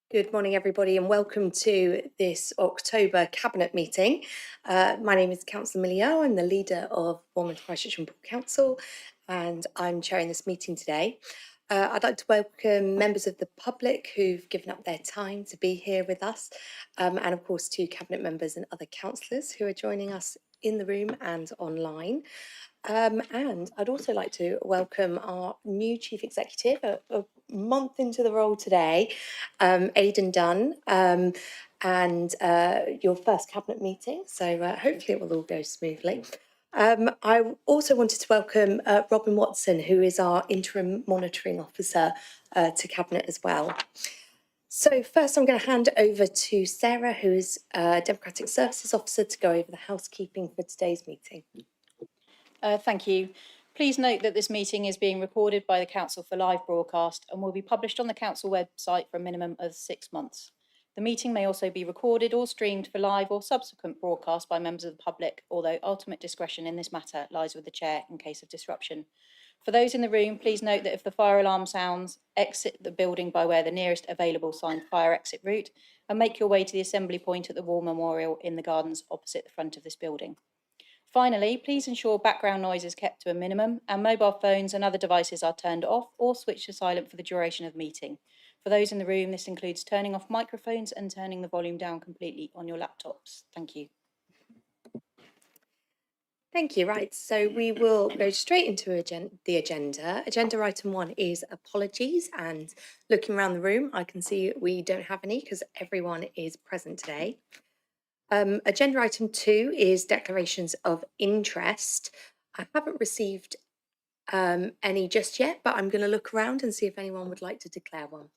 Good morning, everybody, and welcome to this October Cabinet meeting. My name is Councillor Millie O. I'm the leader of Bournemouth, Christchurch and Poole Council, and I'm chairing this meeting today. I'd like to welcome members of the public who've given up their time to be here with us, and of course to Cabinet members and other councillors who are joining us in the room and online. And I'd also like to welcome our new Chief Executive, a month into the role today, Aidan Dunn, and your first Cabinet meeting, so hopefully it will all go smoothly. I also wanted to welcome Robin Watson, who is our Interim Monitoring Officer to Cabinet as well. So first I'm going to hand over to Sarah, who is Democratic Services Officer, to go over the housekeeping for today's meeting. Thank you. Please note that this meeting is being recorded by the Council for live broadcast and will be published on the Council website for a minimum of 6 months. The meeting may also be recorded or streamed for live or subsequent broadcast by members of the public, although ultimate discretion in this matter lies with the Chair in case of disruption. For those in the room, please note that if the fire alarm sounds, exit the building by where the nearest available signed fire exit route and make your way to the assembly point at the War Memorial in the gardens opposite the front of this building. Finally, please ensure background noise is kept to a minimum and mobile phones and other devices are turned off or switched to silent for the duration of the meeting. For those in the room, this includes turning off microphones and turning the volume down completely on your laptops. Thank you. Thank you. Right, so we will go straight into the agenda. Agenda item 1 is apologies, and looking around the room, I can see we don't have any because everyone is present today. Agenda item 2 is declarations of interest. I haven't received any just yet, but I'm going to look around and see if anyone would like to declare one.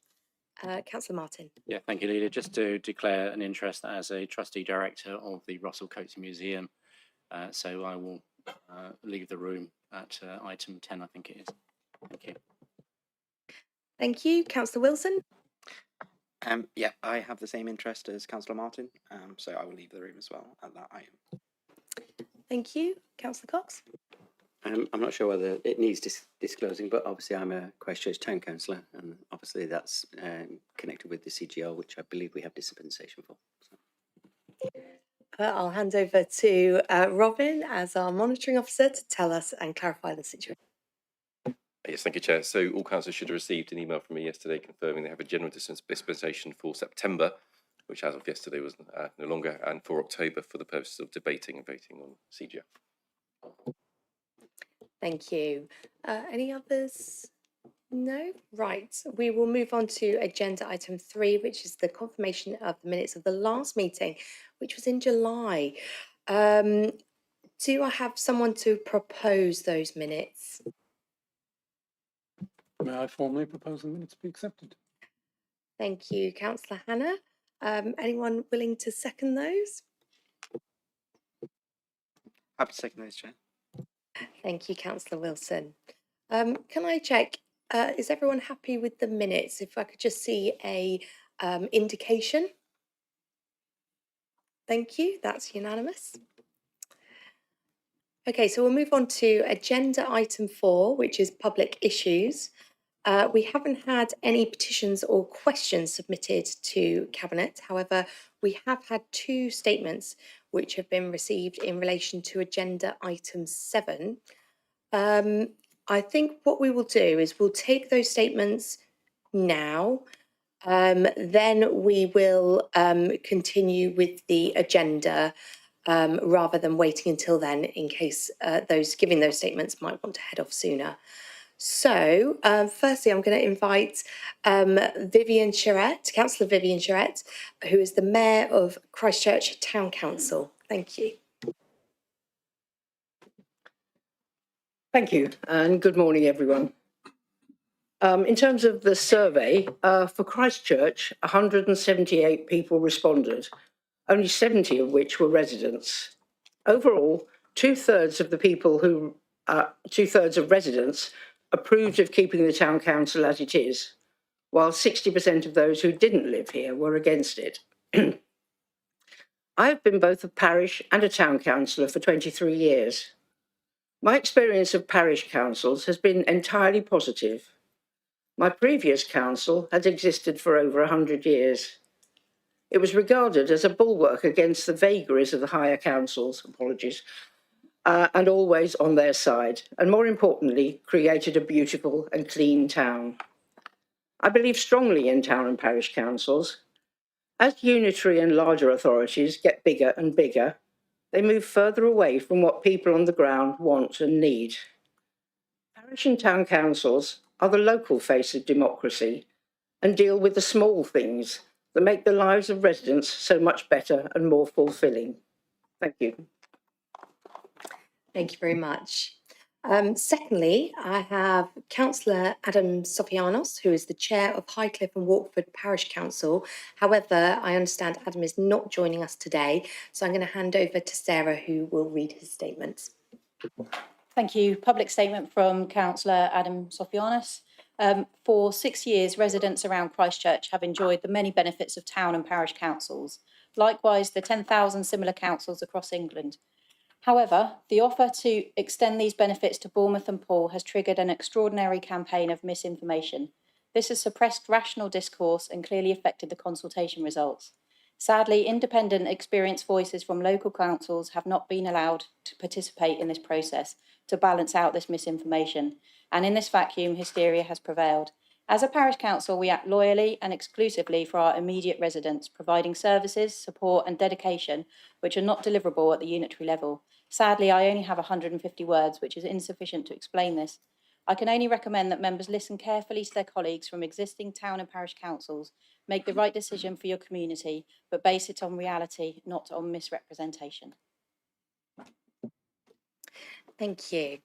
Councillor Martin. Yeah, thank you, Leader. Just to declare an interest as a trustee director of the Russell Coates Museum. So I will leave the room at item 10, I think it is. Thank you. Thank you. Councillor Wilson. Yeah, I have the same interest as Councillor Martin, so I will leave the room as well at that item. Thank you. Councillor Cox. I'm not sure whether it needs disclosing, but obviously I'm a Christchurch Town Councillor, and obviously that's connected with the CGL, which I believe we have dispensation for. So. I'll hand over to Robin as our monitoring officer to tell us and clarify the situation. Yes, thank you, Chair. So all councillors should have received an email from me yesterday confirming they have a general dispensation for September, which as of yesterday was no longer, and for October for the purposes of debating and voting on CGL. Thank you. Any others? No? Right. We will move on to agenda item 3, which is the confirmation of the minutes of the last meeting, which was in July. Do I have someone to propose those minutes? May I formally propose the minutes be accepted? Thank you, Councillor Hannah. Anyone willing to second those? Happy to second those, Chair. Thank you, Councillor Wilson. Can I check, is everyone happy with the minutes? If I could just see a indication. Thank you, that's unanimous. Okay, so we'll move on to agenda item 4, which is public issues. We haven't had any petitions or questions submitted to Cabinet. However, we have had 2 statements which have been received in relation to agenda item 7. I think what we will do is we'll take those statements now, then we will continue with the agenda rather than waiting until then in case those giving those statements might want to head off sooner. So, firstly, I'm going to invite Vivian Charette, Councillor Vivian Charette, who is the Mayor of Christchurch Town Council. Thank you. Thank you, and good morning, everyone. In terms of the survey, for Christchurch, 178 people responded, only 70 of which were residents. Overall, two-thirds of residents approved of keeping the town council as it is, while 60% of those who didn't live here were against it. I have been both a parish and a town councillor for 23 years. My experience of parish councils has been entirely positive. My previous council had existed for over 100 years. It was regarded as a bulwark against the vagaries of the higher councils, and always on their side, and more importantly, created a beautiful and clean town. I believe strongly in town and parish councils. As unitary and larger authorities get bigger and bigger, they move further away from what people on the ground want and need. Parish and town councils are the local face of democracy and deal with the small things that make the lives of residents so much better and more fulfilling. Thank you. Thank you very much. Secondly, I have Councillor Adam Sofianos, who is the Chair of Highcliffe and Walkford Parish Council. However, I understand Adam is not joining us today, so I'm going to hand over to Sarah, who will read his statements. Thank you. Public statement from Councillor Adam Sofianos. For 6 years, residents around Christchurch have enjoyed the many benefits of town and parish councils. Likewise, the 10,000 similar councils across England. However, the offer to extend these benefits to Bournemouth and Poole has triggered an extraordinary campaign of misinformation. This has suppressed rational discourse and clearly affected the consultation results. Sadly, independent, experienced voices from local councils have not been allowed to participate in this process to balance out this misinformation, and in this vacuum, hysteria has prevailed. As a parish council, we act loyally and exclusively for our immediate residents, providing services, support and dedication which are not deliverable at the unitary level. Sadly, I only have 150 words, which is insufficient to explain this. I can only recommend that members listen carefully to their colleagues from existing town and parish councils, make the right decision for your community, but base it on reality, not on misrepresentation. Thank you.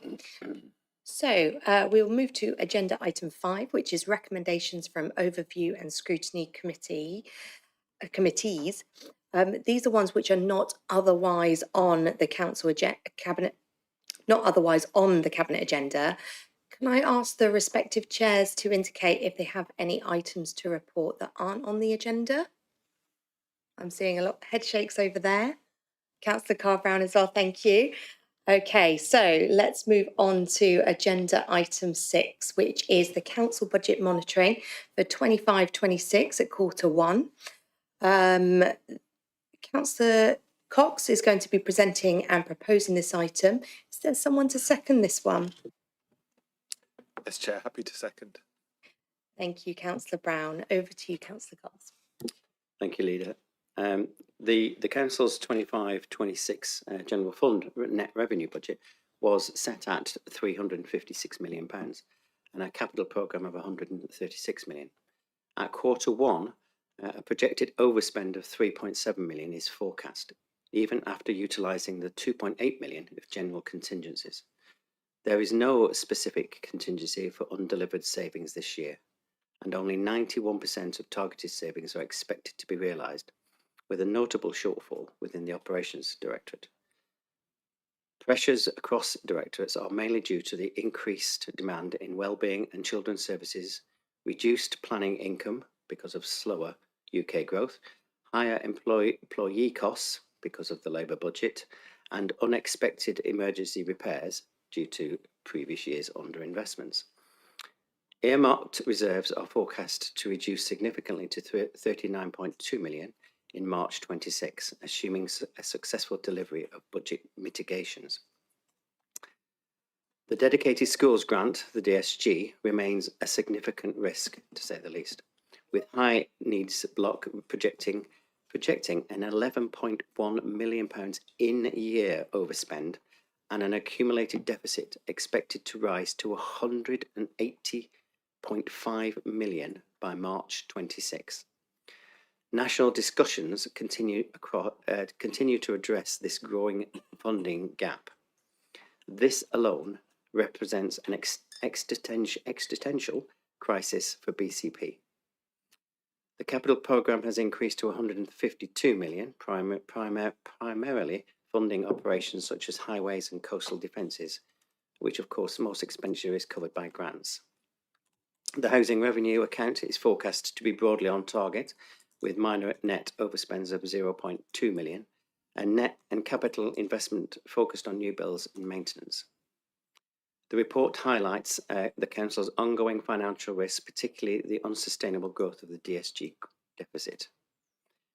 So we'll move to agenda item 5, which is recommendations from overview and scrutiny committees. These are ones which are not otherwise on the council cabinet, not otherwise on the cabinet agenda. Can I ask the respective chairs to indicate if they have any items to report that aren't on the agenda? I'm seeing a lot of head shakes over there. Councillor Carr-Brown as well, thank you. Okay, so let's move on to agenda item 6, which is the council budget monitoring for 25-26 at Q1. Councillor Cox is going to be presenting and proposing this item. Is there someone to second this one? Yes, Chair, happy to second. Thank you, Councillor Brown. Over to you, Councillor Cox. Thank you, Leader. The Council's 25-26 General Fund net revenue budget was set at £356 million and a capital programme of £136 million. At Q1, a projected overspend of £3.7 million is forecast, even after utilising the £2.8 million of general contingencies. There is no specific contingency for undelivered savings this year, and only 91% of targeted savings are expected to be realised, with a notable shortfall within the Operations Directorate. Pressures across directorates are mainly due to the increased demand in wellbeing and children's services, reduced planning income because of slower UK growth, higher employee costs because of the Labour budget, and unexpected emergency repairs due to previous years' underinvestments. Earmarked reserves are forecast to reduce significantly to £39.2 million in March 26, assuming a successful delivery of budget mitigations. The Dedicated Schools Grant, the DSG, remains a significant risk, to say the least, with High Needs Block projecting an £11.1 million in-year overspend and an accumulated deficit expected to rise to £180.5 million by March 26. National discussions continue to address this growing funding gap. This alone represents an existential crisis for BCP. The capital programme has increased to £152 million, primarily funding operations such as highways and coastal defences, which of course most expenditure is covered by grants. The housing revenue account is forecast to be broadly on target, with minor net overspends of £0.2 million and capital investment focused on new builds and maintenance. The report highlights the Council's ongoing financial risks, particularly the unsustainable growth of the DSG deficit,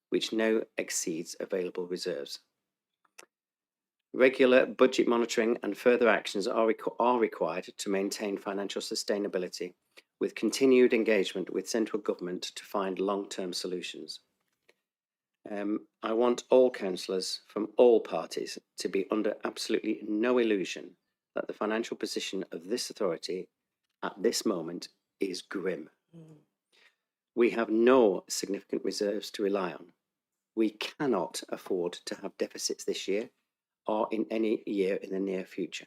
which now exceeds available reserves. Regular budget monitoring and further actions are required to maintain financial sustainability, with continued engagement with central government to find long-term solutions. I want all councillors from all parties to be under absolutely no illusion that the financial position of this authority at this moment is grim. We have no significant reserves to rely on. We cannot afford to have deficits this year or in any year in the near future.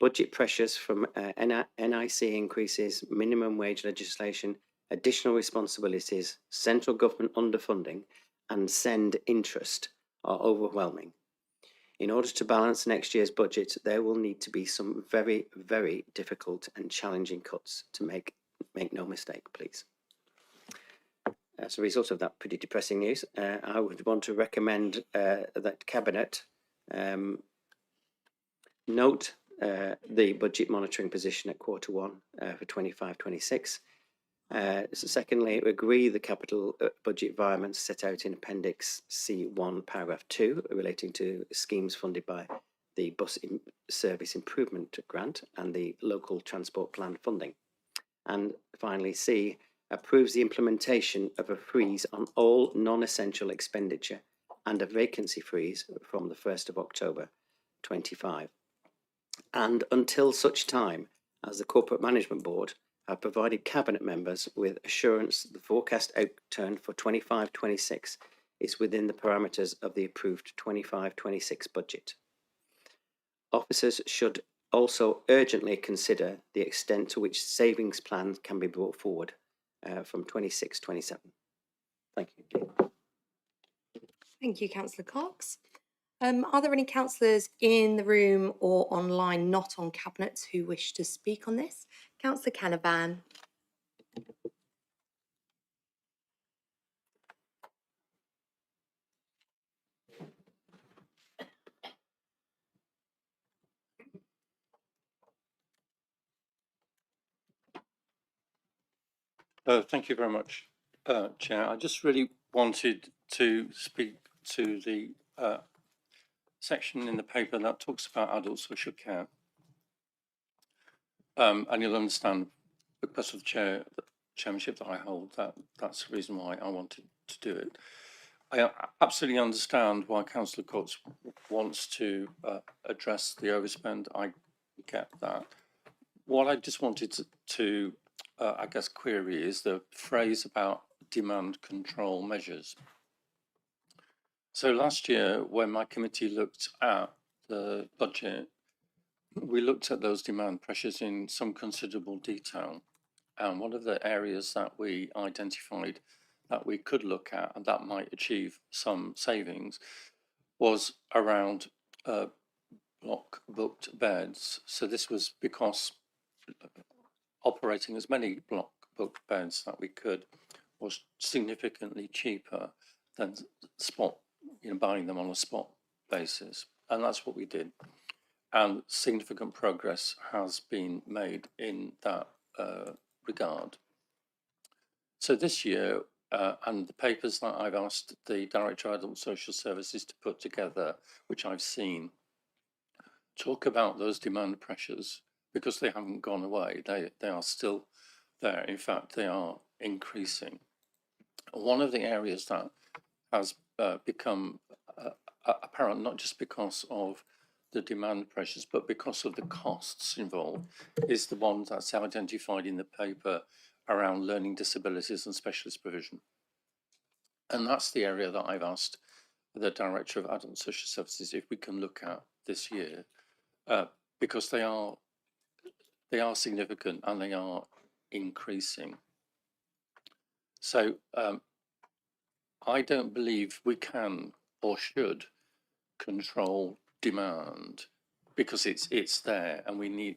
Budget pressures from NIC increases, minimum wage legislation, additional responsibilities, central government underfunding, and send interest are overwhelming. In order to balance next year's budget, there will need to be some very, very difficult and challenging cuts to make no mistake, please. As a result of that pretty depressing news, I would want to recommend that Cabinet note the budget monitoring position at Q1 for 25-26. Secondly, agree the capital budget environments set out in Appendix C1, paragraph 2, relating to schemes funded by the Bus Service Improvement Grant and the Local Transport Plan funding. And finally, C, approves the implementation of a freeze on all non-essential expenditure and a vacancy freeze from the 1st of October 25. And until such time as the Corporate Management Board have provided Cabinet members with assurance the forecast outturn for 25-26 is within the parameters of the approved 25-26 budget. Officers should also urgently consider the extent to which savings plans can be brought forward from 26-27. Thank you. Thank you, Councillor Cox. Are there any councillors in the room or online not on Cabinet who wish to speak on this? Councillor Canavan. Thank you very much, Chair. I just really wanted to speak to the section in the paper that talks about adult social care. And you'll understand, because of the chairmanship that I hold, that's the reason why I wanted to do it. I absolutely understand why Councillor Cox wants to address the overspend. I get that. What I just wanted to I guess, query is the phrase about demand control measures. So last year, when my committee looked at the budget, we looked at those demand pressures in some considerable detail. And one of the areas that we identified that we could look at and that might achieve some savings was around block booked beds. So this was because operating as many block booked beds that we could was significantly cheaper than spot, buying them on a spot basis. And that's what we did. And significant progress has been made in that regard. So this year, and the papers that I've asked the Director of Adult Social Services to put together, which I've seen, talk about those demand pressures because they haven't gone away. They are still there. In fact, they are increasing. One of the areas that has become apparent, not just because of the demand pressures, but because of the costs involved, is the one that's identified in the paper around learning disabilities and specialist provision. And that's the area that I've asked the Director of Adult Social Services if we can look at this year, because they are significant and they are increasing. So I don't believe we can or should control demand because it's there, and we need.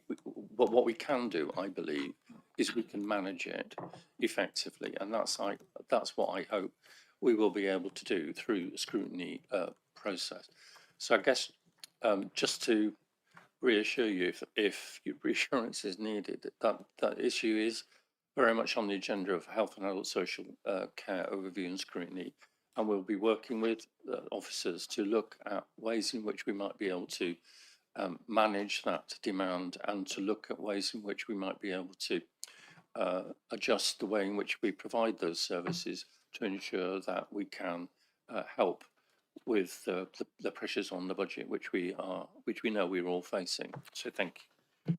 But what we can do, I believe, is we can manage it effectively, and that's what I hope we will be able to do through the scrutiny process. So I guess just to reassure you, if reassurance is needed, that issue is very much on the agenda of health and adult social care overview and scrutiny. And we'll be working with officers to look at ways in which we might be able to manage that demand, and to look at ways in which we might be able to adjust the way in which we provide those services to ensure that we can help with the pressures on the budget which we know we're all facing. So thank you.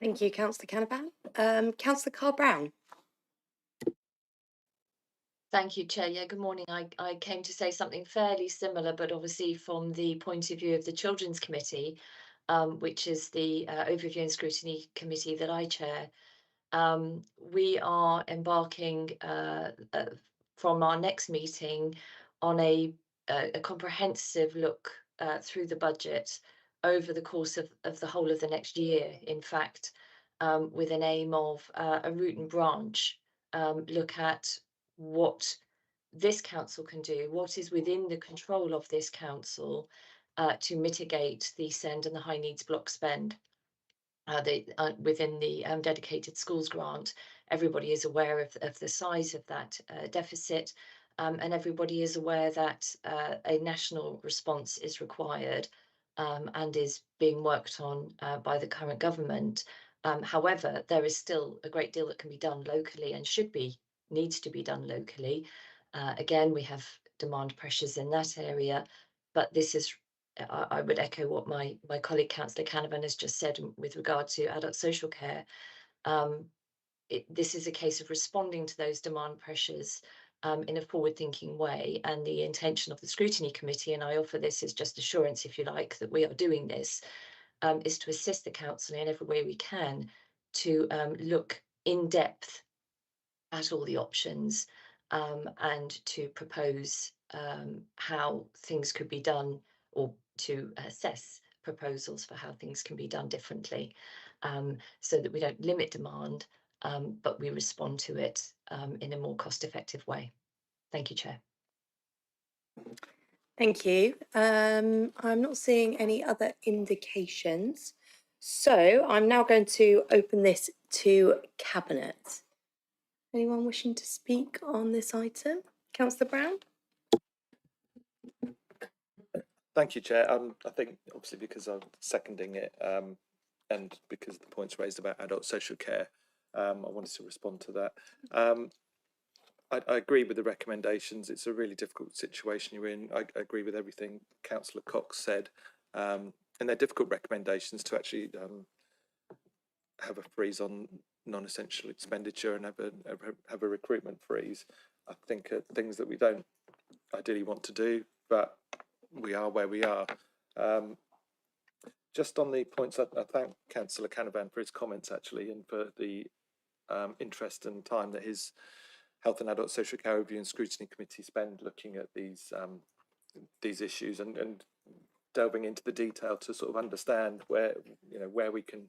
Thank you, Councillor Canavan. Councillor Carr-Brown. Thank you, Chair. Yeah, good morning. I came to say something fairly similar, but obviously from the point of view of the Children's Committee, which is the Overview and Scrutiny Committee that I chair. We are embarking from our next meeting on a comprehensive look through the budget over the course of the whole of the next year, in fact, with an aim of a root and branch look at what this council can do, what is within the control of this council to mitigate the SEND and the high needs block spend. Within the dedicated schools grant, everybody is aware of the size of that deficit, and everybody is aware that a national response is required and is being worked on by the current government. However, there is still a great deal that can be done locally and needs to be done locally. Again, we have demand pressures in that area, but this is I would echo what my colleague Councillor Canavan has just said with regard to adult social care. This is a case of responding to those demand pressures in a forward-thinking way, and the intention of the Scrutiny Committee, and I offer this as just assurance, if you like, that we are doing this, is to assist the Council in every way we can to look in depth at all the options and to propose how things could be done, or to assess proposals for how things can be done differently, so that we don't limit demand, but we respond to it in a more cost-effective way. Thank you, Chair. Thank you. I'm not seeing any other indications. So I'm now going to open this to Cabinet. Anyone wishing to speak on this item? Councillor Brown? Thank you, Chair. I think obviously because I'm seconding it and because of the points raised about adult social care, I wanted to respond to that. I agree with the recommendations. It's a really difficult situation you're in. I agree with everything Councillor Cox said, and they're difficult recommendations to actually have a freeze on non-essential expenditure and have a recruitment freeze. I think are things that we don't ideally want to do, but we are where we are. Just on the points, I thank Councillor Canavan for his comments actually, and for the interest and time that his Health and Adult Social Care Review and Scrutiny Committee spend looking at these issues and delving into the detail to sort of understand where we can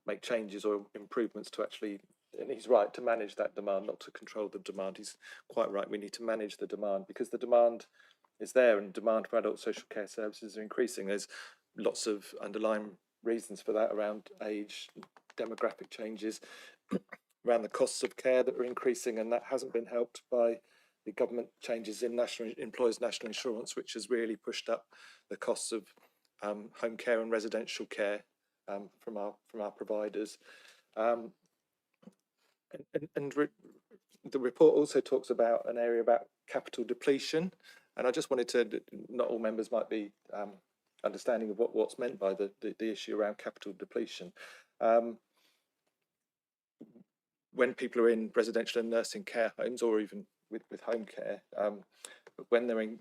make changes or improvements to actually. And he's right to manage that demand, not to control the demand. He's quite right. We need to manage the demand because the demand is there, and demand for adult social care services are increasing. There's lots of underlying reasons for that around age, demographic changes, around the costs of care that are increasing, and that hasn't been helped by the government changes in employers' national insurance, which has really pushed up the costs of home care and residential care from our providers. The report also talks about an area about capital depletion, and I just wanted to, not all members might be understanding of what's meant by the issue around capital depletion. When people are in residential and nursing care homes, or even with home care, when they're in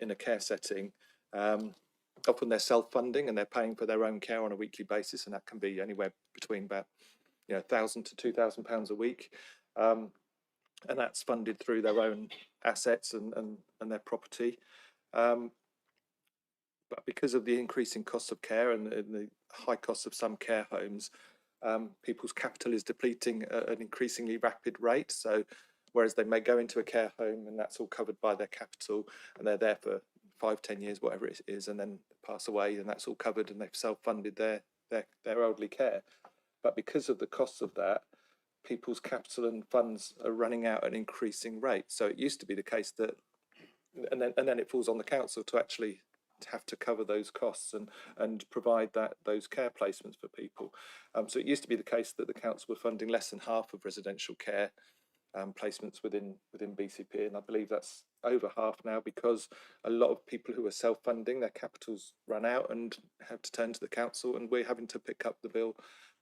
a care setting, often they're self-funding and they're paying for their own care on a weekly basis, and that can be anywhere between about £1,000 to £2,000 a week, and that's funded through their own assets and their property. But because of the increasing costs of care and the high costs of some care homes, people's capital is depleting at an increasingly rapid rate. So whereas they may go into a care home and that's all covered by their capital and they're there for 5-10 years, whatever it is, and then pass away, and that's all covered, and they've self-funded their elderly care. But because of the costs of that, people's capital and funds are running out at an increasing rate. So it used to be the case that, and then it falls on the council to actually have to cover those costs and provide those care placements for people. So it used to be the case that the council were funding less than half of residential care placements within BCP, and I believe that's over half now, because a lot of people who are self-funding, their capitals run out and have to turn to the council, and we're having to pick up the bill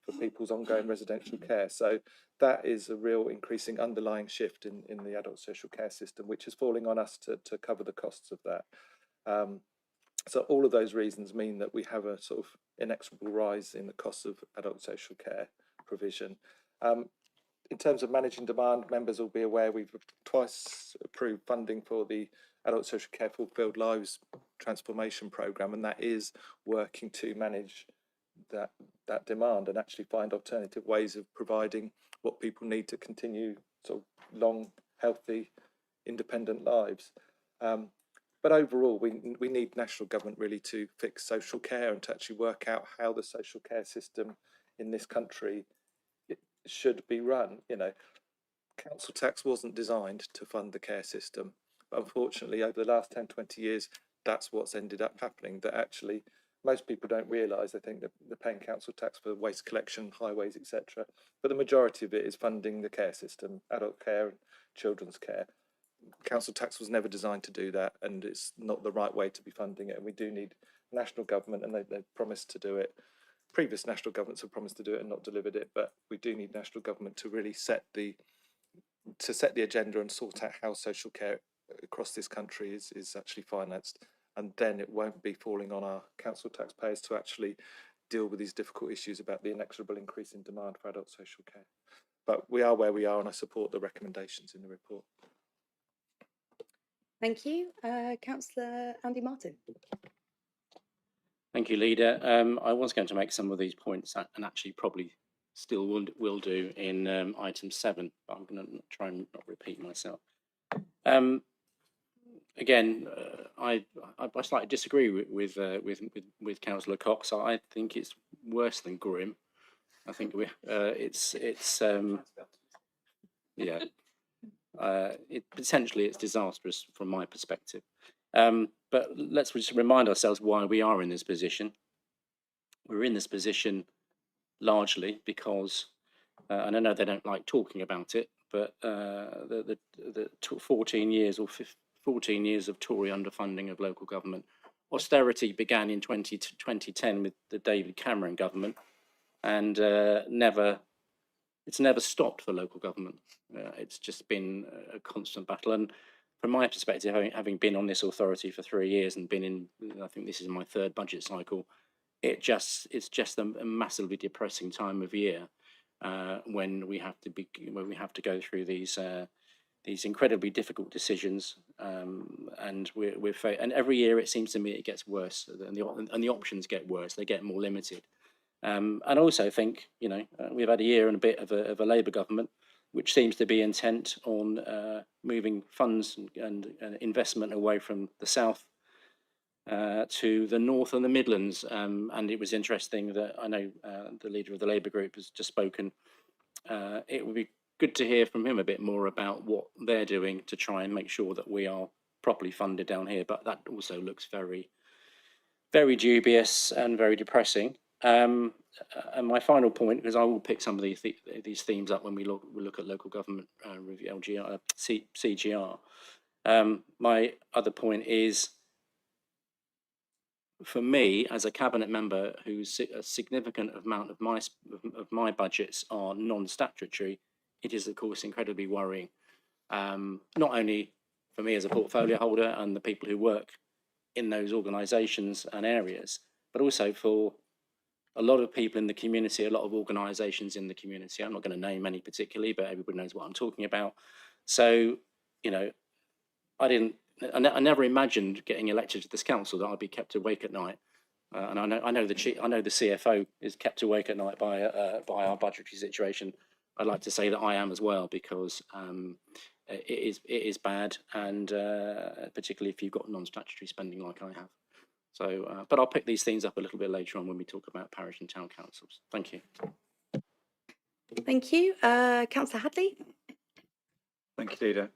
for people's ongoing residential care. So that is a real increasing underlying shift in the adult social care system, which is falling on us to cover the costs of that. So all of those reasons mean that we have a sort of inexorable rise in the costs of adult social care provision. In terms of managing demand, members will be aware we've twice approved funding for the Adult Social Care Fulfilled Lives transformation programme, and that is working to manage that demand and actually find alternative ways of providing what people need to continue sort of long, healthy, independent lives. But overall, we need national government really to fix social care and to actually work out how the social care system in this country should be run. You know, council tax wasn't designed to fund the care system, but unfortunately over the last 10-20 years that's what's ended up happening. That actually most people don't realise. They think that they're paying council tax for waste collection, highways, etc., but the majority of it is funding the care system, adult care and children's care. Council tax was never designed to do that, and it's not the right way to be funding it, and we do need national government, and they've promised to do it. Previous national governments have promised to do it and not delivered it, but we do need national government to really set the agenda and sort out how social care across this country is actually financed, and then it won't be falling on our council taxpayers to actually deal with these difficult issues about the inexorable increase in demand for adult social care. But we are where we are, and I support the recommendations in the report. Thank you. Councillor Andy Martin. Thank you, Leader. I was going to make some of these points and actually probably still will do in item 7, but I'm going to try and not repeat myself. Again, I slightly disagree with Councillor Cox. I think it's worse than grim. I think potentially it's disastrous from my perspective. But let's just remind ourselves why we are in this position. We're in this position largely because, and I know they don't like talking about it, but the 14 years or 14 years of Tory underfunding of local government. Austerity began in 2010 with the David Cameron government, and it's never stopped for local government. It's just been a constant battle. And from my perspective, having been on this authority for 3 years and been in, I think this is my 3rd budget cycle, it's just a massively depressing time of year when we have to go through these incredibly difficult decisions, and and every year it seems to me it gets worse, and the options get worse. They get more limited. And I also think, we've had a year and a bit of a Labour government, which seems to be intent on moving funds and investment away from the south to the north and the Midlands. And it was interesting that I know the leader of the Labour group has just spoken. It would be good to hear from him a bit more about what they're doing to try and make sure that we are properly funded down here. But that also looks very, very dubious and very depressing. And my final point, because I will pick some of these themes up when we look at local government review, CGR. My other point is, for me as a cabinet member, who's a significant amount of my budgets are non-statutory, it is of course incredibly worrying. Not only for me as a portfolio holder and the people who work in those organisations and areas, but also for a lot of people in the community, a lot of organisations in the community. I'm not going to name any particularly, but everybody knows what I'm talking about. So, I never imagined getting elected to this council that I'd be kept awake at night. And I know the CFO is kept awake at night by our budgetary situation. I'd like to say that I am as well, because it is bad, and particularly if you've got non-statutory spending like I have. So, but I'll pick these things up a little bit later on when we talk about parish and town councils. Thank you. Thank you. Councillor Hadley. Thank you, Leader.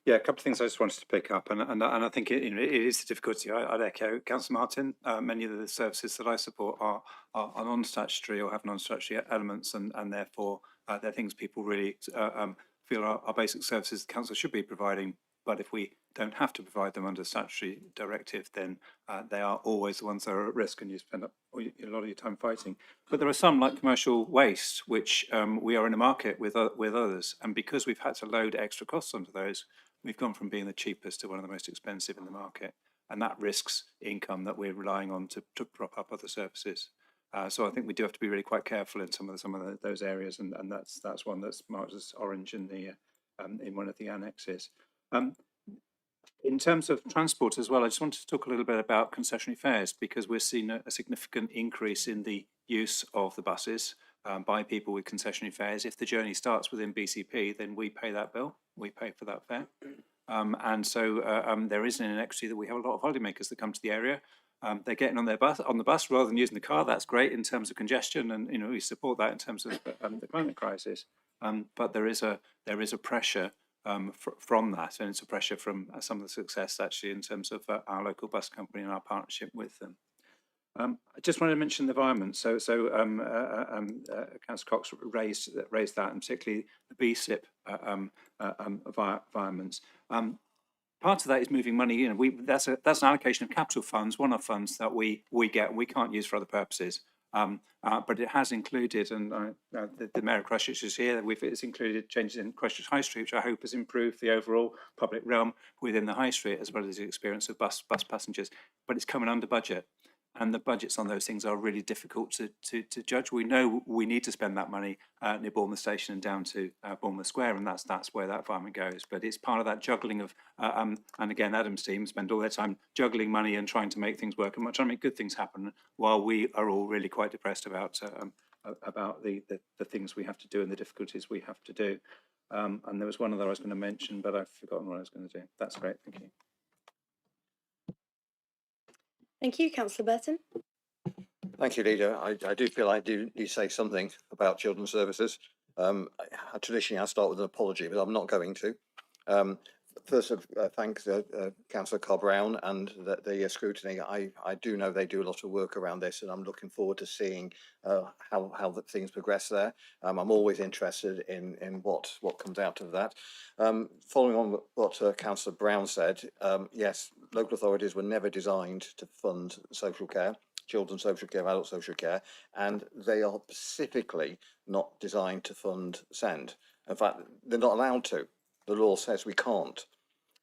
Yeah, a couple of things I just wanted to pick up, and I think it is a difficulty. I'd echo Councillor Martin. Many of the services that I support are non-statutory or have non-statutory elements, and therefore they're things people really feel are basic services the council should be providing. But if we don't have to provide them under statutory directive, then they are always the ones that are at risk, and you spend a lot of your time fighting. But there are some, like commercial waste, which we are in a market with others, and because we've had to load extra costs onto those, we've gone from being the cheapest to one of the most expensive in the market, and that risks income that we're relying on to prop up other services. So I think we do have to be really quite careful in some of those areas, and that's one that's marked as orange in the in one of the annexes. In terms of transport as well, I just wanted to talk a little bit about concessionary fares, because we're seeing a significant increase in the use of the buses by people with concessionary fares. If the journey starts within BCP, then we pay that bill, we pay for that fare. And so there is an inequity that we have a lot of holidaymakers that come to the area. They're getting on the bus rather than using the car. That's great in terms of congestion, and we support that in terms of the climate crisis. But there is a pressure from that, and it's a pressure from some of the success actually in terms of our local bus company and our partnership with them. I just wanted to mention the environment. So Councillor Cox raised that, and particularly the BCP environments. Part of that is moving money. That's an allocation of capital funds, one-off funds that we get. We can't use for other purposes. But it has included, and the Mayor of Christchurch is here, it's included changes in Christchurch High Street, which I hope has improved the overall public realm within the High Street, as well as the experience of bus passengers. But it's coming under budget, and the budgets on those things are really difficult to judge. We know we need to spend that money near Bournemouth Station and down to Bournemouth Square, and that's where that environment goes. But it's part of that juggling of, and again, Adam's team spend all their time juggling money and trying to make things work and trying to make good things happen, while we are all really quite depressed about the things we have to do and the difficulties we have to do. And there was one other I was going to mention, but I've forgotten what I was going to do. That's great. Thank you. Thank you, Councillor Burton. Thank you, Leader. I do feel I do need to say something about children's services. Traditionally, I start with an apology, but I'm not going to. First, thanks Councillor Cobb-Brown and the scrutiny. I do know they do a lot of work around this, and I'm looking forward to seeing how the things progress there. I'm always interested in what comes out of that. Following on what Councillor Brown said, yes, local authorities were never designed to fund social care, children's social care, adult social care, and they are specifically not designed to fund SEND. In fact, they're not allowed to. The law says we can't.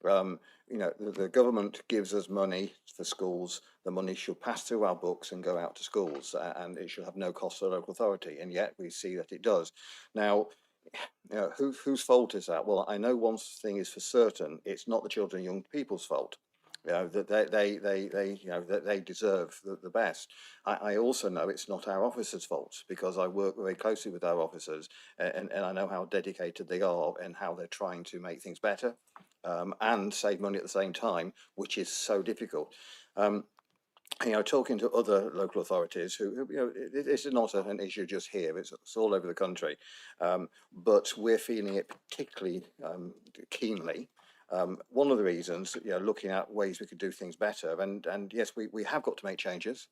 The government gives us money for schools. The money should pass through our books and go out to schools, and it should have no cost to the local authority. And yet we see that it does. Now, whose fault is that? Well, I know one thing is for certain: it's not the children and young people's fault. That they deserve the best. I also know it's not our officers' fault, because I work very closely with our officers, and I know how dedicated they are and how they're trying to make things better and save money at the same time, which is so difficult. Talking to other local authorities who this is not an issue just here, it's all over the country, but we're feeling it particularly keenly. One of the reasons, looking at ways we could do things better, and yes, we have got to make changes,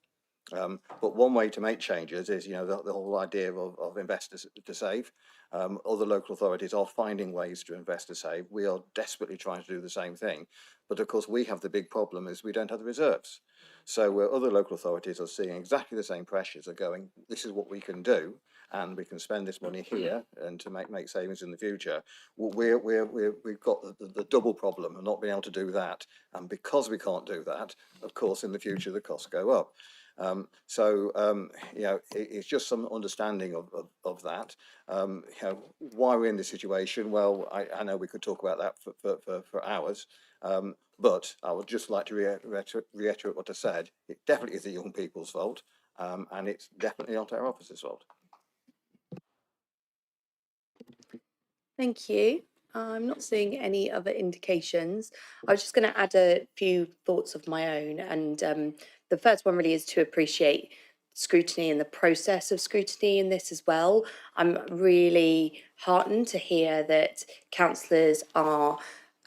but one way to make changes is, the whole idea of investors to save. Other local authorities are finding ways to invest to save. We are desperately trying to do the same thing, but of course we have the big problem is we don't have the reserves. So where other local authorities are seeing exactly the same pressures, are going, this is what we can do, and we can spend this money here and to make savings in the future. We've got the double problem of not being able to do that, and because we can't do that, of course, in the future the costs go up. It's just some understanding of that. Why we're in this situation? Well, I know we could talk about that for hours, but I would just like to reiterate what I said. It definitely is the young people's fault, and it's definitely not our officers' fault. Thank you. I'm not seeing any other indications. I was just going to add a few thoughts of my own. And the first one really is to appreciate scrutiny and the process of scrutiny in this as well. I'm really heartened to hear that councillors are,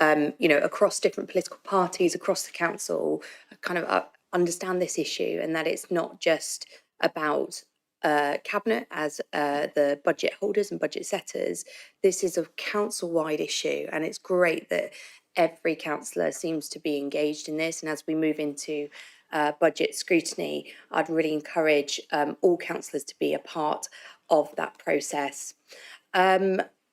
across different political parties, across the council, kind of understand this issue, and that it's not just about Cabinet as the budget holders and budget setters. This is a council-wide issue, and it's great that every councillor seems to be engaged in this. And as we move into budget scrutiny, I'd really encourage all councillors to be a part of that process.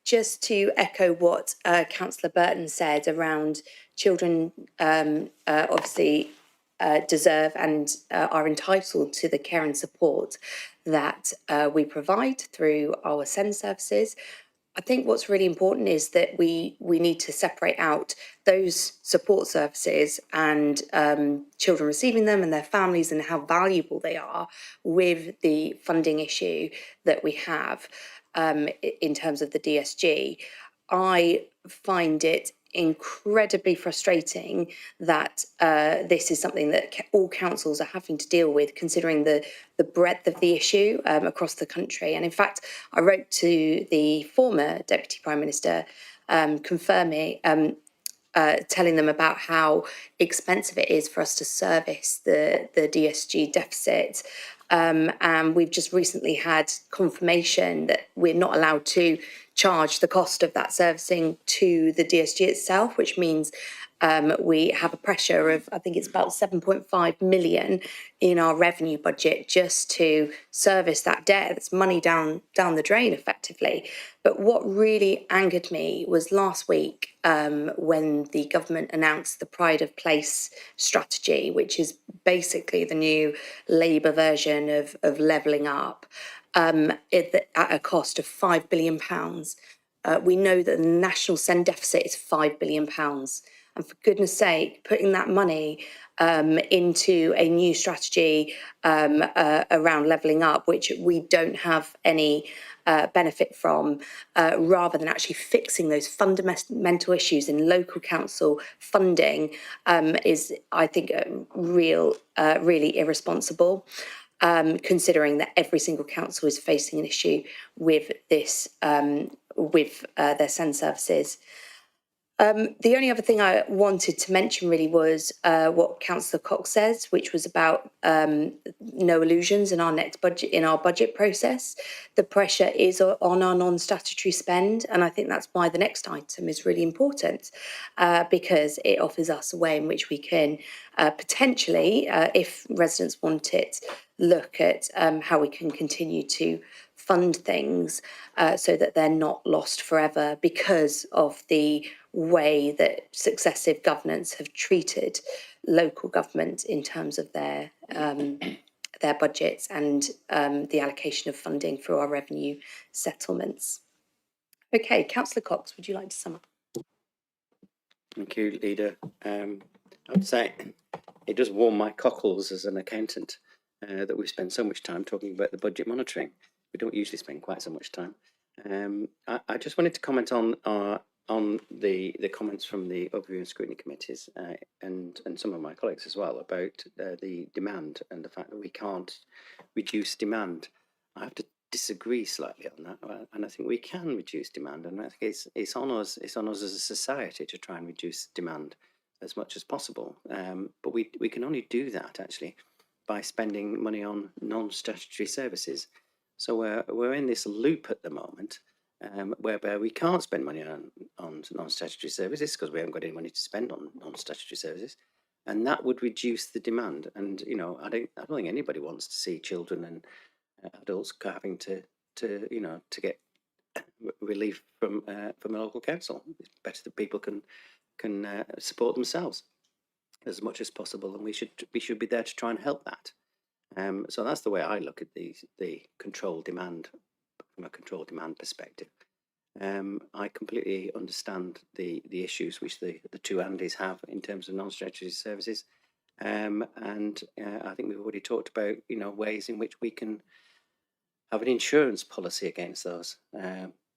Just to echo what Councillor Burton said around children, obviously deserve and are entitled to the care and support that we provide through our SEND services. I think what's really important is that we need to separate out those support services and children receiving them and their families and how valuable they are with the funding issue that we have in terms of the DSG. I find it incredibly frustrating that this is something that all councils are having to deal with, considering the breadth of the issue across the country. And in fact, I wrote to the former Deputy Prime Minister confirming, telling them about how expensive it is for us to service the DSG deficit. And we've just recently had confirmation that we're not allowed to charge the cost of that servicing to the DSG itself, which means we have a pressure of, I think it's about 7.5 million in our revenue budget just to service that debt. That's money down the drain, effectively. But what really angered me was last week when the government announced the Pride of Place strategy, which is basically the new Labour version of levelling up, at a cost of £5 billion. We know that the national SEND deficit is £5 billion. And for goodness sake, putting that money into a new strategy around levelling up, which we don't have any benefit from, rather than actually fixing those fundamental issues in local council funding, is, I think, really irresponsible. Considering that every single council is facing an issue with this, with their SEND services. The only other thing I wanted to mention really was what Councillor Cox says, which was about no illusions in our next budget, in our budget process. The pressure is on our non-statutory spend, and I think that's why the next item is really important, because it offers us a way in which we can potentially, if residents want it, look at how we can continue to fund things so that they're not lost forever because of the way that successive governments have treated local government in terms of their budgets and the allocation of funding through our revenue settlements. Okay, Councillor Cox, would you like to sum up? Thank you, Leader. I would say it does warm my cockles as an accountant that we've spent so much time talking about the budget monitoring. We don't usually spend quite so much time. I just wanted to comment on the comments from the Overview and Scrutiny Committees and some of my colleagues as well about the demand and the fact that we can't reduce demand. I have to disagree slightly on that, and I think we can reduce demand, and I think it's on us as a society to try and reduce demand as much as possible. But we can only do that actually by spending money on non-statutory services. So we're in this loop at the moment whereby we can't spend money on non-statutory services because we haven't got any money to spend on non-statutory services, and that would reduce the demand. And I don't think anybody wants to see children and adults having to get relief from a local council. It's better that people can support themselves as much as possible, and we should be there to try and help that. So that's the way I look at the controlled demand from a controlled demand perspective. I completely understand the issues which the two Andys have in terms of non-statutory services, and I think we've already talked about ways in which we can have an insurance policy against those.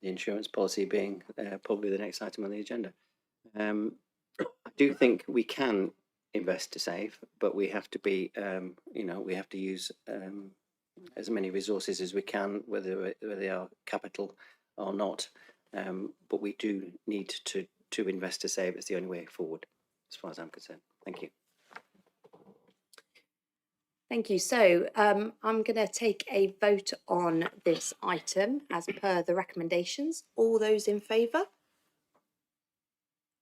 the insurance policy being probably the next item on the agenda. I do think we can invest to save, but we have to be, we have to use as many resources as we can, whether they are capital or not. But we do need to invest to save. It's the only way forward, as far as I'm concerned. Thank you. Thank you. So I'm going to take a vote on this item as per the recommendations. All those in favour?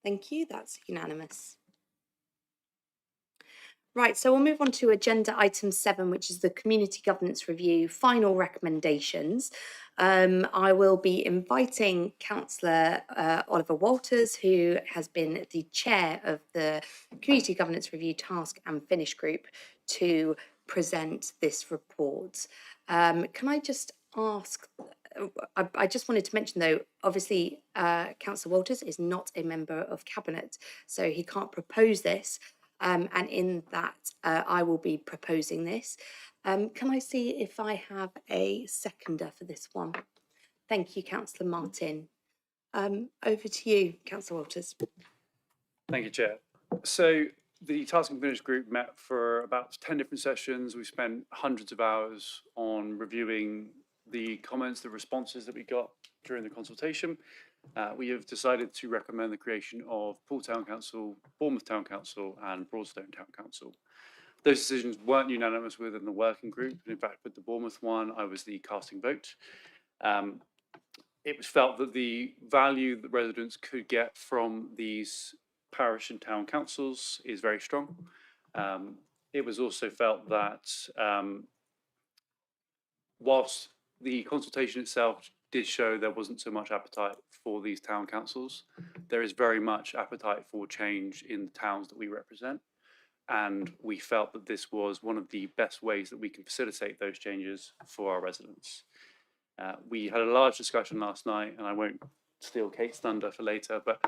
Thank you. That's unanimous. Right, so we'll move on to agenda item 7, which is the Community Governance Review final recommendations. I will be inviting Councillor Oliver Walters, who has been the chair of the Community Governance Review Task and Finish Group, to present this report. Can I just ask, I just wanted to mention though, obviously Councillor Walters is not a member of Cabinet, so he can't propose this. And in that, I will be proposing this. Can I see if I have a seconder for this one? Thank you, Councillor Martin. Over to you, Councillor Walters. Thank you, Chair. So the Task and Finish Group met for about 10 different sessions. We spent hundreds of hours on reviewing the comments, the responses that we got during the consultation. We have decided to recommend the creation of Poole Town Council, Bournemouth Town Council and Broadstone Town Council. Those decisions weren't unanimous within the working group. In fact, with the Bournemouth one, I was the casting vote. It was felt that the value that residents could get from these parish and town councils is very strong. It was also felt that whilst the consultation itself did show there wasn't so much appetite for these town councils, there is very much appetite for change in the towns that we represent. And we felt that this was one of the best ways that we can facilitate those changes for our residents. We had a large discussion last night, and I won't steal Kate's thunder for later, but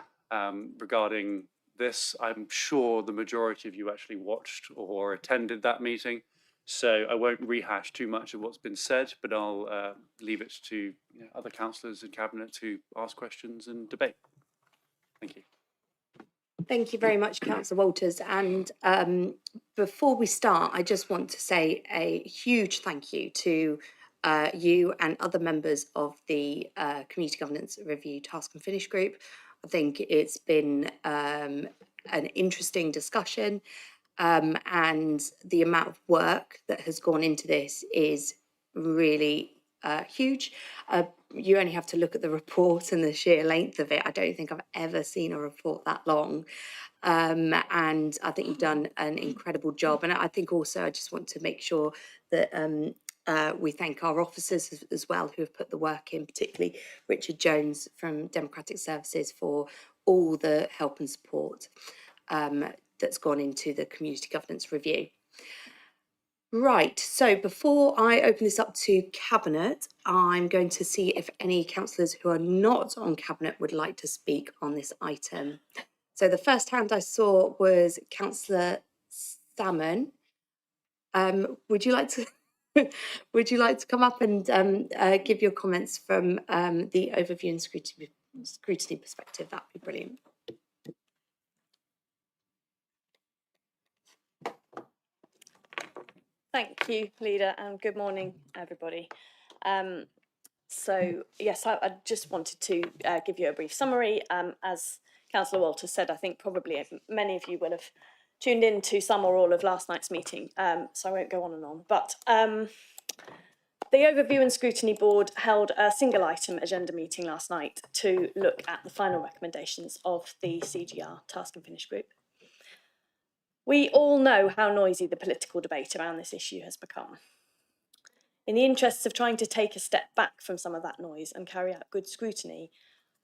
regarding this, I'm sure the majority of you actually watched or attended that meeting. So I won't rehash too much of what's been said, but I'll leave it to other councillors and Cabinet to ask questions and debate. Thank you. Thank you very much, Councillor Walters. And before we start, I just want to say a huge thank you to you and other members of the Community Governance Review Task and Finish Group. I think it's been an interesting discussion, and the amount of work that has gone into this is really huge. You only have to look at the report and the sheer length of it. I don't think I've ever seen a report that long. And I think you've done an incredible job. And I think also I just want to make sure that we thank our officers as well who have put the work in, particularly Richard Jones from Democratic Services, for all the help and support that's gone into the Community Governance Review. Right, so before I open this up to Cabinet, I'm going to see if any councillors who are not on Cabinet would like to speak on this item. So the first hand I saw was Councillor Salmon. Would you like to come up and give your comments from the overview and scrutiny perspective? That'd be brilliant. Thank you, Leader, and good morning, everybody. So, yes, I just wanted to give you a brief summary. As Councillor Walters said, I think probably many of you will have tuned in to some or all of last night's meeting, so I won't go on and on. But the Overview and Scrutiny Board held a single item agenda meeting last night to look at the final recommendations of the CGR Task and Finish Group. We all know how noisy the political debate around this issue has become. In the interests of trying to take a step back from some of that noise and carry out good scrutiny,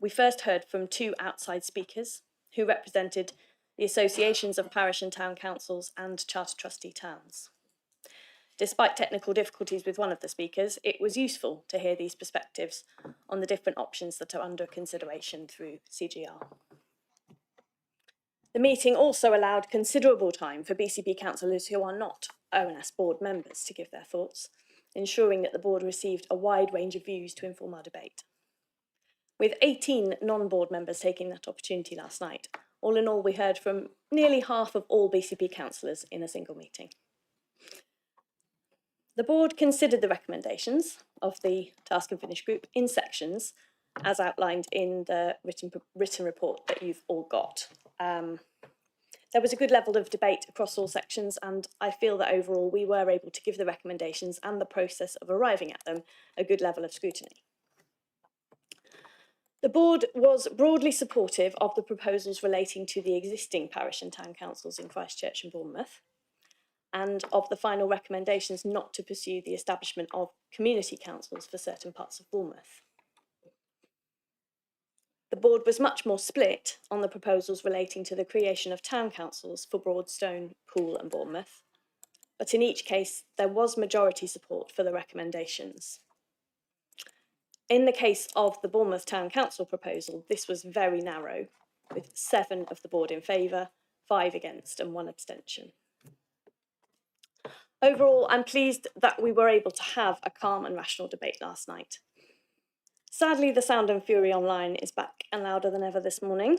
we first heard from two outside speakers who represented the associations of parish and town councils and charter trustee towns. Despite technical difficulties with one of the speakers, it was useful to hear these perspectives on the different options that are under consideration through CGR. The meeting also allowed considerable time for BCP councillors who are not ONS board members to give their thoughts, ensuring that the board received a wide range of views to inform our debate. with 18 non-board members taking that opportunity last night. All in all, we heard from nearly half of all BCP councillors in a single meeting. The board considered the recommendations of the Task and Finish group in sections, as outlined in the written report that you've all got. There was a good level of debate across all sections, and I feel that overall we were able to give the recommendations and the process of arriving at them a good level of scrutiny. The board was broadly supportive of the proposals relating to the existing parish and town councils in Christchurch and Bournemouth, and of the final recommendations not to pursue the establishment of community councils for certain parts of Bournemouth. The board was much more split on the proposals relating to the creation of town councils for Broadstone, Poole and Bournemouth, but in each case there was majority support for the recommendations. In the case of the Bournemouth Town Council proposal, this was very narrow, with 7 of the board in favour, 5 against and 1 abstention. Overall, I'm pleased that we were able to have a calm and rational debate last night. Sadly, the sound and fury online is back and louder than ever this morning.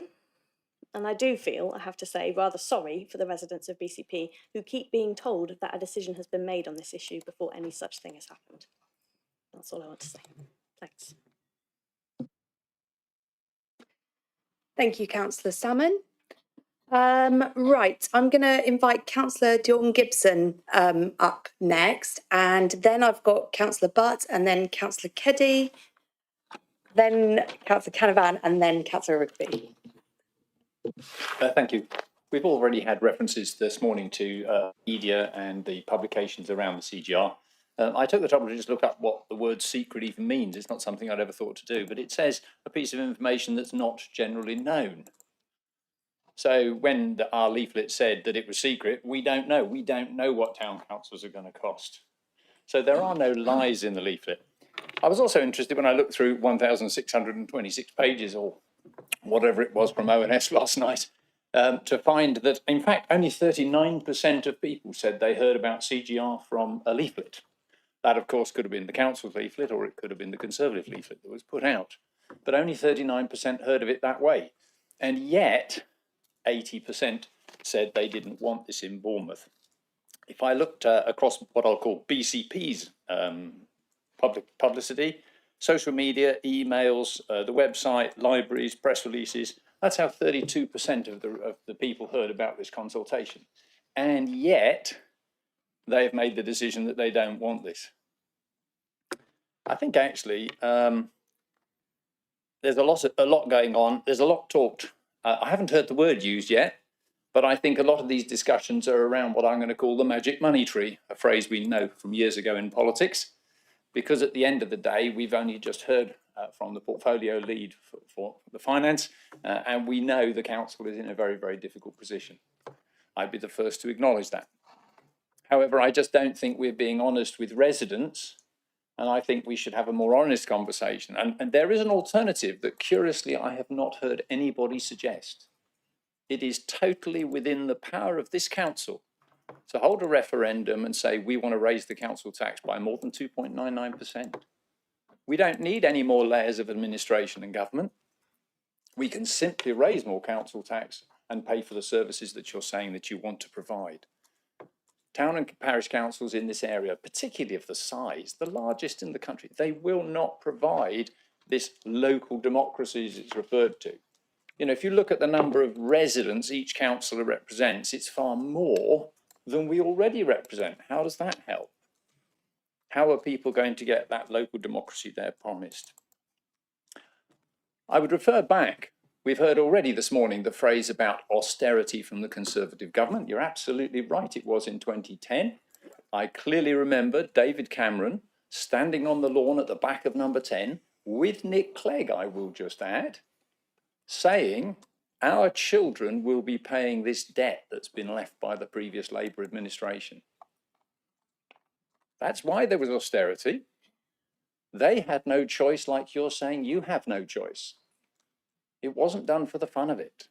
And I do feel, I have to say, rather sorry for the residents of BCP who keep being told that a decision has been made on this issue before any such thing has happened. That's all I want to say. Thanks. Thank you, Councillor Salmon. Right, I'm going to invite Councillor Dorton-Gibson up next, and then I've got Councillor Butt, and then Councillor Keddy, then Councillor Canavan, and then Councillor Rigby. Thank you. We've already had references this morning to media and the publications around the CGR. I took the trouble to just look up what the word secret even means. It's not something I'd ever thought to do, but it says a piece of information that's not generally known. So when our leaflet said that it was secret, we don't know. We don't know what town councils are going to cost. So there are no lies in the leaflet. I was also interested when I looked through 1,626 pages or whatever it was from ONS last night, to find that, in fact, only 39% of people said they heard about CGR from a leaflet. That, of course, could have been the council's leaflet or it could have been the Conservative leaflet that was put out. But only 39% heard of it that way. And yet, 80% said they didn't want this in Bournemouth. If I looked across what I'll call BCP's public publicity, social media, emails, the website, libraries, press releases, that's how 32% of the people heard about this consultation. And yet, they've made the decision that they don't want this. I think actually there's a lot going on. There's a lot talked. I haven't heard the word used yet, but I think a lot of these discussions are around what I'm going to call the magic money tree, a phrase we know from years ago in politics, because at the end of the day, we've only just heard from the portfolio lead for the finance, and we know the council is in a very, very difficult position. I'd be the first to acknowledge that. However, I just don't think we're being honest with residents, and I think we should have a more honest conversation. And there is an alternative that, curiously, I have not heard anybody suggest. It is totally within the power of this council to hold a referendum and say we want to raise the council tax by more than 2.99%. We don't need any more layers of administration and government. We can simply raise more council tax and pay for the services that you're saying that you want to provide. Town and parish councils in this area, particularly of the size, the largest in the country, they will not provide this local democracy as it's referred to. You know, if you look at the number of residents each councillor represents, it's far more than we already represent. How does that help? How are people going to get that local democracy they're promised? I would refer back. We've heard already this morning the phrase about austerity from the Conservative government. You're absolutely right, it was in 2010. I clearly remember David Cameron standing on the lawn at the back of number 10 with Nick Clegg, I will just add, saying our children will be paying this debt that's been left by the previous Labour administration. That's why there was austerity. They had no choice, like you're saying, you have no choice. It wasn't done for the fun of it.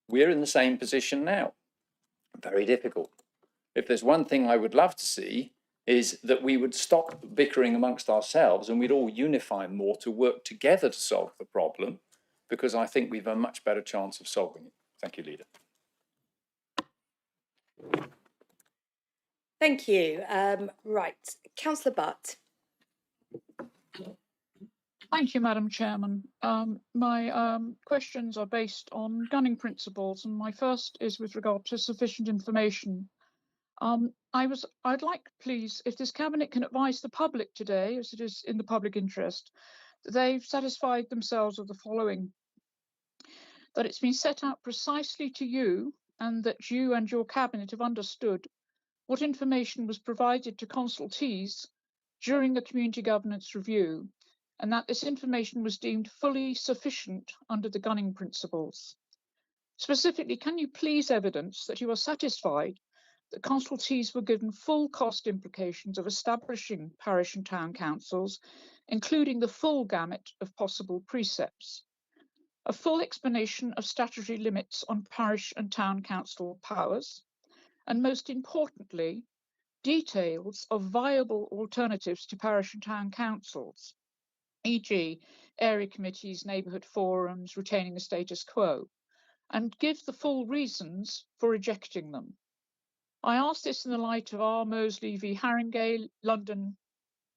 We're in the same position now. Very difficult. If there's one thing I would love to see, is that we would stop bickering amongst ourselves and we'd all unify more to work together to solve the problem, because I think we've a much better chance of solving it. Thank you, Leader. Thank you. Right, Councillor Butt. Thank you, Madam Chairman. My questions are based on gunning principles, and my first is with regard to sufficient information. I'd like, please, if this Cabinet can advise the public today, as it is in the public interest, that they've satisfied themselves of the following: that it's been set out precisely to you, and that you and your Cabinet have understood what information was provided to consultees during the Community Governance Review, and that this information was deemed fully sufficient under the gunning principles. Specifically, can you please evidence that you are satisfied that consultees were given full cost implications of establishing parish and town councils, including the full gamut of possible precepts, a full explanation of statutory limits on parish and town council powers, and most importantly, details of viable alternatives to parish and town councils, e.g. area committees, neighbourhood forums, retaining the status quo, and give the full reasons for rejecting them. I ask this in the light of R. Moseley v Haringey, London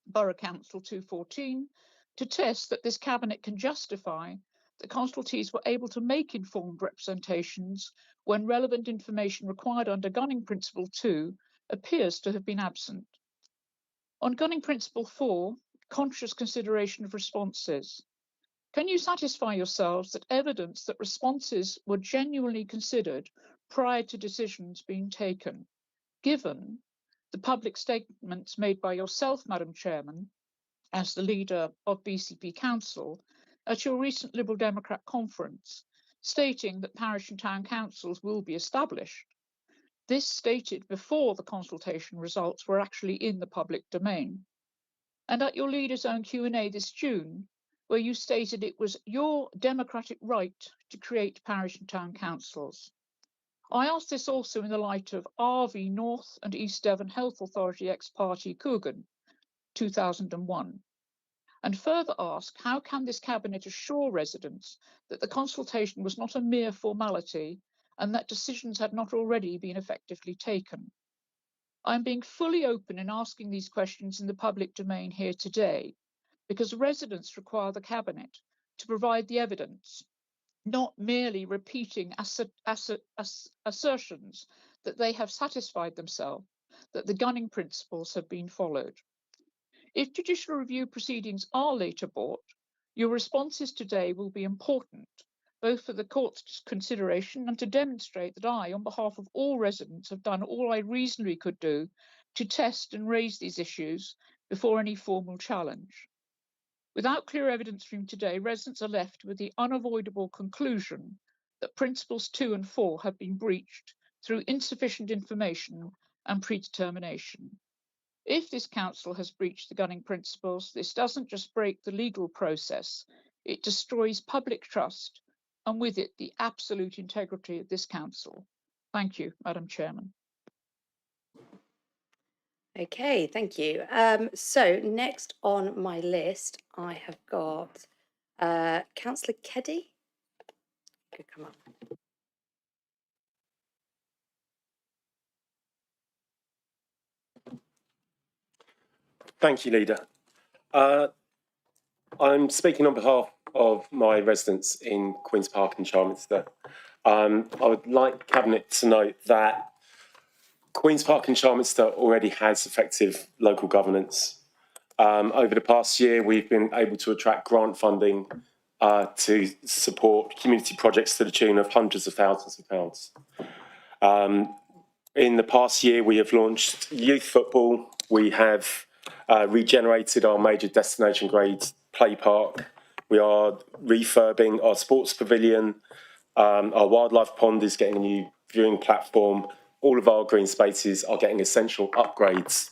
Borough Council 214, to test that this Cabinet can justify that consultees were able to make informed representations when relevant information required under Gunning Principle 2 appears to have been absent. On Gunning Principle 4, conscious consideration of responses, can you satisfy yourselves that evidence that responses were genuinely considered prior to decisions being taken, given the public statements made by yourself, Madam Chairman, as the leader of BCP Council, at your recent Liberal Democrat conference, stating that parish and town councils will be established? This stated before the consultation results were actually in the public domain. And at your leader's own Q&A this June, where you stated it was your democratic right to create parish and town councils. I ask this also in the light of RV North and East Devon Health Authority ex parte Coogan, 2001. And further ask, how can this Cabinet assure residents that the consultation was not a mere formality and that decisions had not already been effectively taken? I'm being fully open in asking these questions in the public domain here today, because residents require the Cabinet to provide the evidence, not merely repeating assertions that they have satisfied themselves that the gunning principles have been followed. If judicial review proceedings are later brought, your responses today will be important, both for the court's consideration and to demonstrate that I, on behalf of all residents, have done all I reasonably could do to test and raise these issues before any formal challenge. Without clear evidence from today, residents are left with the unavoidable conclusion that Principles 2 and 4 have been breached through insufficient information and predetermination. If this council has breached the gunning principles, this doesn't just break the legal process, it destroys public trust and with it the absolute integrity of this council. Thank you, Madam Chairman. Okay, thank you. So next on my list, I have got Councillor Keddy. Could come up. Thank you, Leader. I'm speaking on behalf of my residents in Queen's Park and Charminster. I would like Cabinet to note that Queen's Park and Charminster already has effective local governance. Over the past year, we've been able to attract grant funding to support community projects to the tune of hundreds of thousands of pounds. In the past year, we have launched youth football. We have regenerated our major destination grade play park. We are refurbing our sports pavilion. Our wildlife pond is getting a new viewing platform. All of our green spaces are getting essential upgrades.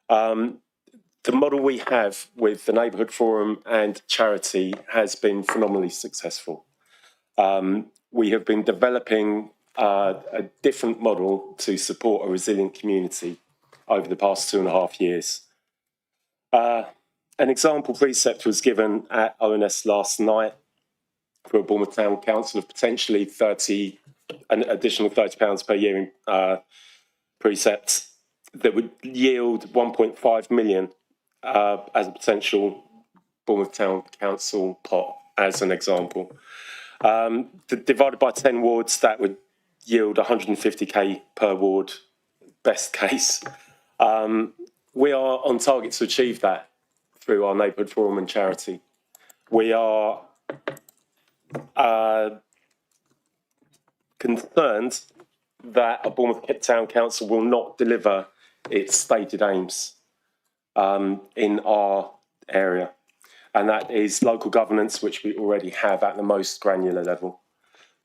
The model we have with the Neighbourhood Forum and charity has been phenomenally successful. We have been developing a different model to support a resilient community. over the past 2.5 years. An example precept was given at ONS last night for a Bournemouth Town Council of potentially an additional £30 per year in precepts that would yield 1.5 million as a potential Bournemouth Town Council pot, as an example. Divided by 10 wards, that would yield 150k per ward, best case. We are on target to achieve that through our neighbourhood forum and charity. We are concerned that a Bournemouth Town Council will not deliver its stated aims in our area, and that is local governance, which we already have at the most granular level.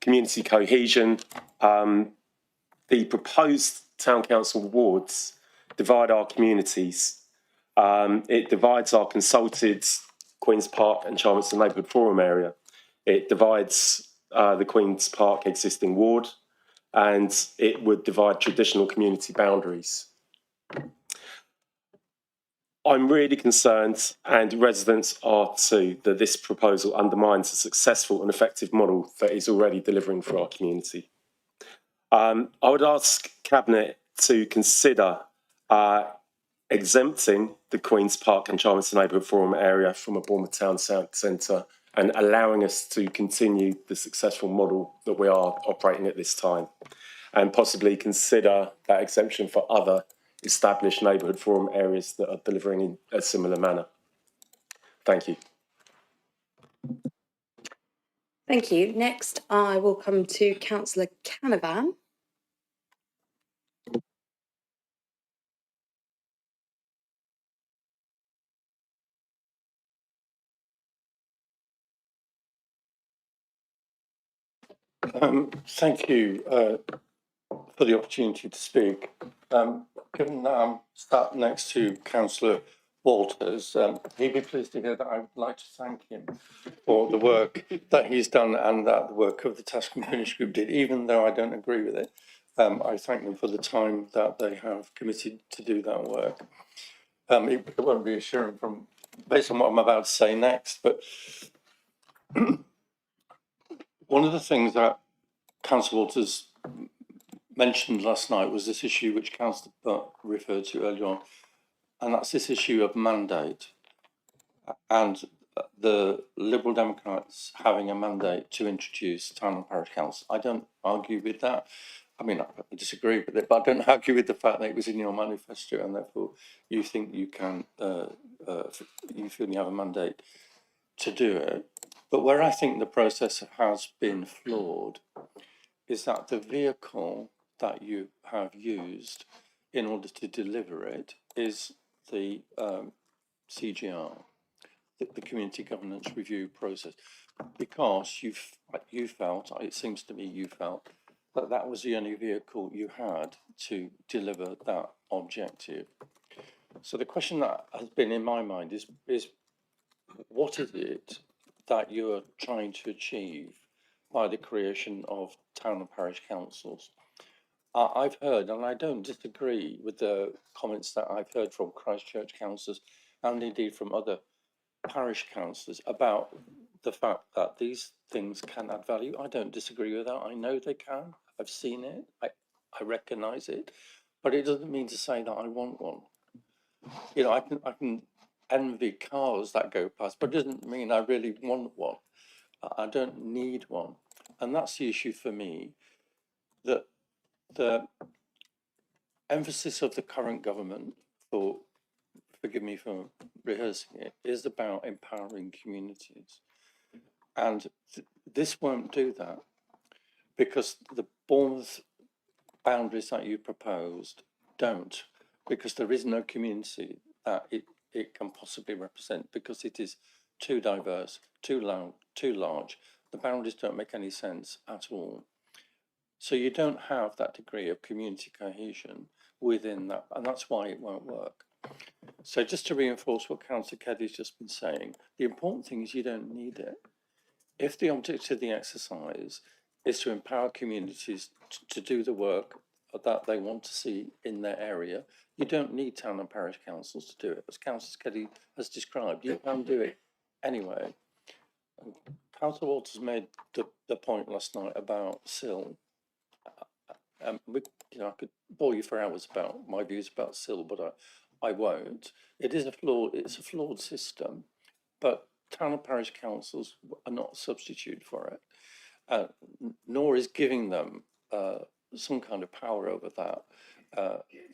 Community cohesion, the proposed town council wards divide our communities. It divides our consulted Queen's Park and Charleston Neighbourhood Forum area. It divides the Queen's Park existing ward, and it would divide traditional community boundaries. I'm really concerned, and residents are too, that this proposal undermines a successful and effective model that is already delivering for our community. I would ask Cabinet to consider exempting the Queen's Park and Charleston Neighbourhood Forum area from a Bournemouth Town Centre and allowing us to continue the successful model that we are operating at this time, and possibly consider that exemption for other established neighbourhood forum areas that are delivering in a similar manner. Thank you. Thank you. Next, I will come to Councillor Canavan. Thank you for the opportunity to speak. Given that I'm sat next to Councillor Walters, he'd be pleased to hear that I would like to thank him for the work that he's done and that the work of the Task and Finish Group did, even though I don't agree with it. I thank them for the time that they have committed to do that work. It won't be assuring from based on what I'm about to say next, but one of the things that Councillor Walters mentioned last night was this issue which Councillor Butt referred to earlier on, and that's this issue of mandate and the Liberal Democrats having a mandate to introduce town and parish councils. I don't argue with that. I mean, I disagree with it, but I don't argue with the fact that it was in your manifesto and therefore you think you can, you feel you have a mandate to do it. But where I think the process has been flawed is that the vehicle that you have used in order to deliver it is the CGR, the Community Governance Review process, because you felt, it seems to me you felt, that that was the only vehicle you had to deliver that objective. So the question that has been in my mind is what is it that you're trying to achieve by the creation of town and parish councils? I've heard, and I don't disagree with the comments that I've heard from Christchurch councillors and indeed from other parish councillors about the fact that these things can add value. I don't disagree with that. I know they can. I've seen it. I recognise it, but it doesn't mean to say that I want one. You know, I can envy cars that go past, but it doesn't mean I really want one. I don't need one, and that's the issue for me. That the emphasis of the current government, forgive me for rehearsing it, is about empowering communities. And this won't do that because the Bournemouth boundaries that you proposed don't, because there is no community that it can possibly represent, because it is too diverse, too large. The boundaries don't make any sense at all. So you don't have that degree of community cohesion within that, and that's why it won't work. So just to reinforce what Councillor Keddy's just been saying, the important thing is you don't need it. If the object of the exercise is to empower communities to do the work that they want to see in their area. You don't need town and parish councils to do it. As Councillor Keddy has described, you can do it anyway. Councillor Walters made the point last night about SIL. I could bore you for hours about my views about SIL, but I won't. It's a flawed system, but town and parish councils are not a substitute for it, nor is giving them some kind of power over that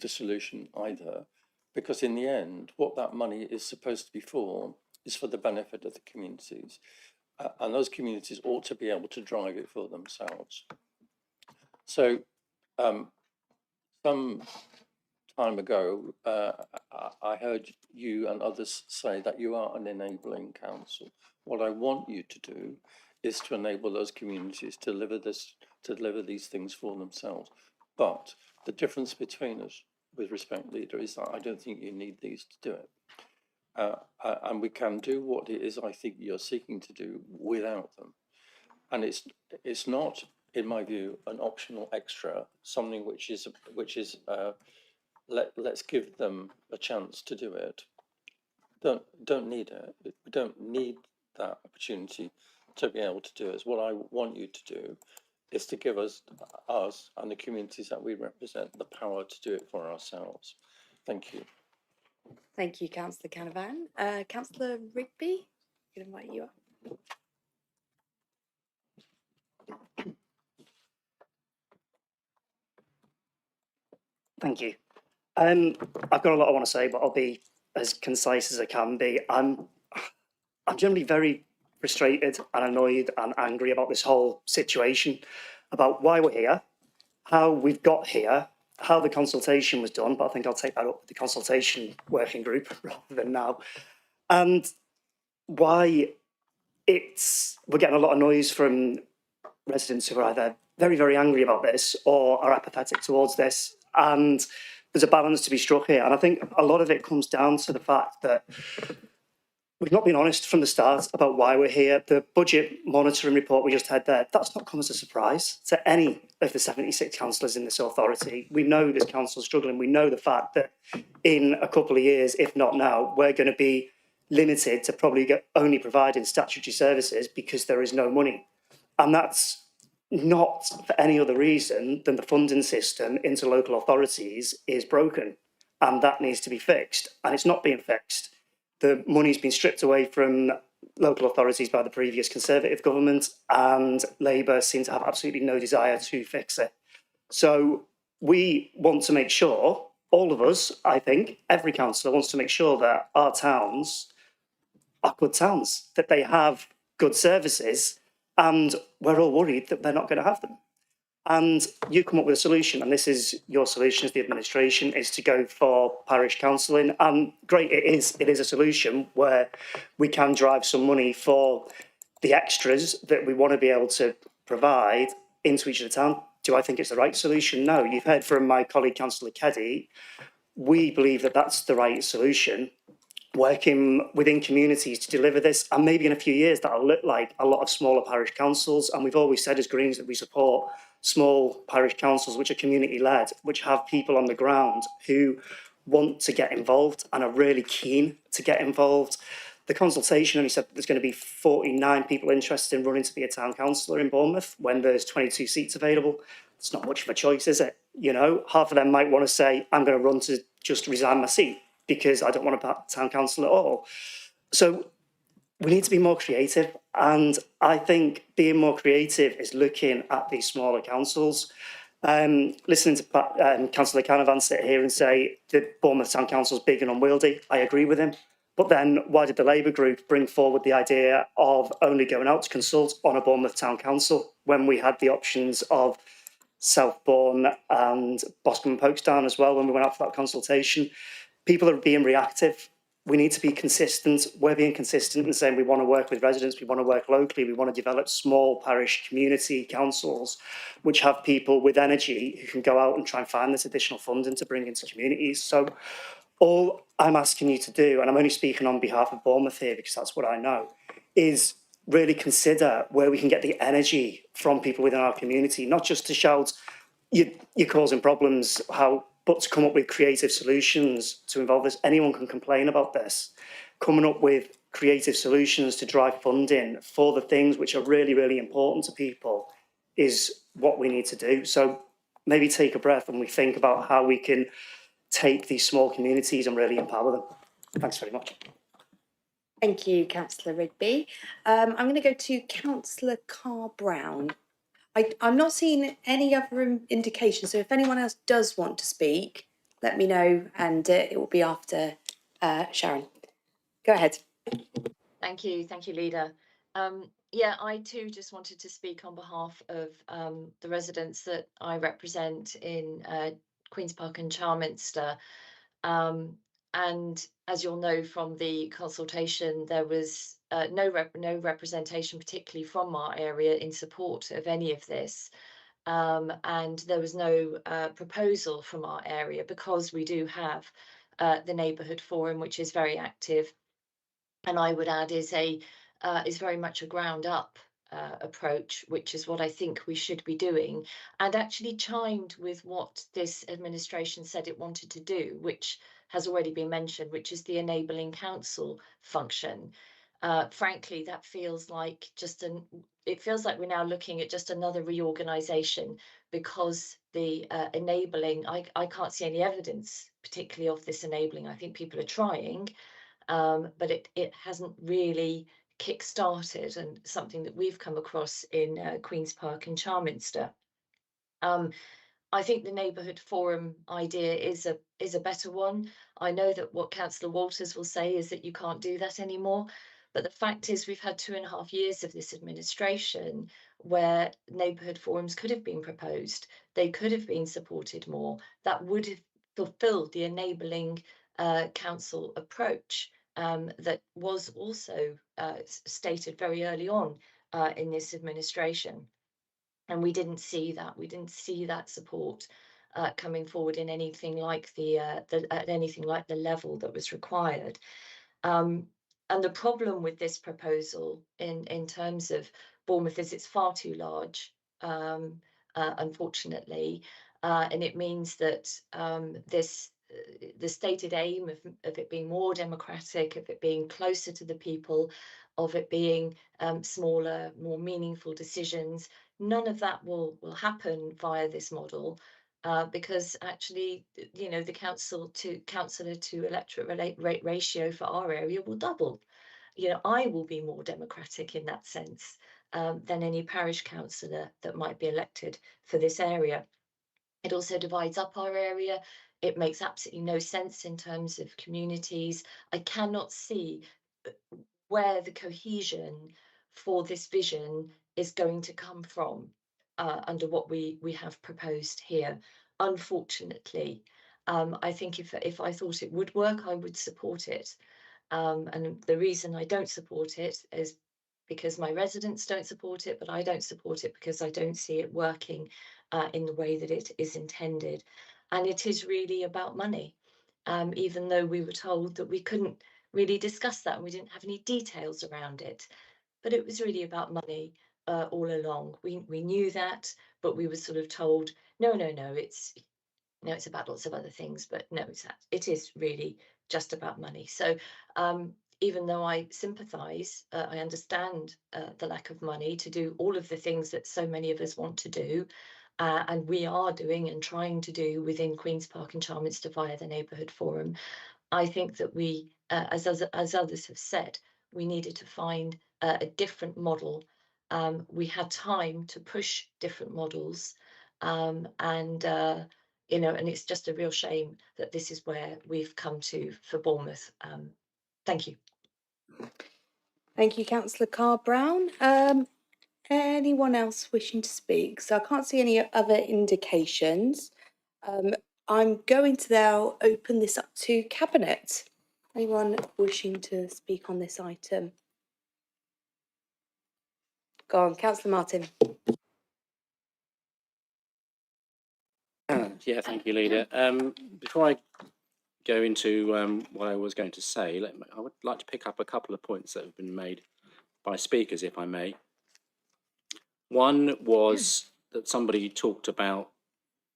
the solution either, because in the end, what that money is supposed to be for is for the benefit of the communities, and those communities ought to be able to drive it for themselves. So some time ago, I heard you and others say that you are an enabling council. What I want you to do is to enable those communities to deliver these things for themselves. But the difference between us, with respect, Leader, is that I don't think you need these to do it. And we can do what it is I think you're seeking to do without them. And it's not, in my view, an optional extra, something which is let's give them a chance to do it. Don't need it. We don't need that opportunity to be able to do it. What I want you to do is to give us and the communities that we represent the power to do it for ourselves. Thank you. Thank you, Councillor Canavan. Councillor Rigby, I'm going to invite you up. Thank you. I've got a lot I want to say, but I'll be as concise as I can be. I'm generally very frustrated and annoyed and angry about this whole situation, about why we're here, how we've got here, how the consultation was done, but I think I'll take that up with the consultation working group rather than now, and why we're getting a lot of noise from residents who are either very, very angry about this or are apathetic towards this. And there's a balance to be struck here. And I think a lot of it comes down to the fact that we've not been honest from the start about why we're here. The budget monitoring report we just had there, that's not come as a surprise to any of the 76 councillors in this authority. We know this council's struggling. We know the fact that in a couple of years, if not now, we're going to be limited to probably only providing statutory services because there is no money. And that's not for any other reason than the funding system into local authorities is broken, and that needs to be fixed, and it's not being fixed. The money's been stripped away from local authorities by the previous Conservative government, and Labour seem to have absolutely no desire to fix it. So we want to make sure, all of us, I think, every councillor wants to make sure that our towns are good towns, that they have good services, and we're all worried that they're not going to have them. And you come up with a solution, and this is your solution as the administration, is to go for parish counselling. And great, it is a solution where we can drive some money for the extras that we want to be able to provide into each of the town. Do I think it's the right solution? No. You've heard from my colleague, Councillor Keddy. We believe that that's the right solution. Working within communities to deliver this, and maybe in a few years that'll look like a lot of smaller parish councils. And we've always said as Greens that we support small parish councils which are community led, which have people on the ground who want to get involved and are really keen to get involved. The consultation only said that there's going to be 49 people interested in running to be a town councillor in Bournemouth when there's 22 seats available. It's not much of a choice, is it? You know, half of them might want to say, I'm going to run to just resign my seat because I don't want a town council at all. So we need to be more creative. And I think being more creative is looking at these smaller councils. Listening to Councillor Canavan sit here and say that Bournemouth Town Council is big and unwieldy, I agree with him. But then why did the Labour group bring forward the idea of only going out to consult on a Bournemouth Town Council when we had the options of Southbourne and Boscombe and Folkestone as well when we went out for that consultation? People are being reactive. We need to be consistent. We're being consistent in saying we want to work with residents, we want to work locally, we want to develop small parish community councils which have people with energy who can go out and try and find this additional funding to bring into communities. So all I'm asking you to do, and I'm only speaking on behalf of Bournemouth here because that's what I know, is really consider where we can get the energy from people within our community, not just to shout, you're causing problems. But to come up with creative solutions to involve this, anyone can complain about this. Coming up with creative solutions to drive funding for the things which are really, really important to people is what we need to do. So maybe take a breath and we think about how we can take these small communities and really empower them. Thanks very much. Thank you, Councillor Rigby. I'm going to go to Councillor Carr-Brown. I'm not seeing any other indication, so if anyone else does want to speak, let me know, and it will be after Sharon. Go ahead. Thank you, Leader. Yeah, I too just wanted to speak on behalf of the residents that I represent in Queen's Park and Charminster. And as you'll know from the consultation, there was no representation, particularly from our area, in support of any of this. And there was no proposal from our area, because we do have the Neighbourhood Forum, which is very active, and I would add is very much a ground up approach, which is what I think we should be doing, and actually chimed with what this administration said it wanted to do, which has already been mentioned, which is the enabling council function. Frankly, that feels like it feels like we're now looking at just another reorganisation, because the enabling, I can't see any evidence particularly of this enabling. I think people are trying, but it hasn't really kick-started, and something that we've come across in Queen's Park and Charminster. I think the neighbourhood forum idea is a better one. I know that what Councillor Walters will say is that you can't do that anymore, but the fact is we've had 2.5 years of this administration where neighbourhood forums could have been proposed. They could have been supported more. That would have fulfilled the enabling council approach that was also stated very early on in this administration. And we didn't see that. We didn't see that support coming forward in anything like anything like the level that was required. And the problem with this proposal in terms of Bournemouth is it's far too large, unfortunately, and it means that the stated aim of it being more democratic, of it being closer to the people, of it being smaller, more meaningful decisions, none of that will happen via this model, because actually, you know, the councillor to electorate rate ratio for our area will double. You know, I will be more democratic in that sense than any parish councillor that might be elected for this area. It also divides up our area. It makes absolutely no sense in terms of communities. I cannot see where the cohesion for this vision is going to come from under what we have proposed here. Unfortunately, I think if I thought it would work, I would support it. And the reason I don't support it is because my residents don't support it, but I don't support it because I don't see it working in the way that it is intended. And it is really about money, even though we were told that we couldn't really discuss that and we didn't have any details around it. But it was really about money all along. We knew that, but we were sort of told, no, it's about lots of other things, but no, it is really just about money. So even though I sympathise, I understand the lack of money to do all of the things that so many of us want to do, and we are doing and trying to do within Queen's Park and Charminster via the Neighbourhood Forum. I think that we, as others have said, we needed to find a different model. We had time to push different models, and you know, and it's just a real shame that this is where we've come to for Bournemouth. Thank you. Thank you, Councillor Carr-Brown. Anyone else wishing to speak? So I can't see any other indications. I'm going to now open this up to Cabinet. Anyone wishing to speak on this item? Go on, Councillor Martin. Yeah, thank you, Leader. Before I go into what I was going to say, I would like to pick up a couple of points that have been made by speakers, if I may. One was that somebody talked about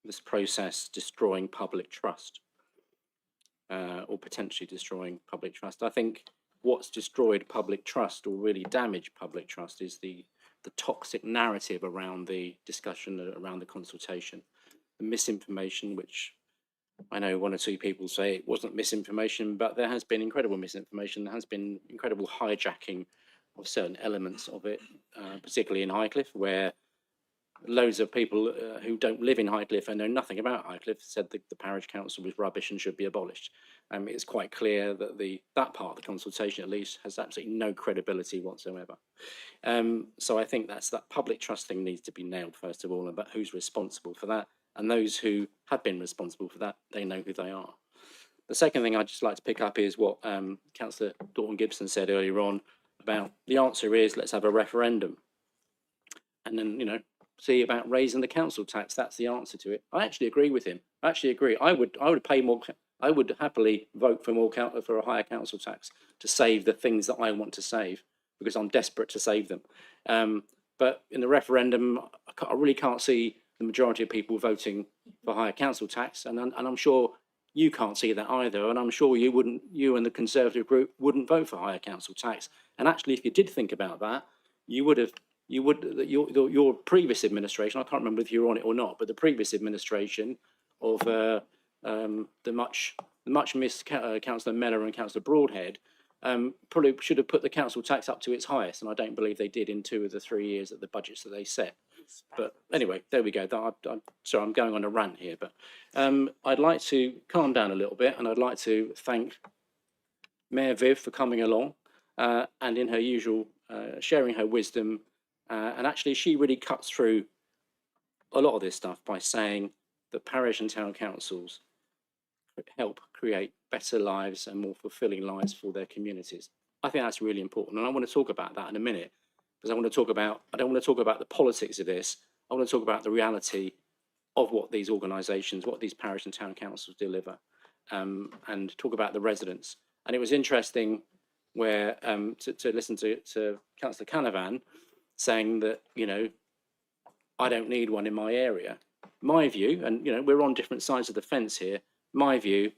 this process destroying public trust, or potentially destroying public trust. I think what's destroyed public trust or really damaged public trust is the toxic narrative around the discussion, around the consultation, the misinformation, which I know one or two people say it wasn't misinformation, but there has been incredible misinformation. There has been incredible hijacking of certain elements of it, particularly in Highcliffe, where loads of people who don't live in Highcliffe and know nothing about Highcliffe said that the parish council was rubbish and should be abolished. It's quite clear that that part of the consultation, at least, has absolutely no credibility whatsoever. So I think that public trust thing needs to be nailed first of all, about who's responsible for that, and those who have been responsible for that, they know who they are. The second thing I'd just like to pick up is what Councillor Dalton Gibson said earlier on about the answer is let's have a referendum, and then see about raising the council tax. That's the answer to it. I actually agree with him. I actually agree. I would pay more. I would happily vote for a higher council tax to save the things that I want to save, because I'm desperate to save them. But in the referendum, I really can't see the majority of people voting for higher council tax, and I'm sure you can't see that either. And I'm sure you and the Conservative group wouldn't vote for higher council tax. And actually, if you did think about that, your previous administration, I can't remember if you were on it or not, but the previous administration of the much missed Councillor Mellor and Councillor Broadhead probably should have put the council tax up to its highest, and I don't believe they did in 2 of the 3 years of the budgets that they set. But anyway, there we go. I'm sorry, I'm going on a rant here, but I'd like to calm down a little bit, and I'd like to thank Mayor Viv for coming along and in her usual sharing her wisdom. And actually, she really cuts through a lot of this stuff by saying that parish and town councils help create better lives and more fulfilling lives for their communities. I think that's really important, and I want to talk about that in a minute, because I don't want to talk about the politics of this. I want to talk about the reality of what these organisations, what these parish and town councils deliver, and talk about the residents. And it was interesting where to listen to Councillor Canavan saying that, I don't need one in my area. My view, and we're on different sides of the fence here, my view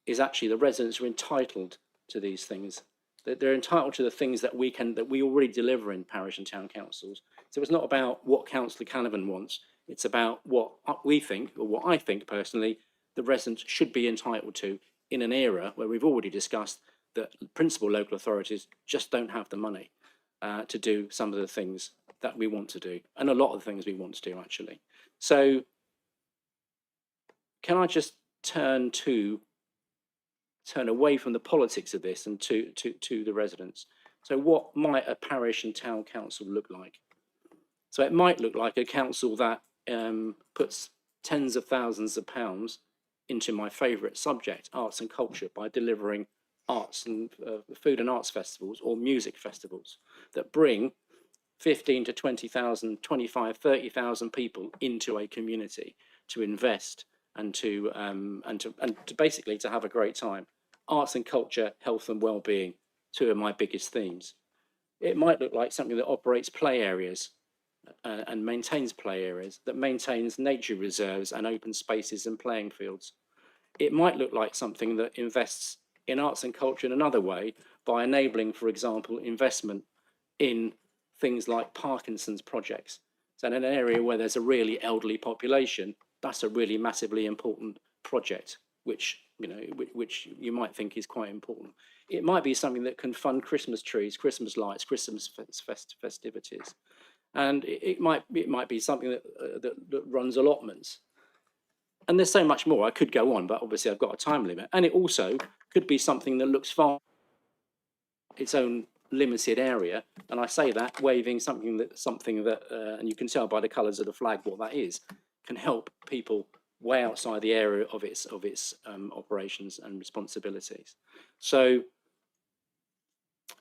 is actually the residents are entitled to these things. They're entitled to the things that we already deliver in parish and town councils. So it's not about what Councillor Canavan wants. It's about what we think, or what I think personally, the residents should be entitled to in an era where we've already discussed that principal local authorities just don't have the money to do some of the things that we want to do, and a lot of the things we want to do, actually. So can I just turn away from the politics of this and to the residents? So what might a parish and town council look like? So it might look like a council that puts tens of thousands of pounds into my favourite subject, arts and culture, by delivering arts and food and arts festivals or music festivals that bring 15 to 20,000, 25, 30,000 people into a community to invest and to basically to have a great time. Arts and culture, health and well-being, 2 of my biggest themes. It might look like something that operates play areas and maintains play areas, that maintains nature reserves and open spaces and playing fields. It might look like something that invests in arts and culture in another way by enabling, for example, investment in things like Parkinson's projects. So in an area where there's a really elderly population, that's a really massively important project, which you might think is quite important. It might be something that can fund Christmas trees, Christmas lights, Christmas festivities, and it might be something that runs allotments. And there's so much more. I could go on, but obviously I've got a time limit. And it also could be something that looks far its own limited area, and I say that waving something that and you can tell by the colours of the flag what that is, can help people way outside the area of its operations and responsibilities. So,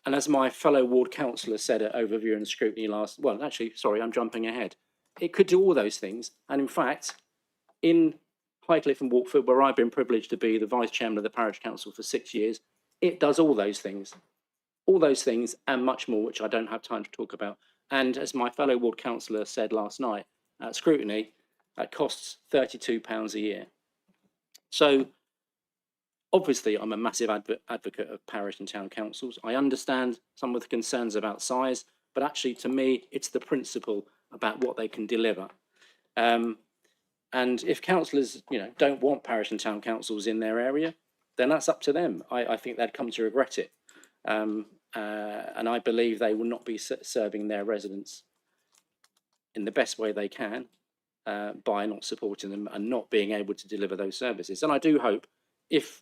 and as my fellow ward councillor said at overview and scrutiny I'm jumping ahead. It could do all those things, and in fact, in Highcliffe and Walkford, where I've been privileged to be the vice chairman of the parish council for 6 years, it does all those things. All those things and much more, which I don't have time to talk about. And as my fellow ward councillor said last night at scrutiny, That costs £32 a year. So obviously, I'm a massive advocate of parish and town councils. I understand some of the concerns about size, but actually, to me, it's the principle about what they can deliver. And if councillors, don't want parish and town councils in their area, then that's up to them. I think they'd come to regret it. And I believe they will not be serving their residents in the best way they can by not supporting them and not being able to deliver those services. And I do hope if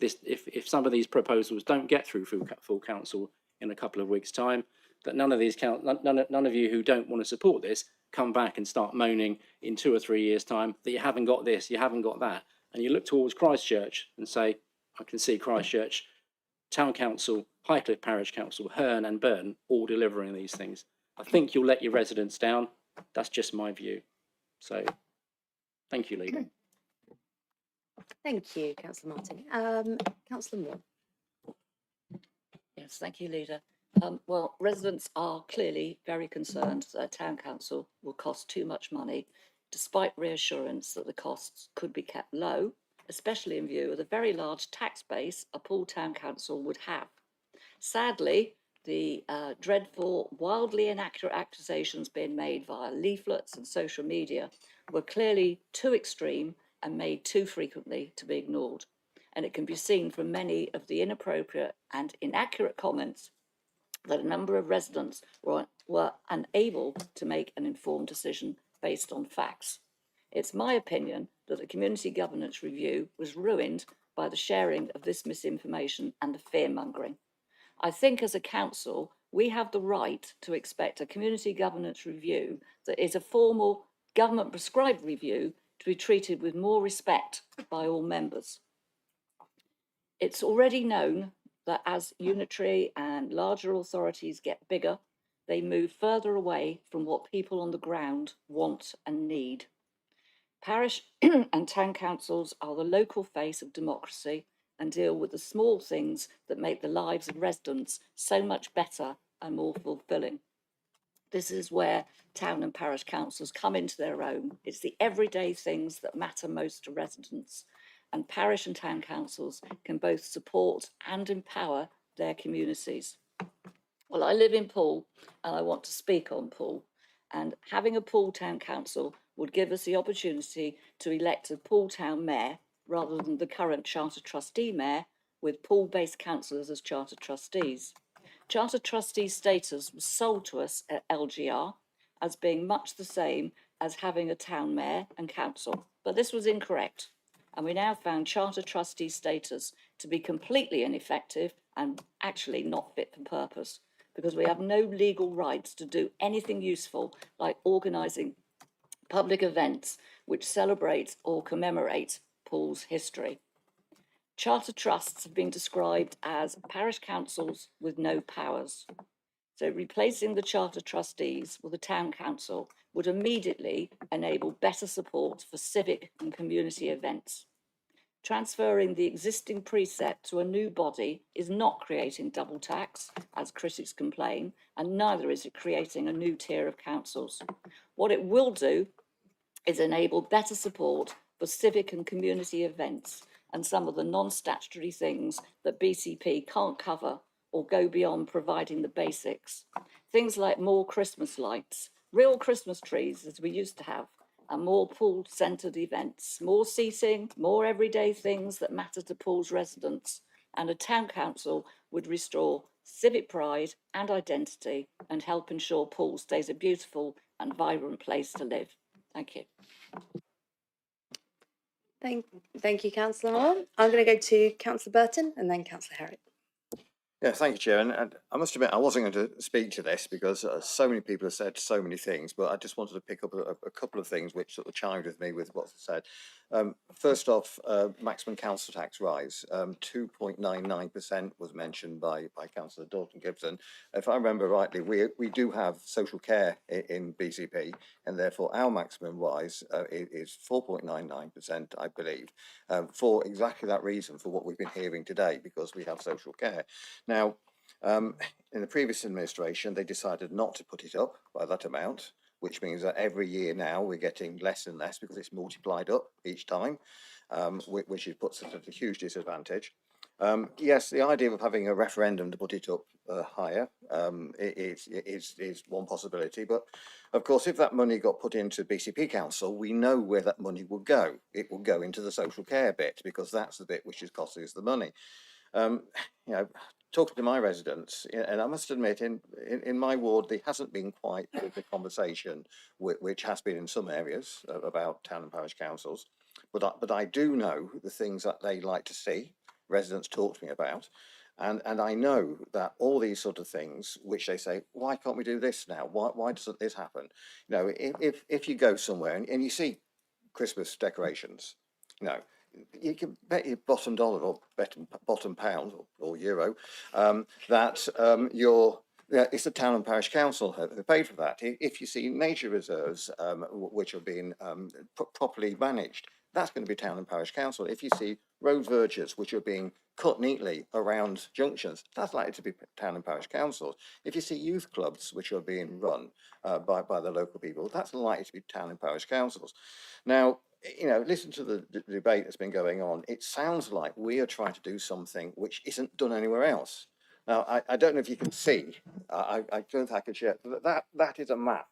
some of these proposals don't get through full council in a couple of weeks' time, that none of you who don't want to support this come back and start moaning in 2 or 3 years' time that you haven't got this, you haven't got that, and you look towards Christchurch and say, I can see Christchurch Town Council, Highcliffe Parish Council, Herne and Burton all delivering these things. I think you'll let your residents down. That's just my view. So, thank you, Leader. Thank you, Councillor Martin. Councillor Moore. Yes, thank you, Leader. Well, residents are clearly very concerned that a town council will cost too much money, despite reassurance that the costs could be kept low, especially in view of the very large tax base a Poole Town Council would have. Sadly, the dreadful, wildly inaccurate accusations being made via leaflets and social media were clearly too extreme and made too frequently to be ignored. And it can be seen from many of the inappropriate and inaccurate comments that a number of residents were unable to make an informed decision based on facts. It's my opinion that the community governance review was ruined by the sharing of this misinformation and the fear-mongering. I think as a council, we have the right to expect a community governance review that is a formal government-prescribed review to be treated with more respect by all members. It's already known that as unitary and larger authorities get bigger, they move further away from what people on the ground want and need. Parish and town councils are the local face of democracy and deal with the small things that make the lives of residents so much better and more fulfilling. This is where town and parish councils come into their own. It's the everyday things that matter most to residents, and parish and town councils can both support and empower their communities. Well, I live in Poole and I want to speak on Poole, and having a Poole Town Council would give us the opportunity to elect a Poole Town Mayor rather than the current Charter Trustee Mayor with Poole-based councillors as Charter Trustees. Charter Trustee status was sold to us at LGR as being much the same as having a town mayor and council, but this was incorrect. And we now found Charter Trustee status to be completely ineffective and actually not fit for purpose, because we have no legal rights to do anything useful like organising public events which celebrate or commemorate Poole's history. Charter trusts have been described as parish councils with no powers. So replacing the charter trustees with a town council would immediately enable better support for civic and community events. Transferring the existing precept to a new body is not creating double tax, as critics complain, and neither is it creating a new tier of councils. What it will do is enable better support for civic and community events and some of the non-statutory things that BCP can't cover or go beyond providing the basics. Things like more Christmas lights, real Christmas trees as we used to have, and more Poole-centred events, more seating, more everyday things that matter to Poole's residents, and a town council would restore civic pride and identity and help ensure Poole stays a beautiful and vibrant place to live. Thank you. Thank you, Councillor Moore. I'm going to go to Councillor Burton and then Councillor Herrick. Yeah, thank you, Chair. And I must admit, I wasn't going to speak to this because so many people have said so many things, but I just wanted to pick up a couple of things which sort of chimed with me with what's said. First off, maximum council tax rise, 2.99% was mentioned by Councillor Dalton Gibson. If I remember rightly, we do have social care in BCP, and therefore our maximum rise is 4.99%, I believe, for exactly that reason, for what we've been hearing today, because we have social care. Now, in the previous administration, they decided not to put it up by that amount. which means that every year now we're getting less and less because it's multiplied up each time, which puts us at a huge disadvantage. Yes, the idea of having a referendum to put it up higher is one possibility. But of course, if that money got put into BCP Council, we know where that money will go. It will go into the social care bit because that's the bit which is costing us the money. You know, talking to my residents, and I must admit, in my ward, there hasn't been quite the conversation which has been in some areas about town and parish councils. But I do know the things that they like to see. Residents talk to me about, and I know that all these sort of things, which they say, why can't we do this now? Why doesn't this happen? You know, if you go somewhere and you see Christmas decorations, you know, you can bet your bottom dollar or bottom pound or euro that it's the town and parish council who paid for that. If you see nature reserves which are being properly managed, that's going to be town and parish council. If you see road verges which are being cut neatly around junctions, that's likely to be town and parish councils. If you see youth clubs which are being run by the local people, that's likely to be town and parish councils. Now, you know, listen to the debate that's been going on. It sounds like we are trying to do something which isn't done anywhere else. Now, I don't know if you can see, I don't think I can share, that is a map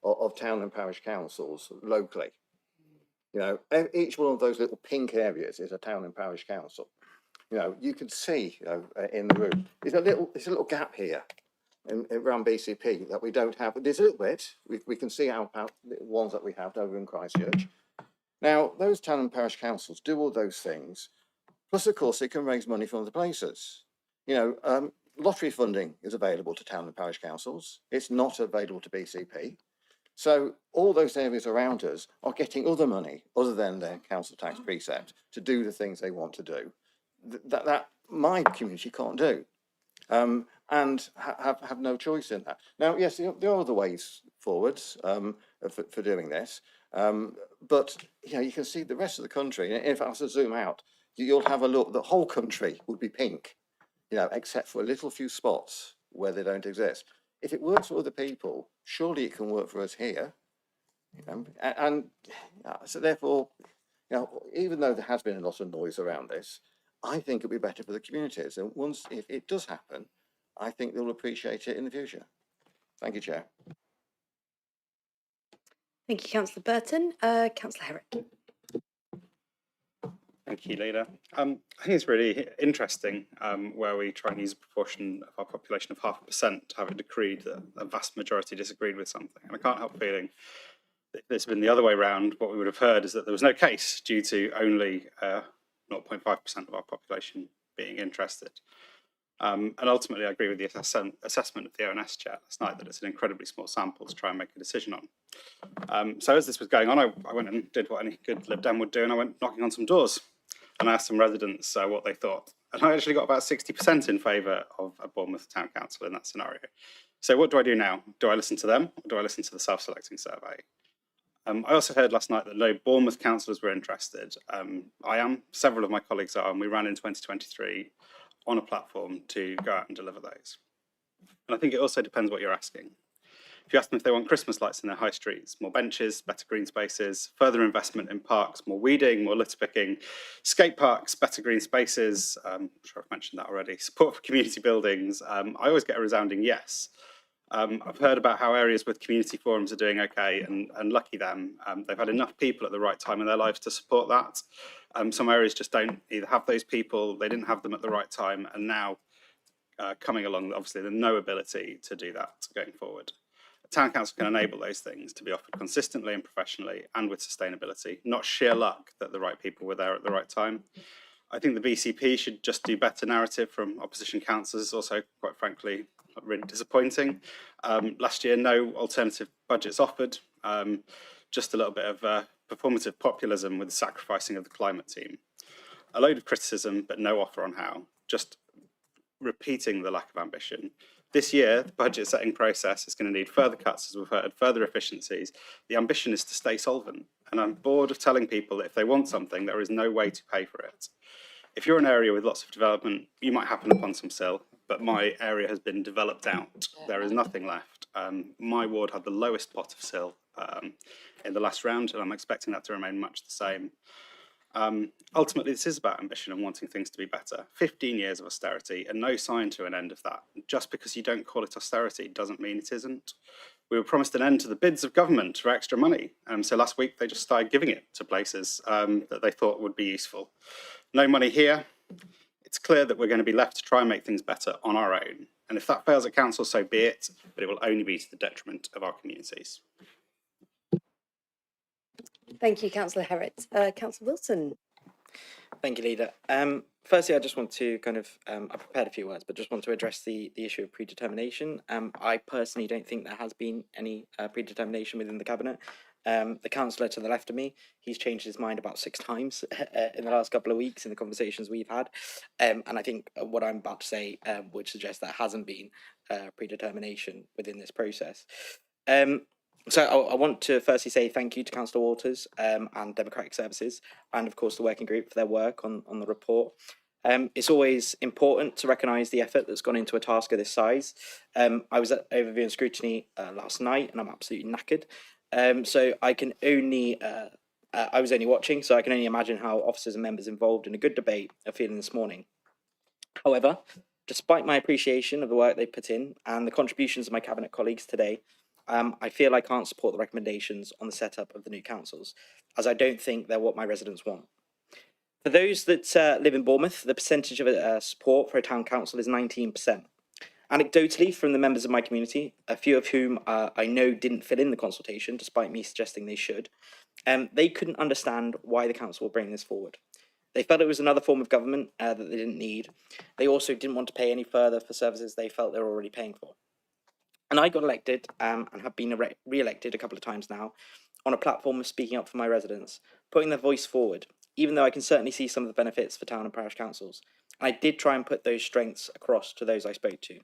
of town and parish councils locally. You know, each one of those little pink areas is a town and parish council. You know, you can see, you know, in the room, there's a little gap here around BCP that we don't have. There's a little bit, we can see the ones that we have over in Christchurch. Now, those town and parish councils do all those things, plus, of course, they can raise money from other places. You know, lottery funding is available to town and parish councils. It's not available to BCP. So all those areas around us are getting other money other than their council tax precept to do the things they want to do that my community can't do, and have no choice in that. Now, yes, there are other ways forwards for doing this, but you know, you can see the rest of the country. And if I was to zoom out, you'll have a look. The whole country would be pink, you know, except for a little few spots where they don't exist. If it works for other people, surely it can work for us here. You know? And so therefore, you know, even though there has been a lot of noise around this, I think it'll be better for the communities. And once, if it does happen, I think they'll appreciate it in the future. Thank you, Chair. Thank you, Councillor Burton. Councillor Herrick. Thank you, Leader. I think it's really interesting where we try and use a proportion of our population of 0.5% to have it decreed that a vast majority disagreed with something. And I can't help feeling that if this had been the other way around, what we would have heard is that there was no case due to only 0.5% of our population being interested. And ultimately, I agree with the assessment of the ONS chair last night that it's an incredibly small sample to try and make a decision on. So as this was going on, I went and did what any good Lib Dem would do, and I went knocking on some doors and asked some residents what they thought. And I actually got about 60% in favour of a Bournemouth Town Council in that scenario. So what do I do now? Do I listen to them, or do I listen to the self-selecting survey? I also heard last night that no Bournemouth councillors were interested. I am, several of my colleagues are, and we ran in 2023 on a platform to go out and deliver those. And I think it also depends what you're asking. If you ask them if they want Christmas lights in their high streets, more benches, better green spaces, further investment in parks, more weeding, more litter picking, skate parks, better green spaces, I'm sure I've mentioned that already, support for community buildings, I always get a resounding yes. I've heard about how areas with community forums are doing okay, and lucky them, they've had enough people at the right time in their lives to support that. Some areas just don't either have those people, they didn't have them at the right time, and now coming along, obviously there's no ability to do that going forward. A town council can enable those things to be offered consistently and professionally and with sustainability, not sheer luck that the right people were there at the right time. I think the BCP should just do better narrative from opposition councillors. Also, quite frankly, really disappointing. Last year, no alternative budgets offered, just a little bit of performative populism with the sacrificing of the climate team. A load of criticism, but no offer on how, just repeating the lack of ambition. This year, the budget setting process is going to need further cuts, as we've heard, further efficiencies. The ambition is to stay solvent. And I'm bored of telling people that if they want something, there is no way to pay for it. If you're an area with lots of development, you might happen upon some sill, but my area has been developed out. There is nothing left. My ward had the lowest pot of SIL in the last round, and I'm expecting that to remain much the same. Ultimately, this is about ambition and wanting things to be better. 15 years of austerity and no sign to an end of that. Just because you don't call it austerity doesn't mean it isn't. We were promised an end to the bids of government for extra money. So last week they just started giving it to places that they thought would be useful. No money here. It's clear that we're going to be left to try and make things better on our own. And if that fails at council, so be it, but it will only be to the detriment of our communities. Thank you, Councillor Herritt. Councillor Wilson. Thank you, Leader. Firstly, I just want to I prepared a few words, but just want to address the issue of predetermination. I personally don't think there has been any predetermination within the Cabinet. The councillor to the left of me, he's changed his mind about 6 times in the last couple of weeks in the conversations we've had. And I think what I'm about to say would suggest there hasn't been predetermination within this process. So I want to firstly say thank you to Councillor Waters and Democratic Services, and of course the working group for their work on the report. It's always important to recognise the effort that's gone into a task of this size. I was at Overview and Scrutiny last night, and I'm absolutely knackered. So I can only, I was only watching, so I can only imagine how officers and members involved in a good debate are feeling this morning. However, despite my appreciation of the work they put in and the contributions of my Cabinet colleagues today, I feel I can't support the recommendations on the setup of the new councils, as I don't think they're what my residents want. For those that live in Bournemouth, the percentage of support for a town council is 19%. Anecdotally, from the members of my community, a few of whom I know didn't fill in the consultation, despite me suggesting they should, they couldn't understand why the council were bringing this forward. They felt it was another form of government that they didn't need. They also didn't want to pay any further for services they felt they were already paying for. And I got elected and have been re-elected a couple of times now on a platform of speaking up for my residents, putting their voice forward, even though I can certainly see some of the benefits for town and parish councils. And I did try and put those strengths across to those I spoke to.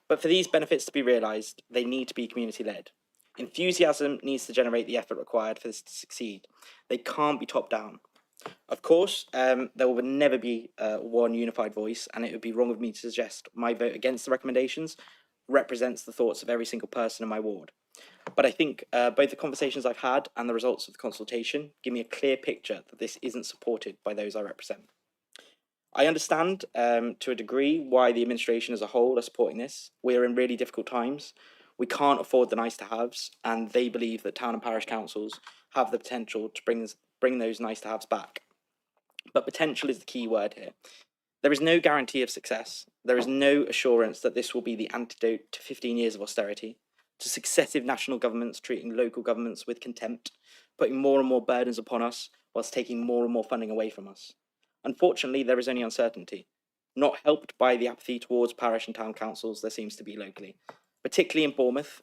But for these benefits to be realised, they need to be community-led. Enthusiasm needs to generate the effort required for this to succeed. They can't be top-down. Of course, there will never be one unified voice, and it would be wrong of me to suggest my vote against the recommendations represents the thoughts of every single person in my ward. But I think both the conversations I've had and the results of the consultation give me a clear picture that this isn't supported by those I represent. I understand to a degree why the administration as a whole are supporting this. We're in really difficult times. We can't afford the nice to haves, and they believe that town and parish councils have the potential to bring those nice to haves back. But potential is the key word here. There is no guarantee of success. There is no assurance that this will be the antidote to 15 years of austerity, to successive national governments treating local governments with contempt, putting more and more burdens upon us whilst taking more and more funding away from us. Unfortunately, there is only uncertainty, not helped by the apathy towards parish and town councils there seems to be locally. Particularly in Bournemouth,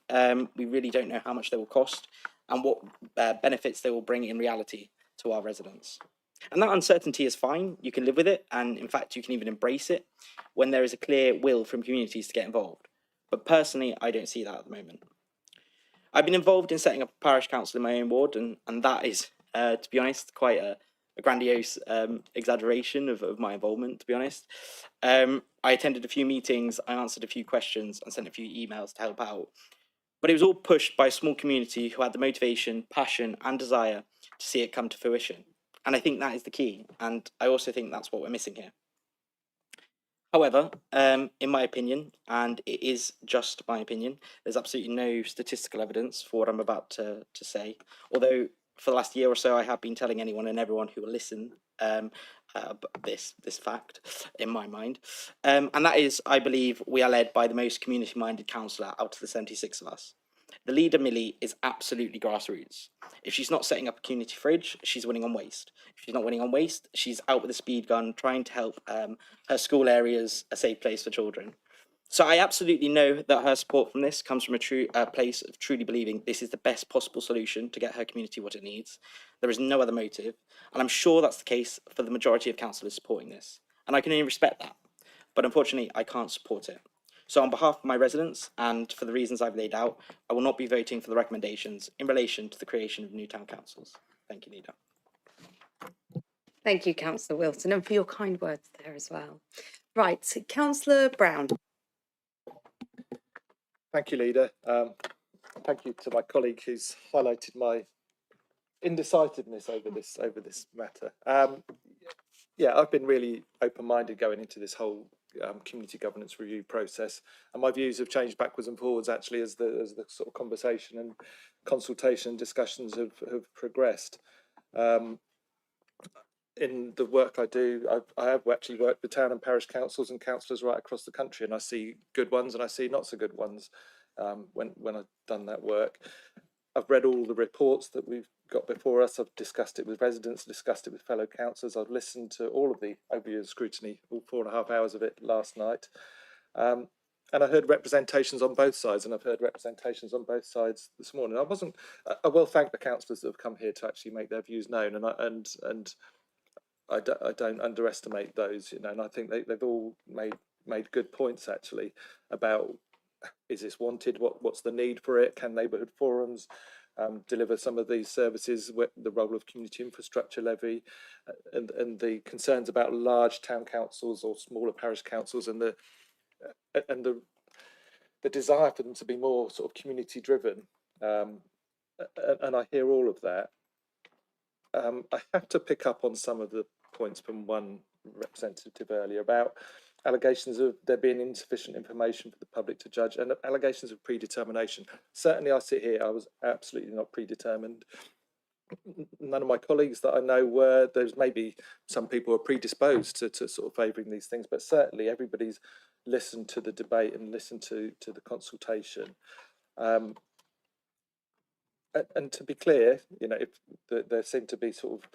we really don't know how much they will cost and what benefits they will bring in reality to our residents. And that uncertainty is fine, you can live with it, and in fact you can even embrace it when there is a clear will from communities to get involved. But personally, I don't see that at the moment. I've been involved in setting up a parish council in my own ward, and that is, to be honest, quite a grandiose exaggeration of my involvement, to be honest. I attended a few meetings, I answered a few questions, and sent a few emails to help out. But it was all pushed by a small community who had the motivation, passion, and desire to see it come to fruition. And I think that is the key, and I also think that's what we're missing here. However, in my opinion, and it is just my opinion, there's absolutely no statistical evidence for what I'm about to say. Although for the last year or so, I have been telling anyone and everyone who will listen this fact in my mind. And that is, I believe we are led by the most community-minded councillor out of the 76 of us. The leader, Millie, is absolutely grassroots. If she's not setting up a community fridge, she's winning on waste. If she's not winning on waste, she's out with a speed gun trying to help her school areas a safe place for children. So I absolutely know that her support from this comes from a place of truly believing this is the best possible solution to get her community what it needs. There is no other motive, and I'm sure that's the case for the majority of councillors supporting this. And I can only respect that, but unfortunately I can't support it. So on behalf of my residents, and for the reasons I've laid out, I will not be voting for the recommendations in relation to the creation of new town councils. Thank you, Leader. Thank you, Councillor Wilson, and for your kind words there as well. Right, Councillor Brown. Thank you, Leader. Thank you to my colleague who's highlighted my indecisiveness over this matter. Yeah, I've been really open-minded going into this whole community governance review process, and my views have changed backwards and forwards actually as the sort of conversation and consultation and discussions have progressed. In the work I do, I have actually worked with town and parish councils and councillors right across the country, and I see good ones and I see not so good ones when I've done that work. I've read all the reports that we've got before us. I've discussed it with residents, discussed it with fellow councillors. I've listened to all of the overview and scrutiny, all 4.5 hours of it last night. And I heard representations on both sides, and I've heard representations on both sides this morning. I will thank the councillors that have come here to actually make their views known, and I don't underestimate those, you know, and I think they've all made good points actually about, is this wanted? What's the need for it? Can neighbourhood forums deliver some of these services? The role of community infrastructure levy, and the concerns about large town councils or smaller parish councils, and the desire for them to be more sort of community driven. And I hear all of that. I have to pick up on some of the points from one representative earlier about allegations of there being insufficient information for the public to judge, and allegations of predetermination. Certainly I sit here, I was absolutely not predetermined. None of my colleagues that I know were. There's maybe some people are predisposed to sort of favouring these things, but certainly everybody's listened to the debate and listened to the consultation. And to be clear, you know, if there seem to be sort of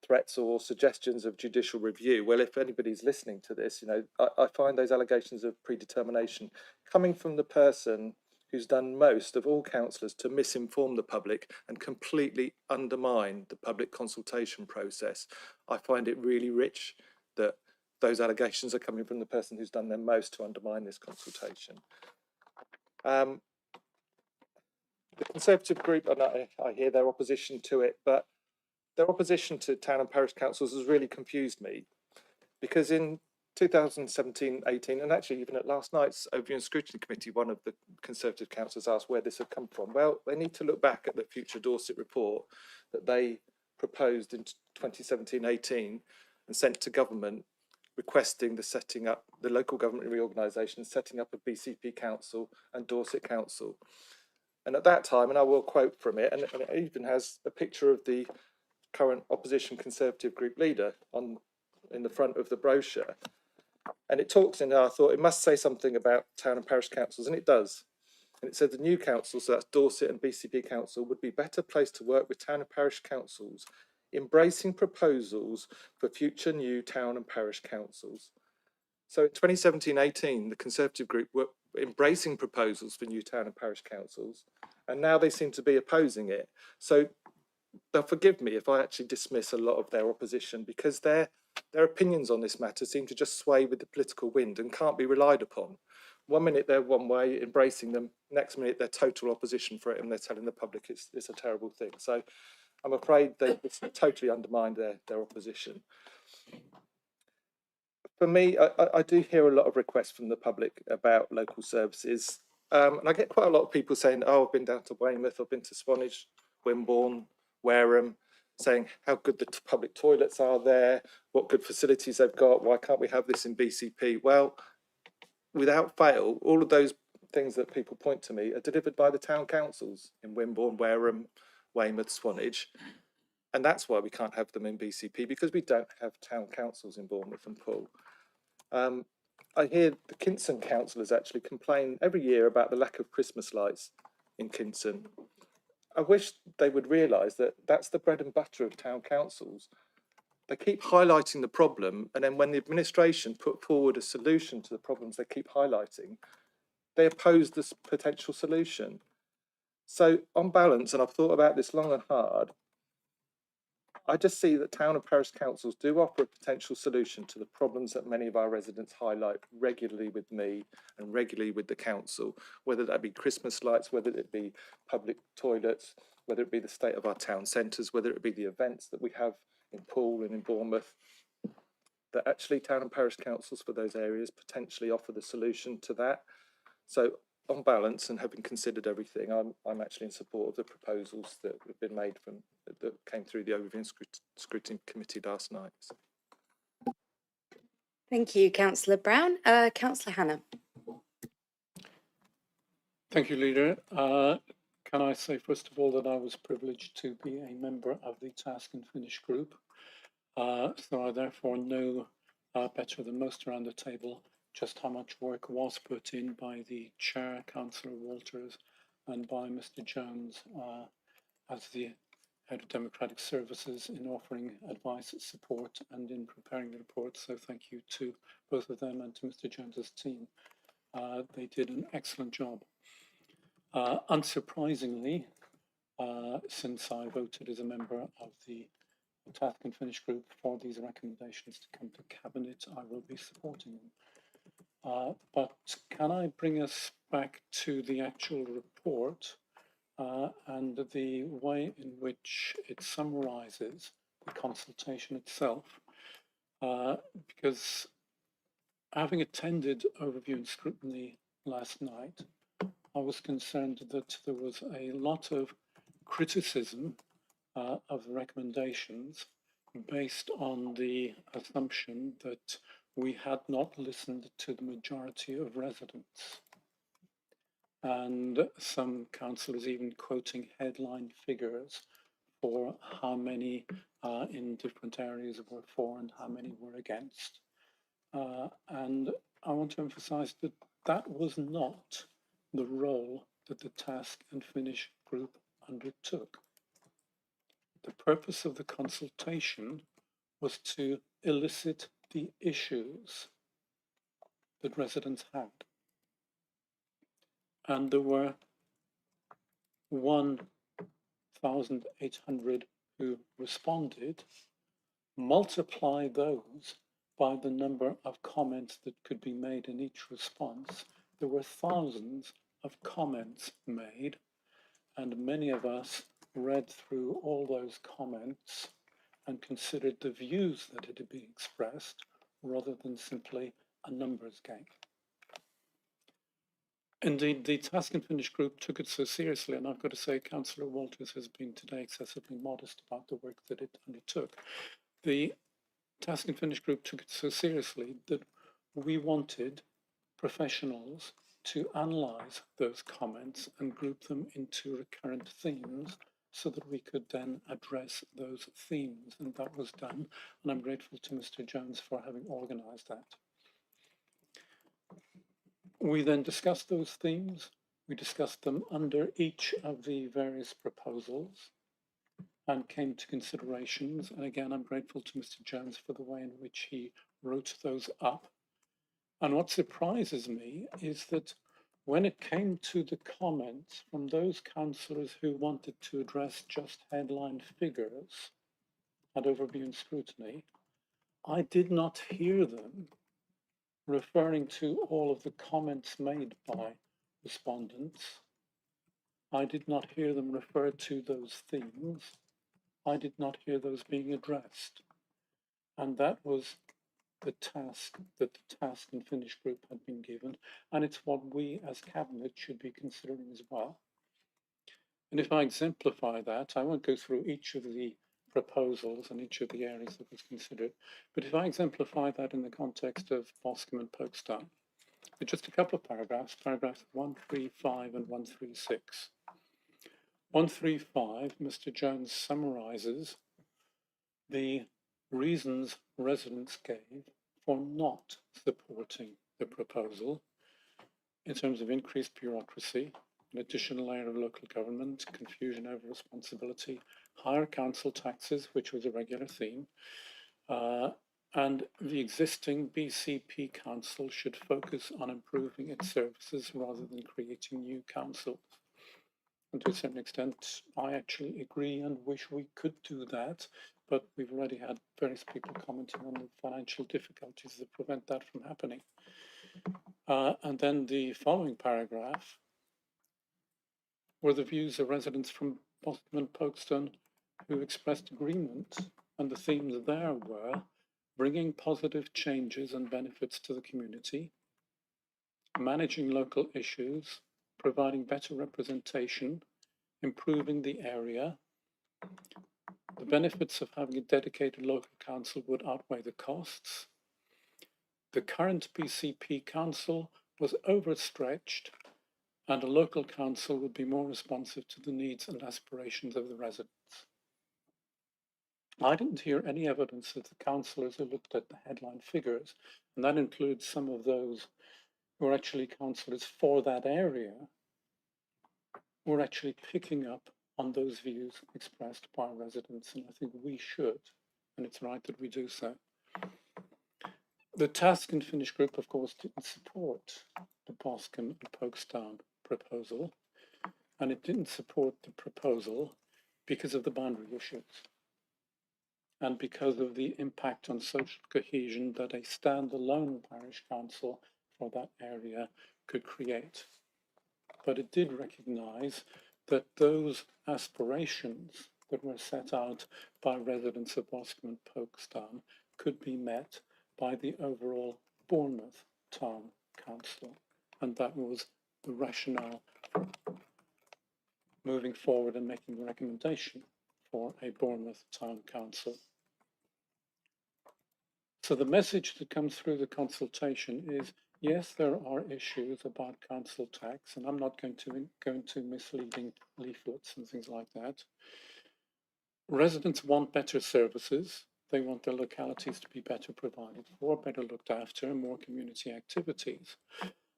threats or suggestions of judicial review, well, if anybody's listening to this, you know, I find those allegations of predetermination coming from the person who's done most of all councillors to misinform the public and completely undermine the public consultation process. I find it really rich that those allegations are coming from the person who's done their most to undermine this consultation. The Conservative group, and I hear their opposition to it, but their opposition to town and parish councils has really confused me, because in 2017-18, and actually even at last night's Overview and Scrutiny Committee, one of the Conservative councillors asked where this had come from. Well, they need to look back at the Future Dorset report that they proposed in 2017-18 and sent to government, requesting the setting up, the local government reorganisation, setting up a BCP Council and Dorset Council. And at that time, and I will quote from it, and it even has a picture of the current opposition Conservative group leader in the front of the brochure. And it talks in there, I thought it must say something about town and parish councils, and it does. And it said the new council, so that's Dorset and BCP Council, would be better placed to work with town and parish councils, embracing proposals for future new town and parish councils. So in 2017-18, the Conservative group were embracing proposals for new town and parish councils, and now they seem to be opposing it. So they'll forgive me if I actually dismiss a lot of their opposition, because their opinions on this matter seem to just sway with the political wind and can't be relied upon. 1 minute they're one way, embracing them, next minute they're total opposition for it, and they're telling the public it's a terrible thing. So I'm afraid it's totally undermined their opposition. For me, I do hear a lot of requests from the public about local services. And I get quite a lot of people saying, oh, I've been down to Weymouth, I've been to Swanage, Wimborne, Wareham, saying how good the public toilets are there, what good facilities they've got, why can't we have this in BCP? Well, without fail, all of those things that people point to me are delivered by the town councils in Wimborne, Wareham, Weymouth, Swanage. And that's why we can't have them in BCP, because we don't have town councils in Bournemouth and Poole. I hear the Kinson councillors actually complain every year about the lack of Christmas lights in Kinson. I wish they would realise that that's the bread and butter of town councils. They keep highlighting the problem, and then when the administration put forward a solution to the problems they keep highlighting, they oppose this potential solution. So on balance, and I've thought about this long and hard, I just see that town and parish councils do offer a potential solution to the problems that many of our residents highlight regularly with me and regularly with the council, whether that be Christmas lights, whether it be public toilets, whether it be the state of our town centres, whether it be the events that we have in Poole and in Bournemouth, that actually town and parish councils for those areas potentially offer the solution to that. So on balance, and having considered everything, I'm actually in support of the proposals that have been made that came through the Overview and Scrutiny Committee last night. Thank you, Councillor Brown. Councillor Hannah. Thank you, Leader. Can I say, first of all, that I was privileged to be a member of the Task and Finish group. So I therefore know better than most around the table just how much work was put in by the Chair, Councillor Walters, and by Mr. Jones as the Head of Democratic Services in offering advice, support, and in preparing the report. So thank you to both of them and to Mr. Jones's team. They did an excellent job. Unsurprisingly, since I voted as a member of the Task and Finish group for these recommendations to come to Cabinet, I will be supporting them. But can I bring us back to the actual report and the way in which it summarises the consultation itself? Because having attended Overview and Scrutiny last night, I was concerned that there was a lot of criticism of the recommendations based on the assumption that we had not listened to the majority of residents. And some councillors even quoting headline figures for how many in different areas were for and how many were against. And I want to emphasise that that was not the role that the Task and Finish group undertook. The purpose of the consultation was to elicit the issues that residents had. And there were 1,800 who responded. Multiply those by the number of comments that could be made in each response. There were thousands of comments made, and many of us read through all those comments and considered the views that had been expressed rather than simply a numbers game. Indeed, the Task and Finish group took it so seriously, and I've got to say Councillor Walters has been today excessively modest about the work that it undertook. The Task and Finish group took it so seriously that we wanted professionals to analyse those comments and group them into recurrent themes so that we could then address those themes, and that was done, and I'm grateful to Mr. Jones for having organised that. We then discussed those themes. We discussed them under each of the various proposals and came to considerations. And again, I'm grateful to Mr. Jones for the way in which he wrote those up. And what surprises me is that when it came to the comments from those councillors who wanted to address just headline figures at Overview and Scrutiny, I did not hear them referring to all of the comments made by respondents. I did not hear them refer to those themes. I did not hear those being addressed. And that was the task that the Task and Finish group had been given, and it's what we as Cabinet should be considering as well. And if I exemplify that, I won't go through each of the proposals and each of the areas that was considered, but if I exemplify that in the context of Boscombe and Folkestone, with just a couple of paragraphs, paragraphs 135 and 136. 135, Mr. Jones summarises the reasons residents gave for not supporting the proposal in terms of increased bureaucracy, an additional layer of local government, confusion over responsibility, higher council taxes, which was a regular theme, and the existing BCP Council should focus on improving its services rather than creating new councils. And to a certain extent, I actually agree and wish we could do that, but we've already had various people commenting on the financial difficulties that prevent that from happening. And then the following paragraph were the views of residents from Boscombe and Folkestone who expressed agreement, and the themes there were bringing positive changes and benefits to the community, managing local issues, providing better representation, improving the area. The benefits of having a dedicated local council would outweigh the costs. The current BCP council was overstretched, and a local council would be more responsive to the needs and aspirations of the residents. I didn't hear any evidence that the councillors who looked at the headline figures, and that includes some of those who are actually councillors for that area, were actually picking up on those views expressed by residents, and I think we should, and it's right that we do so. The Task and Finish group, of course, didn't support the Boscombe and Folkestone proposal, and it didn't support the proposal because of the boundary issues and because of the impact on social cohesion that a standalone parish council for that area could create. But it did recognise that those aspirations that were set out by residents of Boscombe and Folkestone could be met by the overall Bournemouth Town Council. And that was the rationale for moving forward and making a recommendation for a Bournemouth Town Council. So the message that comes through the consultation is, yes, there are issues about council tax, and I'm not going to go into misleading leaflets and things like that. Residents want better services. They want their localities to be better provided for, better looked after, more community activities.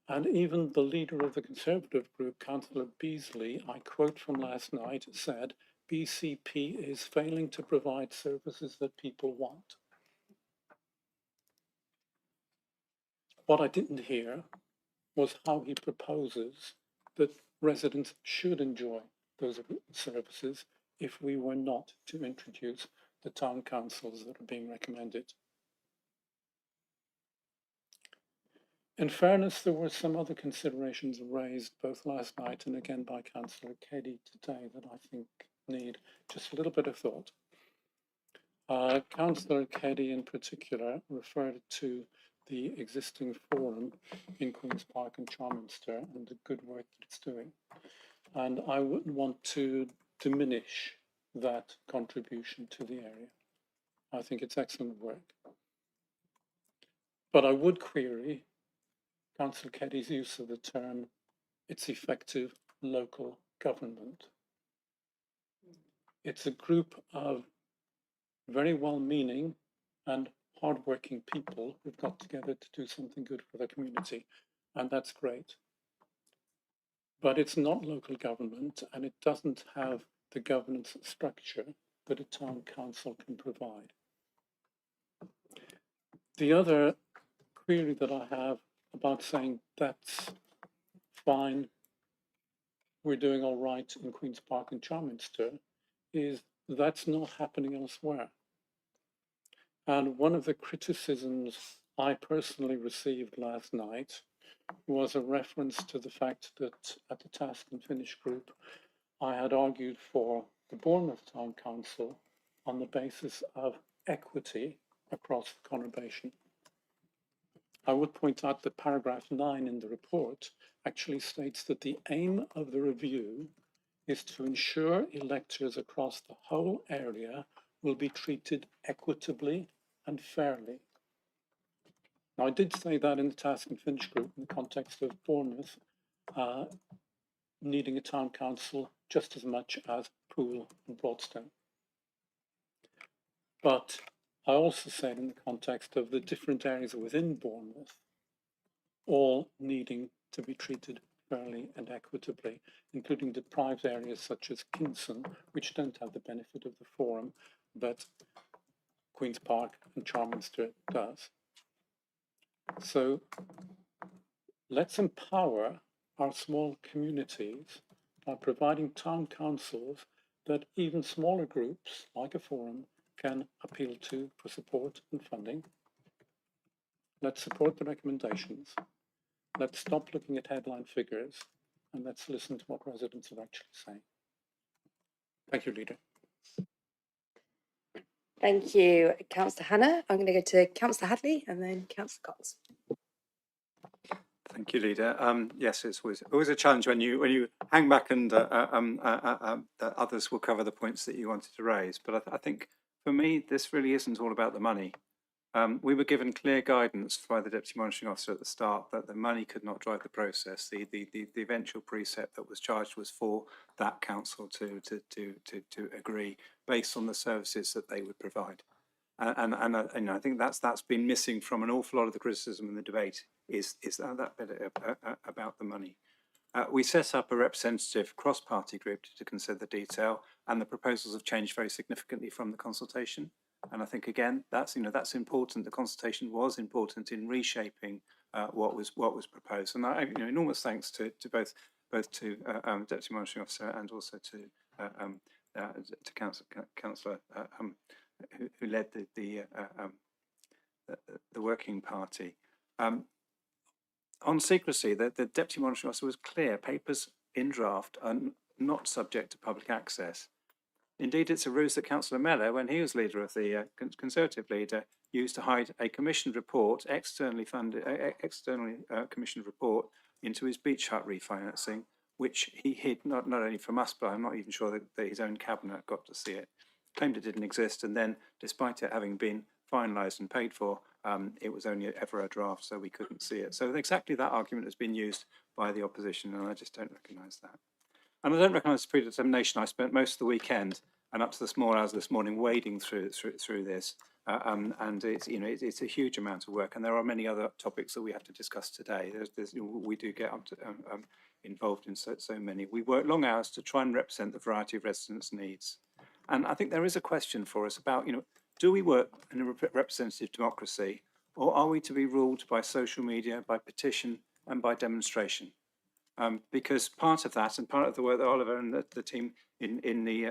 And even the leader of the Conservative group, Councillor Beasley, I quote from last night, said, BCP is failing to provide services that people want. What I didn't hear was how he proposes that residents should enjoy those services if we were not to introduce the town councils that are being recommended. In fairness, there were some other considerations raised both last night and again by Councillor Keddy today that I think need just a little bit of thought. Councillor Keddy in particular referred to the existing forum in Queen's Park and Charminster and the good work that it's doing. And I wouldn't want to diminish that contribution to the area. I think it's excellent work. But I would query Councillor Keddy's use of the term, it's effective local government. It's a group of very well-meaning and hard-working people who've got together to do something good for their community, and that's great. But it's not local government, and it doesn't have the governance structure that a town council can provide. The other query that I have about saying that's fine, we're doing all right in Queen's Park and Charminster, is that's not happening elsewhere. And one of the criticisms I personally received last night was a reference to the fact that at the Task and Finish group, I had argued for the Bournemouth Town Council on the basis of equity across the conurbation. I would point out that paragraph 9 in the report actually states that the aim of the review is to ensure electors across the whole area will be treated equitably and fairly. Now, I did say that in the Task and Finish group in the context of Bournemouth needing a town council just as much as Poole and Broadstone. But I also said in the context of the different areas within Bournemouth, all needing to be treated fairly and equitably, including deprived areas such as Kinson, which don't have the benefit of the forum, but Queen's Park and Charminster does. So let's empower our small communities by providing town councils that even smaller groups, like a forum, can appeal to for support and funding. Let's support the recommendations. Let's stop looking at headline figures and let's listen to what residents are actually saying. Thank you, Leader. Thank you, Councillor Hannah. I'm going to go to Councillor Hadley and then Councillor Cox. Thank you, Leader. Yes, it's always a challenge when you hang back and that others will cover the points that you wanted to raise. But I think for me, this really isn't all about the money. We were given clear guidance by the Deputy Monitoring Officer at the start that the money could not drive the process. The eventual precept that was charged was for that council to agree based on the services that they would provide. And I think that's been missing from an awful lot of the criticism in the debate is that bit about the money. We set up a representative cross-party group to consider the detail, and the proposals have changed very significantly from the consultation. And I think again that's important. The consultation was important in reshaping what was proposed. And enormous thanks to both Deputy Monitoring Officer and also to Councillor who led the working party. On secrecy, the Deputy Monitoring Officer was clear. Papers in draft are not subject to public access. Indeed, it's a ruse that Councillor Mellor, when he was leader of the Conservative leader, used to hide a commissioned report, externally commissioned report, into his beach hut refinancing, which he hid not only from us, but I'm not even sure that his own cabinet got to see it. Claimed it didn't exist, and then, despite it having been finalised and paid for, it was only ever a draft, so we couldn't see it. So exactly that argument has been used by the opposition, and I just don't recognise that. And I don't recognise predetermination. I spent most of the weekend and up to the small hours this morning wading through this, and it's a huge amount of work. And there are many other topics that we have to discuss today. We do get up to, involved in so many. We work long hours to try and represent the variety of residents' needs. And I think there is a question for us about, do we work in a representative democracy, or are we to be ruled by social media, by petition, and by demonstration? Because part of that, and part of the work that Oliver and the team in the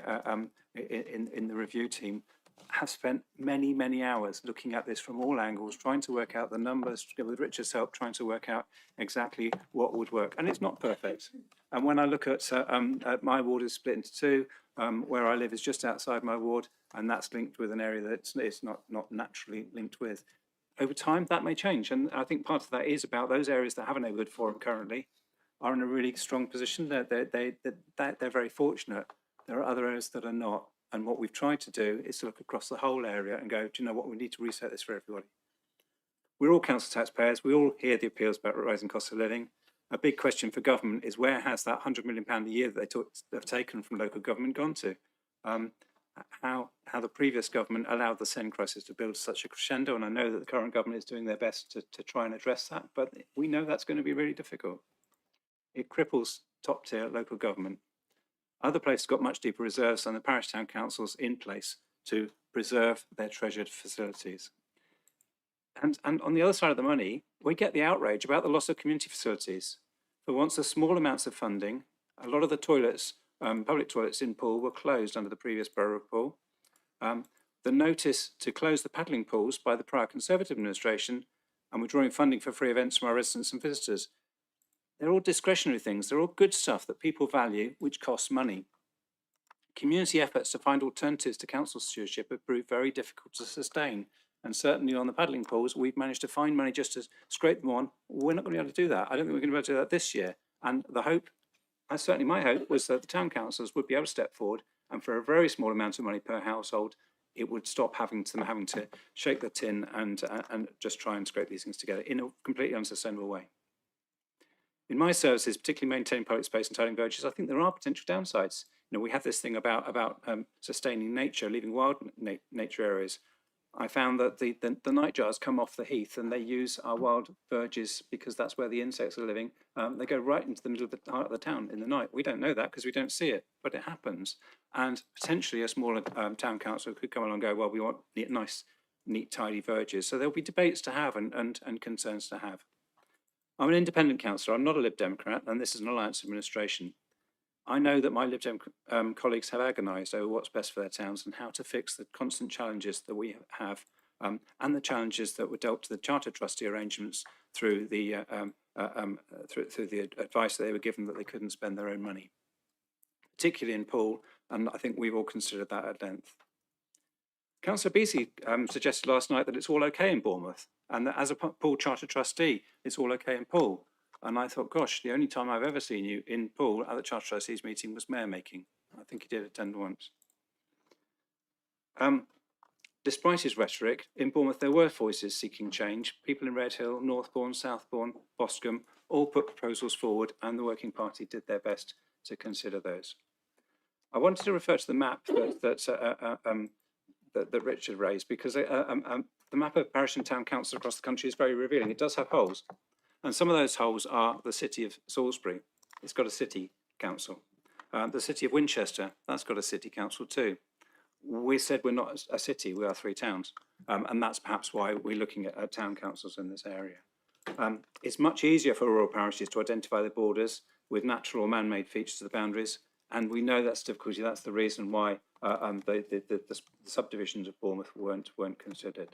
review team have spent many hours looking at this from all angles, trying to work out the numbers, with Richard's help, trying to work out exactly what would work. And it's not perfect. And when I look at my ward is split into two, where I live is just outside my ward, and that's linked with an area that it's not naturally linked with. Over time, that may change. And I think part of that is about those areas that have a neighbourhood forum currently are in a really strong position. They're very fortunate. There are other areas that are not. And what we've tried to do is to look across the whole area and go, do you know what, we need to reset this for everybody. We're all council taxpayers. We all hear the appeals about rising costs of living. A big question for government is, where has that £100 million a year that they have taken from local government gone to? How the previous government allowed the Sen crisis to build such a crescendo, and I know that the current government is doing their best to try and address that, but we know that's going to be really difficult. It cripples top tier local government. Other places got much deeper reserves than the parish town councils in place to preserve their treasured facilities. And on the other side of the money, we get the outrage about the loss of community facilities. For once the small amounts of funding, a lot of the toilets, public toilets in Poole were closed under the previous borough of Poole. The notice to close the paddling pools by the prior Conservative administration, and withdrawing funding for free events from our residents and visitors. They're all discretionary things. They're all good stuff that people value, which costs money. Community efforts to find alternatives to council stewardship have proved very difficult to sustain. And certainly on the paddling pools, we've managed to find money just to scrape them on. We're not going to be able to do that. I don't think we're going to be able to do that this year. And the hope, certainly my hope, was that the town councils would be able to step forward, and for a very small amount of money per household, it would stop having to shake the tin and just try and scrape these things together in a completely unsustainable way. In my services, particularly maintaining public space and tidying verges, I think there are potential downsides. We have this thing about sustaining nature, leaving wild nature areas. I found that the nightjars come off the heath and they use our wild verges because that's where the insects are living. They go right into the middle of the heart of the town in the night. We don't know that because we don't see it, but it happens. And potentially a smaller town council could come along and go, well, we want nice, neat, tidy verges. So there'll be debates to have and concerns to have. I'm an independent councillor. I'm not a Lib Democrat, and this is an alliance administration. I know that my Lib Dem colleagues have agonised over what's best for their towns and how to fix the constant challenges that we have, and the challenges that were dealt to the charter trustee arrangements through the through the advice that they were given that they couldn't spend their own money, particularly in Poole, and I think we've all considered that at length. Councillor Beattie suggested last night that it's all okay in Bournemouth, and that as a Poole charter trustee, it's all okay in Poole. And I thought, gosh, the only time I've ever seen you in Poole at the Charter Trustees meeting was mayor making. I think he did attend once. Despite his rhetoric, in Bournemouth there were voices seeking change. People in Redhill, Northbourne, Southbourne, Boscombe all put proposals forward, and the Working Party did their best to consider those. I wanted to refer to the map that Richard raised, because the map of parish and town councils across the country is very revealing. It does have holes, and some of those holes are the city of Salisbury. It's got a city council. The city of Winchester, that's got a city council too. We said we're not a city, we are 3 towns, and that's perhaps why we're looking at town councils in this area. It's much easier for rural parishes to identify the borders with natural or man-made features of the boundaries, and we know that's difficulty. That's the reason why the subdivisions of Bournemouth weren't considered.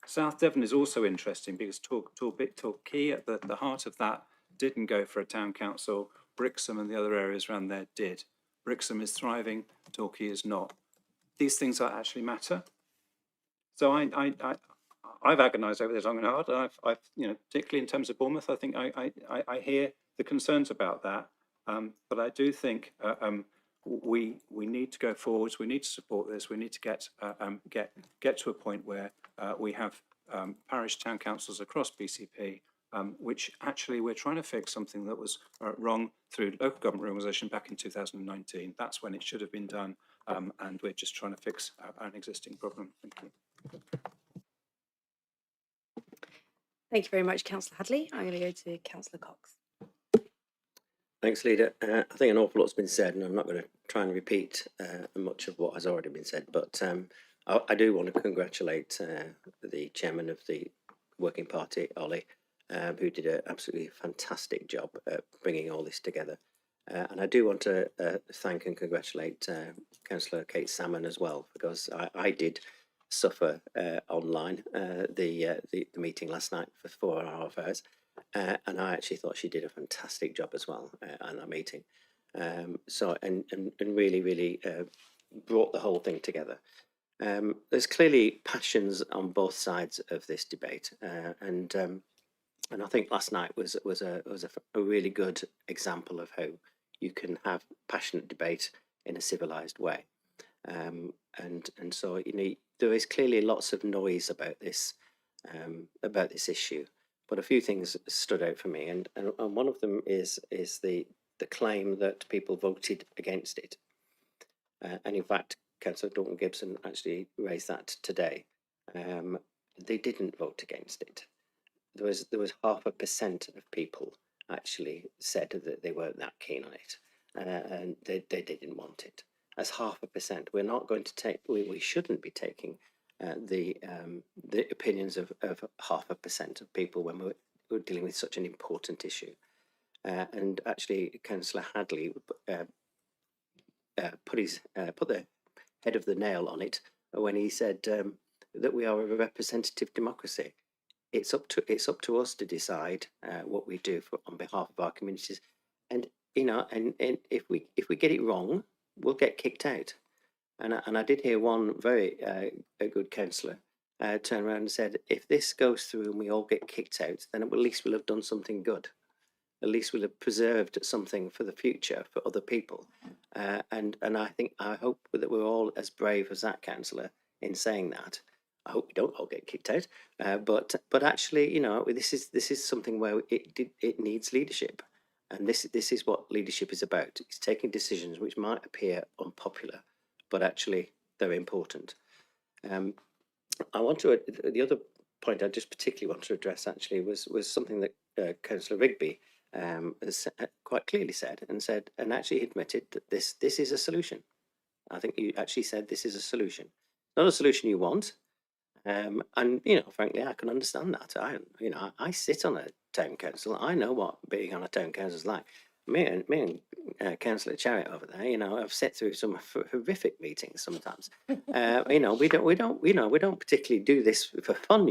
South Devon is also interesting because Torquay at the heart of that didn't go for a town council. Brixham and the other areas around there did. Brixham is thriving, Torquay is not. These things actually matter. So I've agonised over this long and hard, and I've particularly in terms of Bournemouth, I think I hear the concerns about that, but I do think we need to go forwards. We need to support this. We need to get to a point where we have parish town councils across BCP, which actually we're trying to fix something that was wrong through local government reorganisation back in 2019. That's when it should have been done, and we're just trying to fix an existing problem. Thank you. Thank you very much, Councillor Hadley. I'm going to go to Councillor Cox. Thanks, Leader. I think an awful lot's been said, and I'm not going to try and repeat much of what has already been said, but I do want to congratulate the chairman of the Working Party, Ollie, who did an absolutely fantastic job at bringing all this together. And I do want to thank and congratulate Councillor Kate Salmon as well, because I did suffer online the meeting last night for 4.5 hours, and I actually thought she did a fantastic job as well on that meeting. So really brought the whole thing together. There's clearly passions on both sides of this debate, and I think last night was a really good example of how you can have passionate debate in a civilized way. And so there is clearly lots of noise about this issue, but a few things stood out for me, and one of them is the claim that people voted against it, and in fact Councillor Dalton Gibson actually raised that today. They didn't vote against it. There was 0.5% of people actually said that they weren't that keen on it, and they didn't want it. As 0.5%, we're not going to take. We shouldn't be taking the opinions of 0.5% of people when we're dealing with such an important issue. And actually, Councillor Hadley put the head of the nail on it when he said that we are a representative democracy. It's up to us to decide what we do on behalf of our communities, and and if we get it wrong, we'll get kicked out. And I did hear one very a good councillor turn around and said, if this goes through and we all get kicked out, then at least we'll have done something good. At least we'll have preserved something for the future for other people. And I hope that we're all as brave as that councillor in saying that. I hope we don't all get kicked out, but actually, this is something where it needs leadership, and this is what leadership is about. It's taking decisions which might appear unpopular, but actually they're important. The other point I just particularly want to address actually was something that Councillor Rigby has quite clearly said, and actually admitted that this is a solution. I think you actually said this is a solution, not a solution you want. And frankly, I can understand that. I sit on a town council. I know what being on a town council is like. Me and Councillor Chariot over there, I've sat through some horrific meetings sometimes. We don't particularly do this for fun,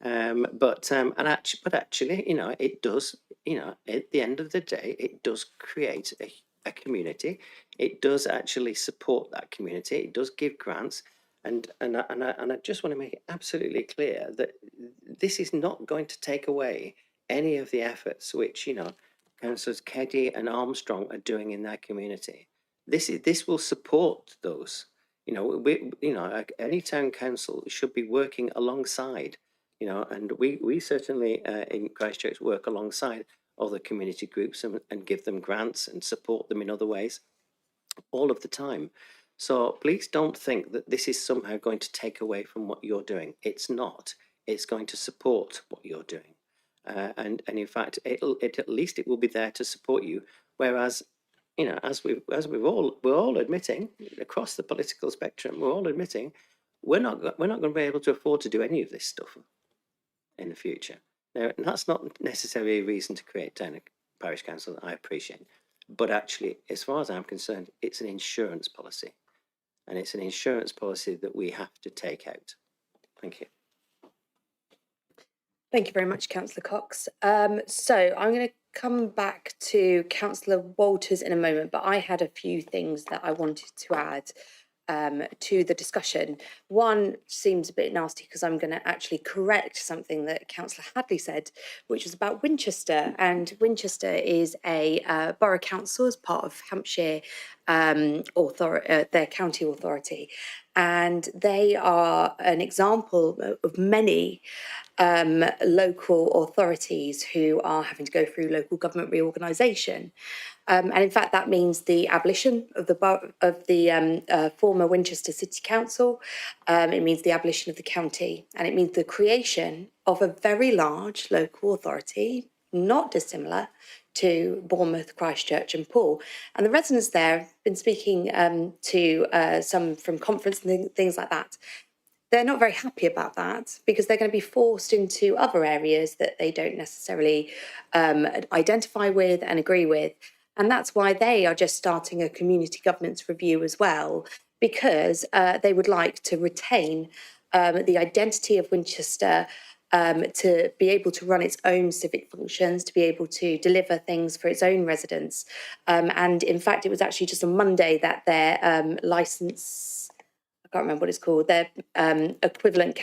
but actually, it does. At the end of the day, it does create a community. It does actually support that community. It does give grants. And I just want to make it absolutely clear that this is not going to take away any of the efforts which, councillors Keddy and Armstrong are doing in their community. This will support those. Any town council should be working alongside, and we certainly in Christchurch work alongside other community groups and give them grants and support them in other ways all of the time. So please don't think that this is somehow going to take away from what you're doing. It's not. It's going to support what you're doing. And in fact, at least it will be there to support you. Whereas, as we're all admitting across the political spectrum, we're all admitting we're not going to be able to afford to do any of this stuff in the future. Now, that's not necessarily a reason to create town parish council. I appreciate, but actually, as far as I'm concerned, it's an insurance policy, and it's an insurance policy that we have to take out. Thank you. Thank you very much, Councillor Cox. So I'm going to come back to Councillor Walters in a moment, but I had a few things that I wanted to add to the discussion. One seems a bit nasty because I'm going to actually correct something that Councillor Hadley said, which was about Winchester. And Winchester is a borough council as part of Hampshire their county authority. And they are an example of many local authorities who are having to go through local government reorganisation. And in fact, that means the abolition of the former Winchester City Council. It means the abolition of the county, and it means the creation of a very large local authority, not dissimilar to Bournemouth, Christchurch and Poole. And the residents there have been speaking to some from conference and things like that. They're not very happy about that because they're going to be forced into other areas that they don't necessarily identify with and agree with. And that's why they are just starting a community governance review as well, because they would like to retain the identity of Winchester, to be able to run its own civic functions, to be able to deliver things for its own residents. And in fact, it was actually just on Monday that their licence, I can't remember what it's called, their equivalent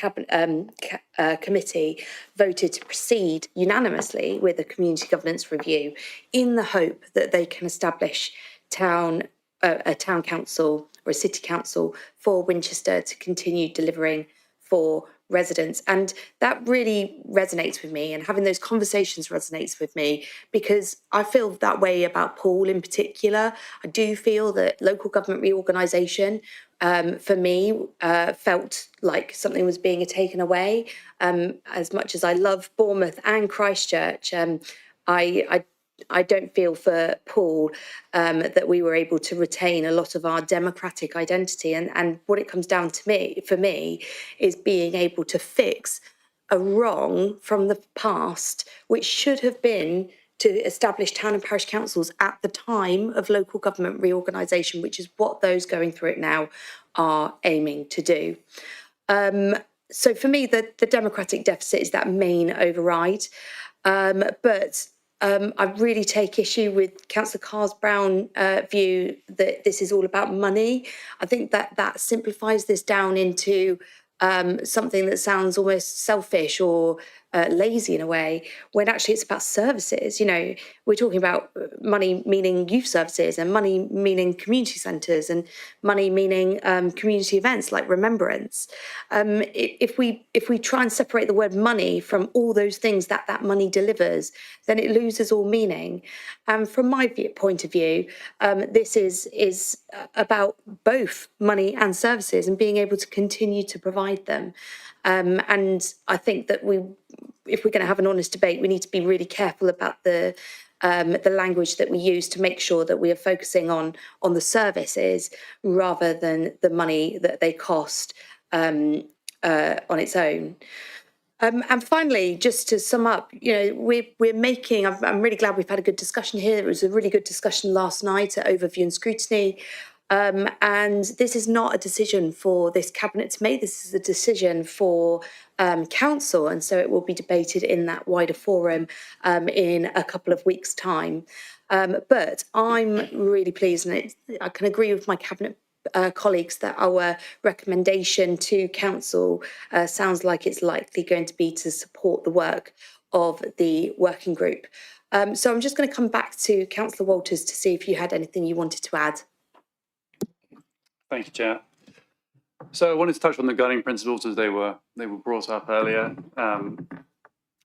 committee voted to proceed unanimously with a community governance review in the hope that they can establish a town council or a city council for Winchester to continue delivering for residents. And that really resonates with me, and having those conversations resonates with me because I feel that way about Poole in particular. I do feel that local government reorganisation for me felt like something was being taken away. As much as I love Bournemouth and Christchurch, I don't feel for Poole that we were able to retain a lot of our democratic identity. And what it comes down to for me, is being able to fix a wrong from the past, which should have been to establish town and parish councils at the time of local government reorganisation, which is what those going through it now are aiming to do. So for me, the democratic deficit is that main override. But I really take issue with Councillor Carsbrown view that this is all about money. I think that simplifies this down into something that sounds almost selfish or lazy in a way, when actually it's about services. We're talking about money meaning youth services, and money meaning community centres, and money meaning community events like Remembrance. If we try and separate the word money from all those things that money delivers, then it loses all meaning. And from my point of view, this is about both money and services and being able to continue to provide them. And I think that if we're going to have an honest debate, we need to be really careful about the language that we use to make sure that we are focusing on the services rather than the money that they cost on its own. And finally, just to sum up, we're making, I'm really glad we've had a good discussion here. It was a really good discussion last night at Overview and Scrutiny. And this is not a decision for this cabinet to make. This is a decision for council, and so it will be debated in that wider forum in a couple of weeks' time. But I'm really pleased, and I can agree with my cabinet colleagues that our recommendation to council sounds like it's likely going to be to support the work of the working group. So I'm just going to come back to Councillor Walters to see if you had anything you wanted to add. Thank you, Chair. So I wanted to touch on the guiding principles as they were brought up earlier.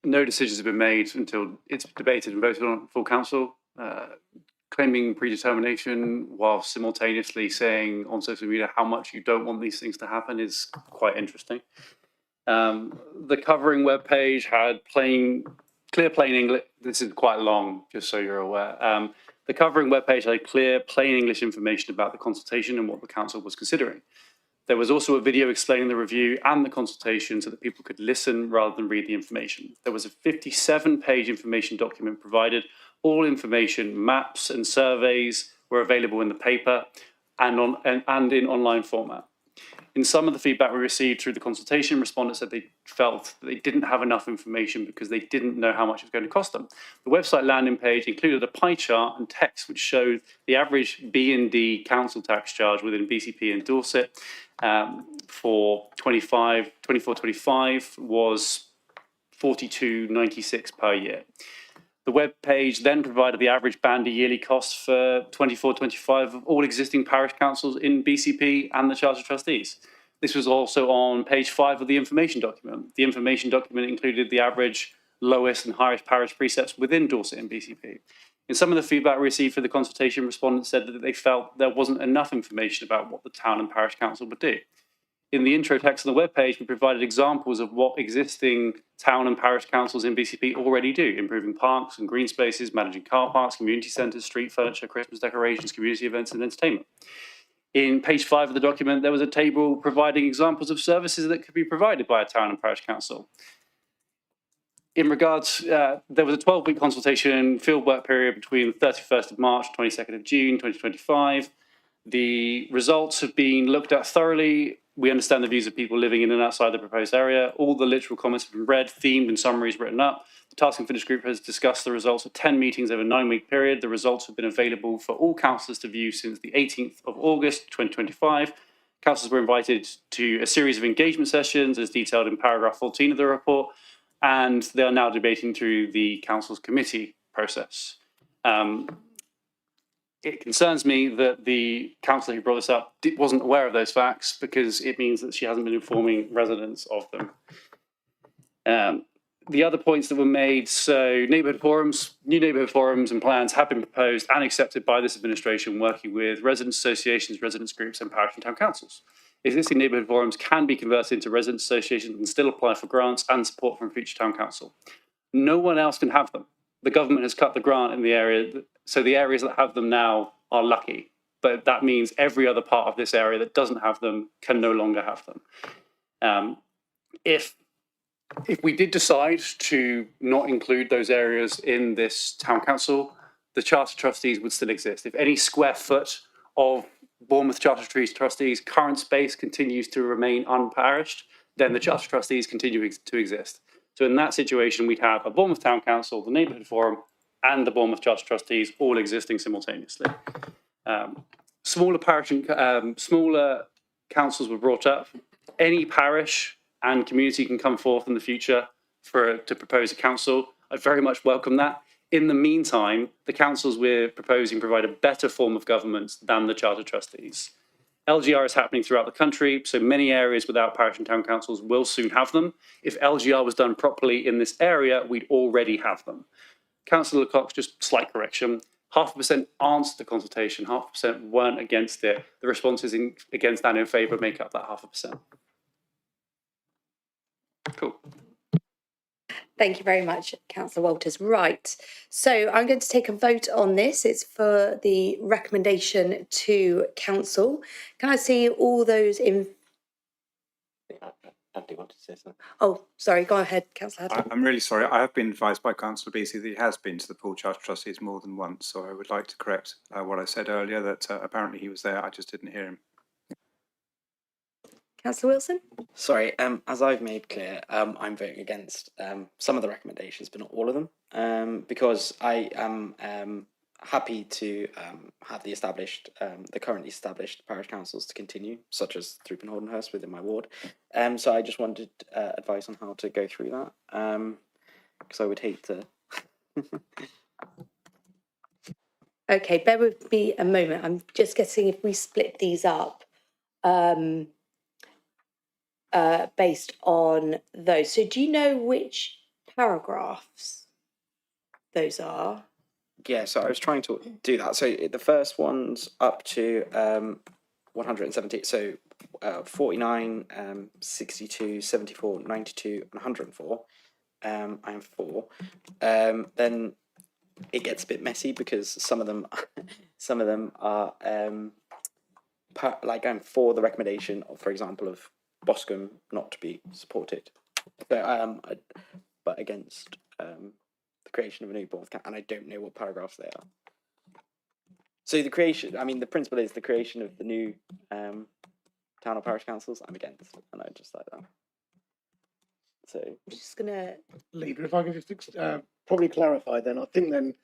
No decisions have been made until it's debated and voted on full council. Claiming predetermination while simultaneously saying on social media how much you don't want these things to happen is quite interesting. The covering webpage had clear plain English. This is quite long, just so you're aware. The covering webpage had clear plain English information about the consultation and what the council was considering. There was also a video explaining the review and the consultation so that people could listen rather than read the information. There was a 57-page information document provided. All information, maps and surveys were available in the paper and in online format. In some of the feedback we received through the consultation, respondents said they felt that they didn't have enough information because they didn't know how much it was going to cost them. The website landing page included a pie chart and text which showed the average B&D council tax charge within BCP and Dorset for 24-25 was £42.96 per year. The web page then provided the average bandy yearly costs for 24-25 of all existing parish councils in BCP and the Charter of Trustees. This was also on page 5 of the information document. The information document included the average, lowest and highest parish precepts within Dorset and BCP. In some of the feedback we received for the consultation, respondents said that they felt there wasn't enough information about what the town and parish council would do. In the intro text on the webpage, we provided examples of what existing town and parish councils in BCP already do, improving parks and green spaces, managing car parks, community centres, street furniture, Christmas decorations, community events and entertainment. In page 5 of the document, there was a table providing examples of services that could be provided by a town and parish council. In regards, there was a 12-week consultation fieldwork period between the 31st of March, 22nd of June, 2025. The results have been looked at thoroughly. We understand the views of people living in and outside the proposed area. All the literal comments have been read, themed, and summaries written up. The Task and Finish Group has discussed the results of 10 meetings over a 9-week period. The results have been available for all councillors to view since the 18th of August, 2025. Councillors were invited to a series of engagement sessions as detailed in paragraph 14 of the report, and they are now debating through the council's committee process. It concerns me that the councillor who brought this up wasn't aware of those facts, because it means that she hasn't been informing residents of them. The other points that were made, so neighbourhood forums, new neighbourhood forums and plans have been proposed and accepted by this administration, working with residents associations, residents groups and parish and town councils. Existing neighbourhood forums can be converted into residents associations and still apply for grants and support from future town council. No one else can have them. The government has cut the grant in the area, so the areas that have them now are lucky. But that means every other part of this area that doesn't have them can no longer have them. If we did decide to not include those areas in this town council, the Charter Trustees would still exist. If any square foot of Bournemouth Charter Trustees' current space continues to remain unparished, then the Charter Trustees continue to exist. So in that situation, we'd have a Bournemouth Town Council, the Neighbourhood Forum, and the Bournemouth Charter Trustees all existing simultaneously. Smaller councils were brought up. Any parish and community can come forth in the future to propose a council. I very much welcome that. In the meantime, the councils we're proposing provide a better form of government than the Charter Trustees. LGR is happening throughout the country, so many areas without parish and town councils will soon have them. If LGR was done properly in this area, we'd already have them. Councillor Cox, just slight correction, 0.5% answered the consultation, 0.5% weren't against it. The responses against and in favour make up that 0.5%. Cool. Thank you very much, Councillor Walters. Right, so I'm going to take a vote on this. It's for the recommendation to council. Can I see all those in... Andy wanted to say something. Oh, sorry, go ahead, Councillor Hadley. I'm really sorry. I have been advised by Councillor Beasley that he has been to the Poole Charter Trustees more than once, so I would like to correct what I said earlier, that apparently he was there, I just didn't hear him. Councillor Wilson? Sorry, as I've made clear, I'm voting against some of the recommendations, but not all of them, because I am happy to have the currently established parish councils to continue, such as Throop and Holdenhurst within my ward. So I just wanted advice on how to go through that, because I would hate to. Okay, bear with me a moment. I'm just guessing if we split these up based on those. So do you know which paragraphs those are? Yeah, so I was trying to do that. So the first one's up to 170. So 49, 62, 74, 92, and 104. I am 4. Then it gets a bit messy because some of them are like I'm for the recommendation of, for example, of Boscombe not to be supported. So but against the creation of a new board of and I don't know what paragraphs they are. So the creation, I mean, the principle is the creation of the new town or parish councils. I'm against, and I just like that. So I'm just gonna Leader, if I can just probably clarify, then I think then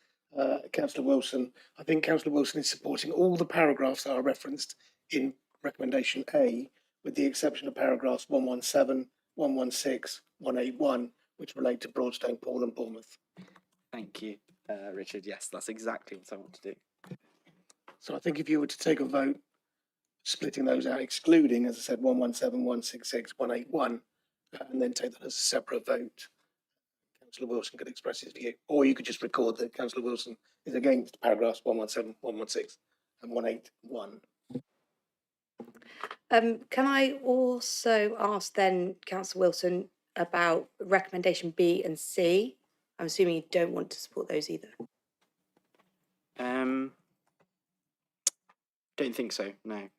Councillor Wilson, is supporting all the paragraphs that are referenced in recommendation A, with the exception of paragraphs 117, 116, 181, which relate to Broadstone, Paul, and Bournemouth. Thank you, Richard. Yes, that's exactly what I want to do. So I think if you were to take a vote, splitting those out, excluding, as I said, 117, 166, 181, and then take that as a separate vote, Councillor Wilson could express his view, or you could just record that Councillor Wilson is against paragraphs 117, 116, and 181. Can I also ask then, Councillor Wilson, about recommendation B and C? I'm assuming you don't want to support those either. Don't think so. No.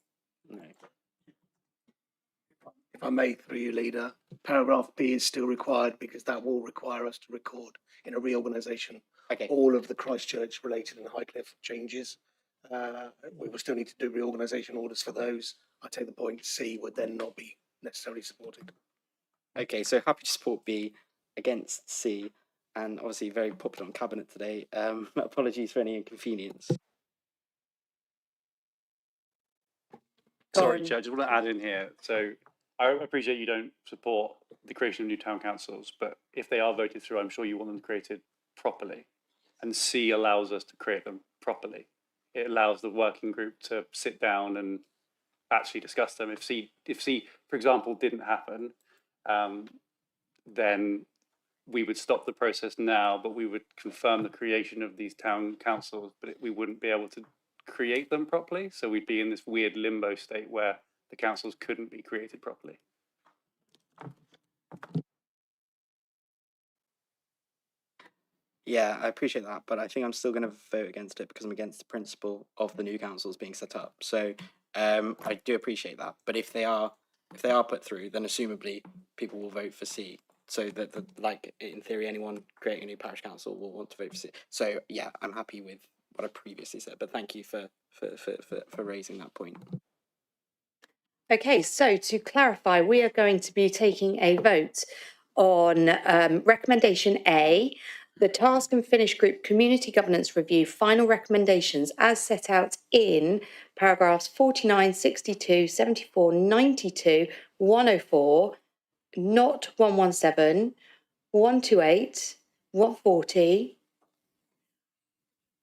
If I may, through you, Leader, paragraph B is still required because that will require us to record in a reorganisation all of the Christchurch related and Highcliffe changes. We will still need to do reorganisation orders for those. I take the point C would then not be necessarily supported. Okay, so happy to support B, against C, and obviously very popular on Cabinet today. Apologies for any inconvenience. Sorry, Chair, I just want to add in here. So I appreciate you don't support the creation of new town councils, but if they are voted through, I'm sure you want them created properly. And C allows us to create them properly. It allows the working group to sit down and actually discuss them. If C, for example, didn't happen, then we would stop the process now, but we would confirm the creation of these town councils, but we wouldn't be able to create them properly. So we'd be in this weird limbo state where the councils couldn't be created properly. Yeah, I appreciate that, but I think I'm still going to vote against it because I'm against the principle of the new councils being set up. So I do appreciate that, but if they are put through, then assumably people will vote for C. So that like in theory, anyone creating a new parish council will want to vote for C. So yeah, I'm happy with what I previously said, but thank you for raising that point. Okay, so to clarify, we are going to be taking a vote on recommendation A, the Task and Finish Group Community Governance Review final recommendations as set out in paragraphs 49, 62, 74, 92, 104, not 117, 128, 140,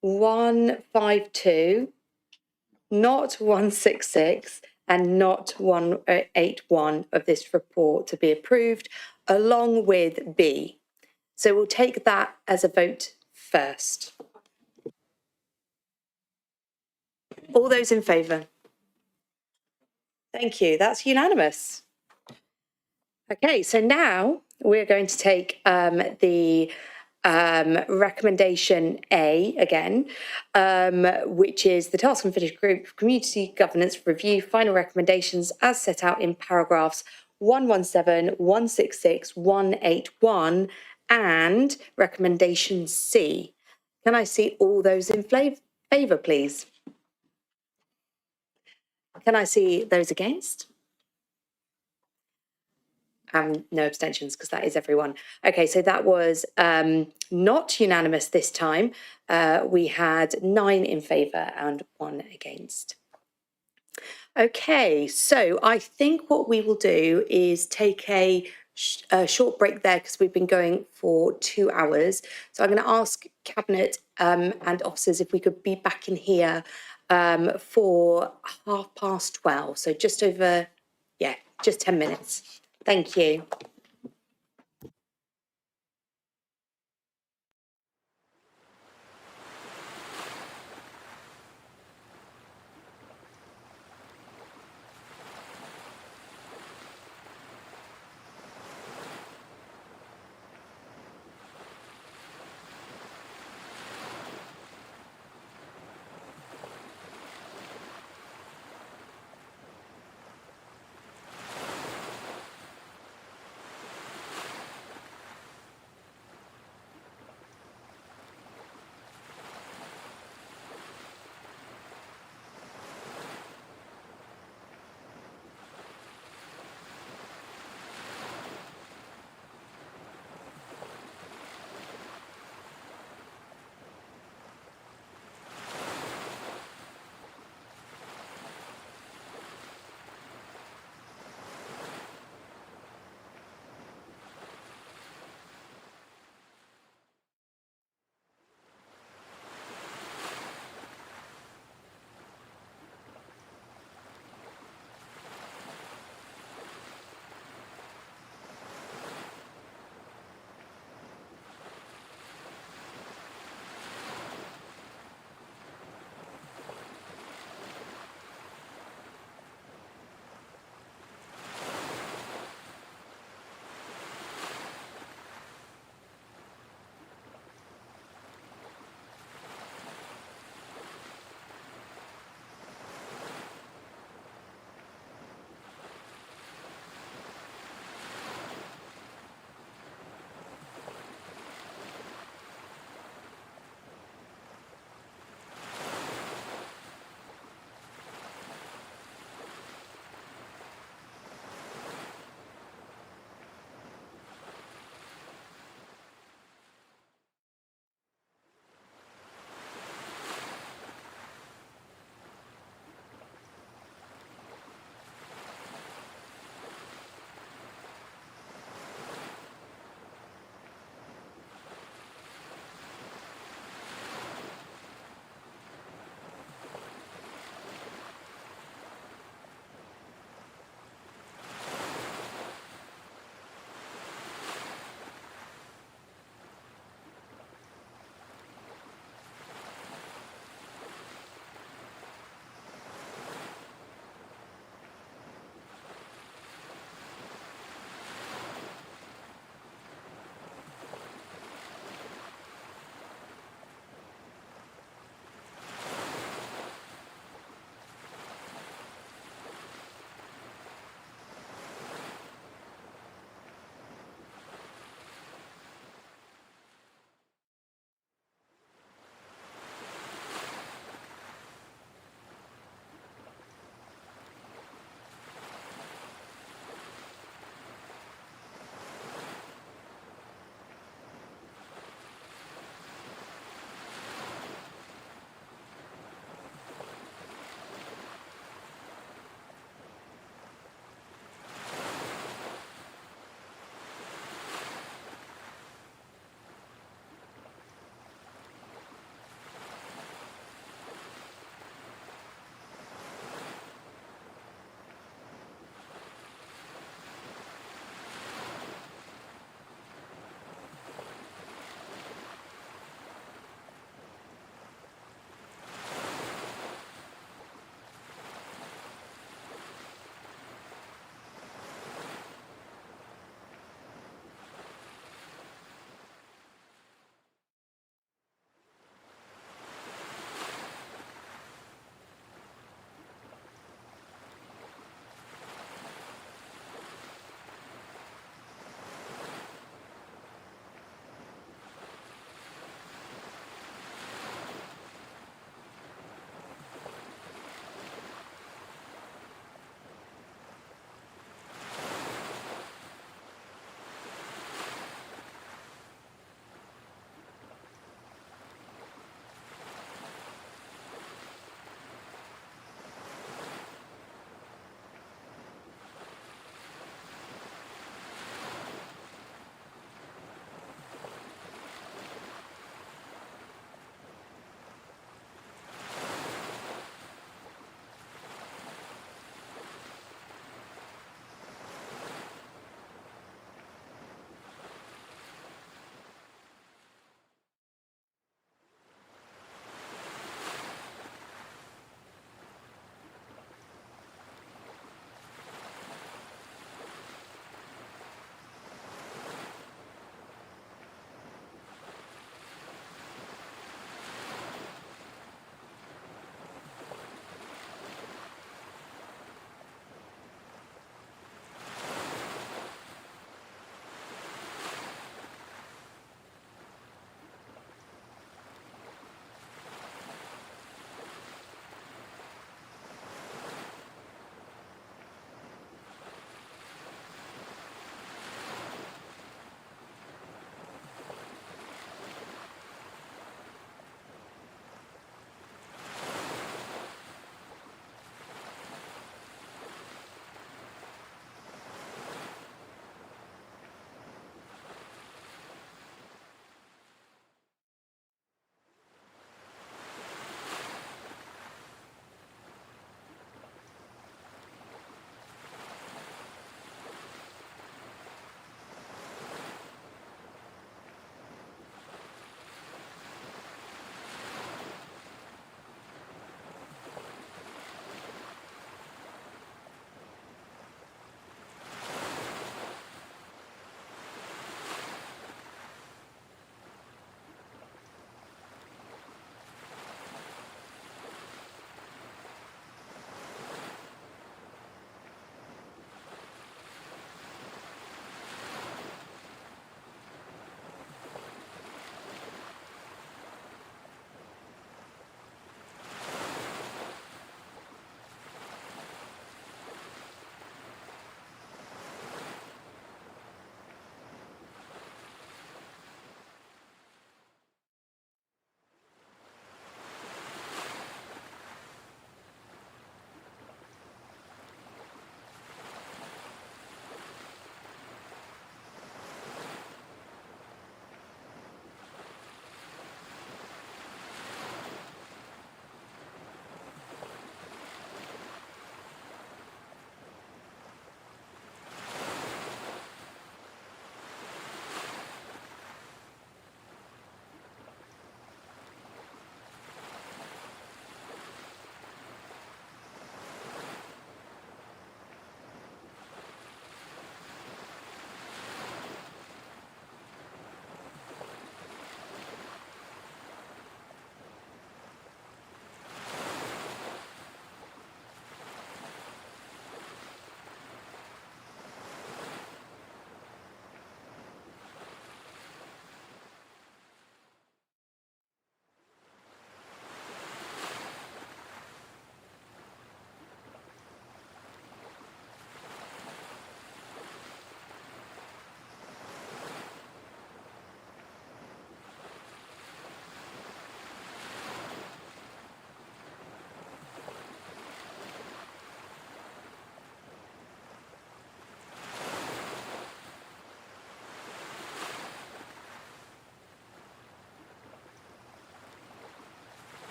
152, not 166, and not 181 of this report to be approved, along with B. So we'll take that as a vote first. All those in favour? Thank you, that's unanimous. Okay, so now we're going to take the recommendation A again, which is the Task and Finish Group Community Governance Review final recommendations as set out in paragraphs 117, 166, 181 and recommendation C. Can I see all those in favour, please? Can I see those against? and no abstentions, because that is everyone. Okay, so that was not unanimous this time. We had 9 in favour and 1 against. Okay, so I think what we will do is take a short break there, because we've been going for 2 hours. So I'm going to ask Cabinet and officers if we could be back in here for 12:30. So just over, yeah, just 10 minutes. Thank you.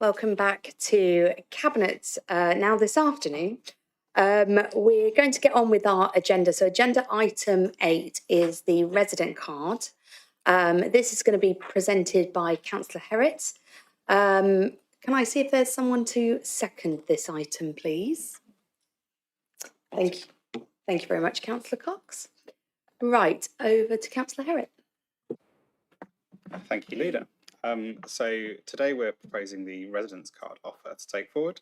Welcome back to Cabinet now this afternoon. We're going to get on with our agenda. So agenda item 8 is the resident card. This is going to be presented by Councillor Herritt. Can I see if there's someone to second this item, please? Thank you. Thank you very much, Councillor Cox. Right, over to Councillor Herritt. Thank you, Leader. So today we're proposing the residence card offer to take forward.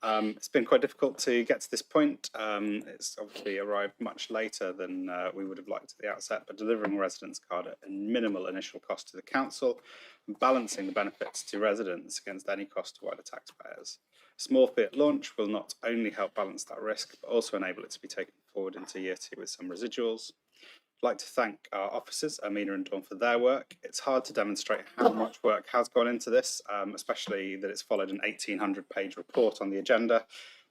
It's been quite difficult to get to this point. It's obviously arrived much later than we would have liked at the outset, but delivering a residence card at a minimal initial cost to the council and balancing the benefits to residents against any cost to wider taxpayers. A small fee at launch will not only help balance that risk, but also enable it to be taken forward into year 2 with some residuals. I'd like to thank our officers, Amina and Dawn, for their work. It's hard to demonstrate how much work has gone into this, especially that it's followed an 1,800-page report on the agenda,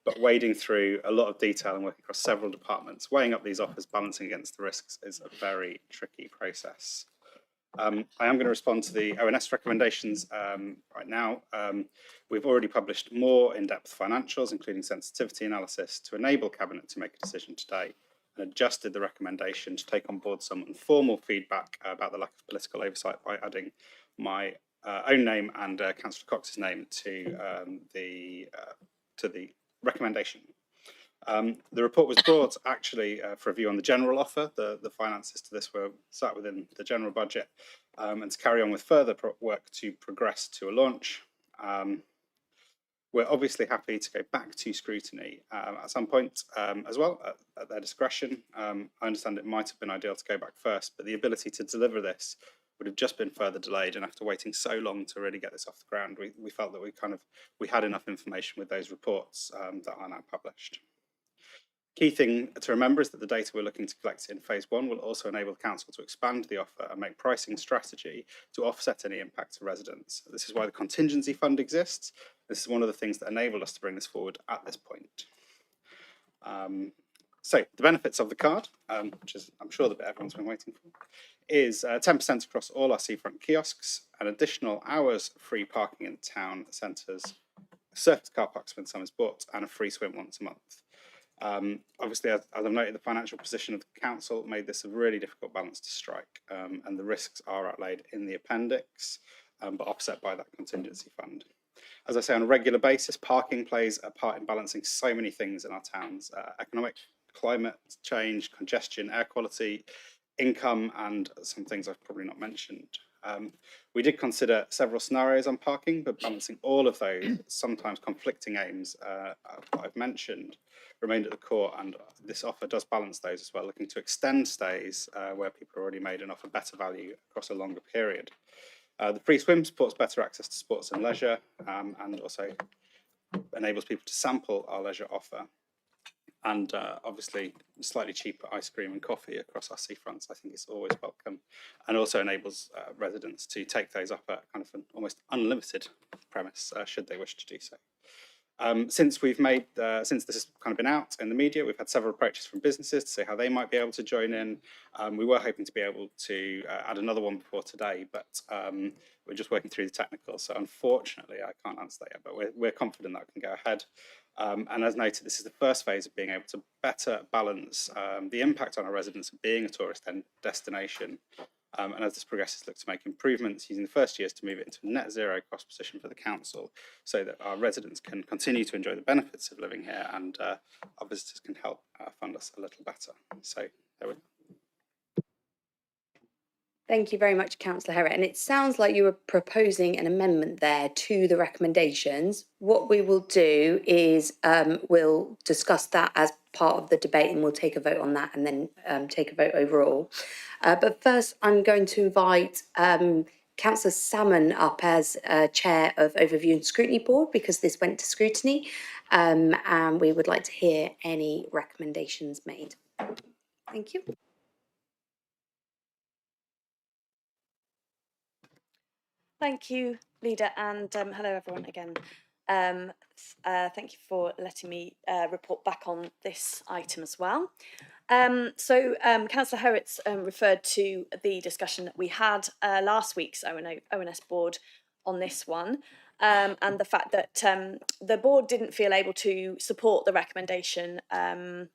but wading through a lot of detail and working across several departments, weighing up these offers, balancing against the risks is a very tricky process. I am going to respond to the ONS recommendations right now. We've already published more in-depth financials, including sensitivity analysis, to enable Cabinet to make a decision today, and adjusted the recommendation to take on board some informal feedback about the lack of political oversight by adding my own name and Councillor Cox's name to the recommendation. The report was brought actually for review on the general offer. The finances to this were sat within the general budget, and to carry on with further work to progress to a launch. We're obviously happy to go back to scrutiny at some point as well, at their discretion. I understand it might have been ideal to go back first, but the ability to deliver this would have just been further delayed, and after waiting so long to really get this off the ground, we felt that we had enough information with those reports that are now published. Key thing to remember is that the data we're looking to collect in phase 1 will also enable the council to expand the offer and make pricing strategy to offset any impact to residents. This is why the contingency fund exists. This is one of the things that enabled us to bring this forward at this point. So the benefits of the card, which is I'm sure the bit everyone's been waiting for, is 10% across all our seafront kiosks, an additional hours free parking in town centres, surface car parks when summer's bought, and a free swim once a month. Obviously, as I've noted, the financial position of the council made this a really difficult balance to strike, and the risks are outlaid in the appendix, but offset by that contingency fund. As I say, on a regular basis, parking plays a part in balancing so many things in our towns: economic, climate change, congestion, air quality, income, and some things I've probably not mentioned. We did consider several scenarios on parking, but balancing all of those sometimes conflicting aims that I've mentioned remained at the core, and this offer does balance those as well, looking to extend stays where people have already made an offer better value across a longer period. The free swim supports better access to sports and leisure, and also enables people to sample our leisure offer. And obviously slightly cheaper ice cream and coffee across our seafronts, I think is always welcome, and also enables residents to take those up at kind of an almost unlimited premise should they wish to do so. Since this has kind of been out in the media, we've had several approaches from businesses to say how they might be able to join in. We were hoping to be able to add another one before today, but we're just working through the technicals. So unfortunately, I can't answer that yet, but we're confident that can go ahead. And as noted, this is the first phase of being able to better balance the impact on our residents of being a tourist destination. And as this progresses, look to make improvements using the first years to move it into a net zero cost position for the council, so that our residents can continue to enjoy the benefits of living here, and our visitors can help fund us a little better. So there we go. Thank you very much, Councillor Herritt. And it sounds like you were proposing an amendment there to the recommendations. What we will do is we'll discuss that as part of the debate, and we'll take a vote on that, and then take a vote overall. But first, I'm going to invite Councillor Salmon up as Chair of Overview and Scrutiny Board, because this went to scrutiny, and we would like to hear any recommendations made. Thank you. Thank you, Leader, and hello everyone again. Thank you for letting me report back on this item as well. Councillor Herritt's referred to the discussion that we had last week's ONS board on this one. and the fact that the board didn't feel able to support the recommendation on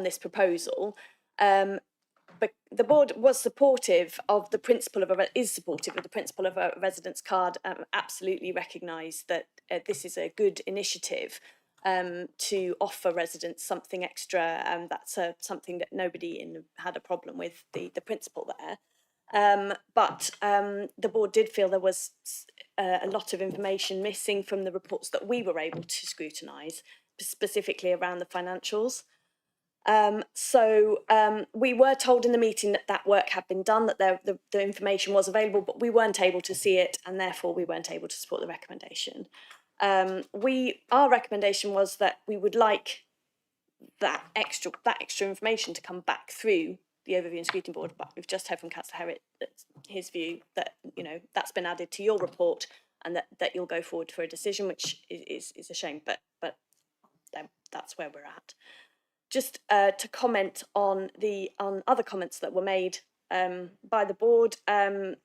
this proposal. But the board was supportive of the principle of a residence card. Absolutely recognise that this is a good initiative to offer residents something extra. That's something that nobody had a problem with, the principle there. But the board did feel there was a lot of information missing from the reports that we were able to scrutinise, specifically around the financials. So we were told in the meeting that work had been done, that the information was available, but we weren't able to see it, and therefore we weren't able to support the recommendation. Our recommendation was that we would like that extra information to come back through the Overview and Scrutiny Board, but we've just heard from Councillor Herrick his view that that's been added to your report, and that you'll go forward for a decision, which is a shame, but that's where we're at. Just to comment on other comments that were made by the board in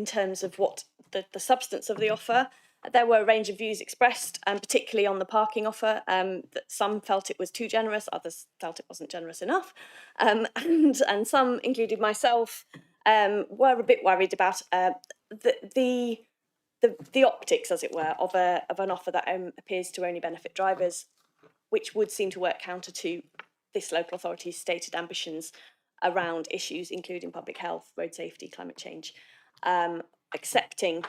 terms of what the substance of the offer. There were a range of views expressed, particularly on the parking offer, that some felt it was too generous, others felt it wasn't generous enough, and some, including myself, were a bit worried about the optics, as it were, of an offer that appears to only benefit drivers, which would seem to work counter to this local authority's stated ambitions around issues including public health, road safety, climate change, accepting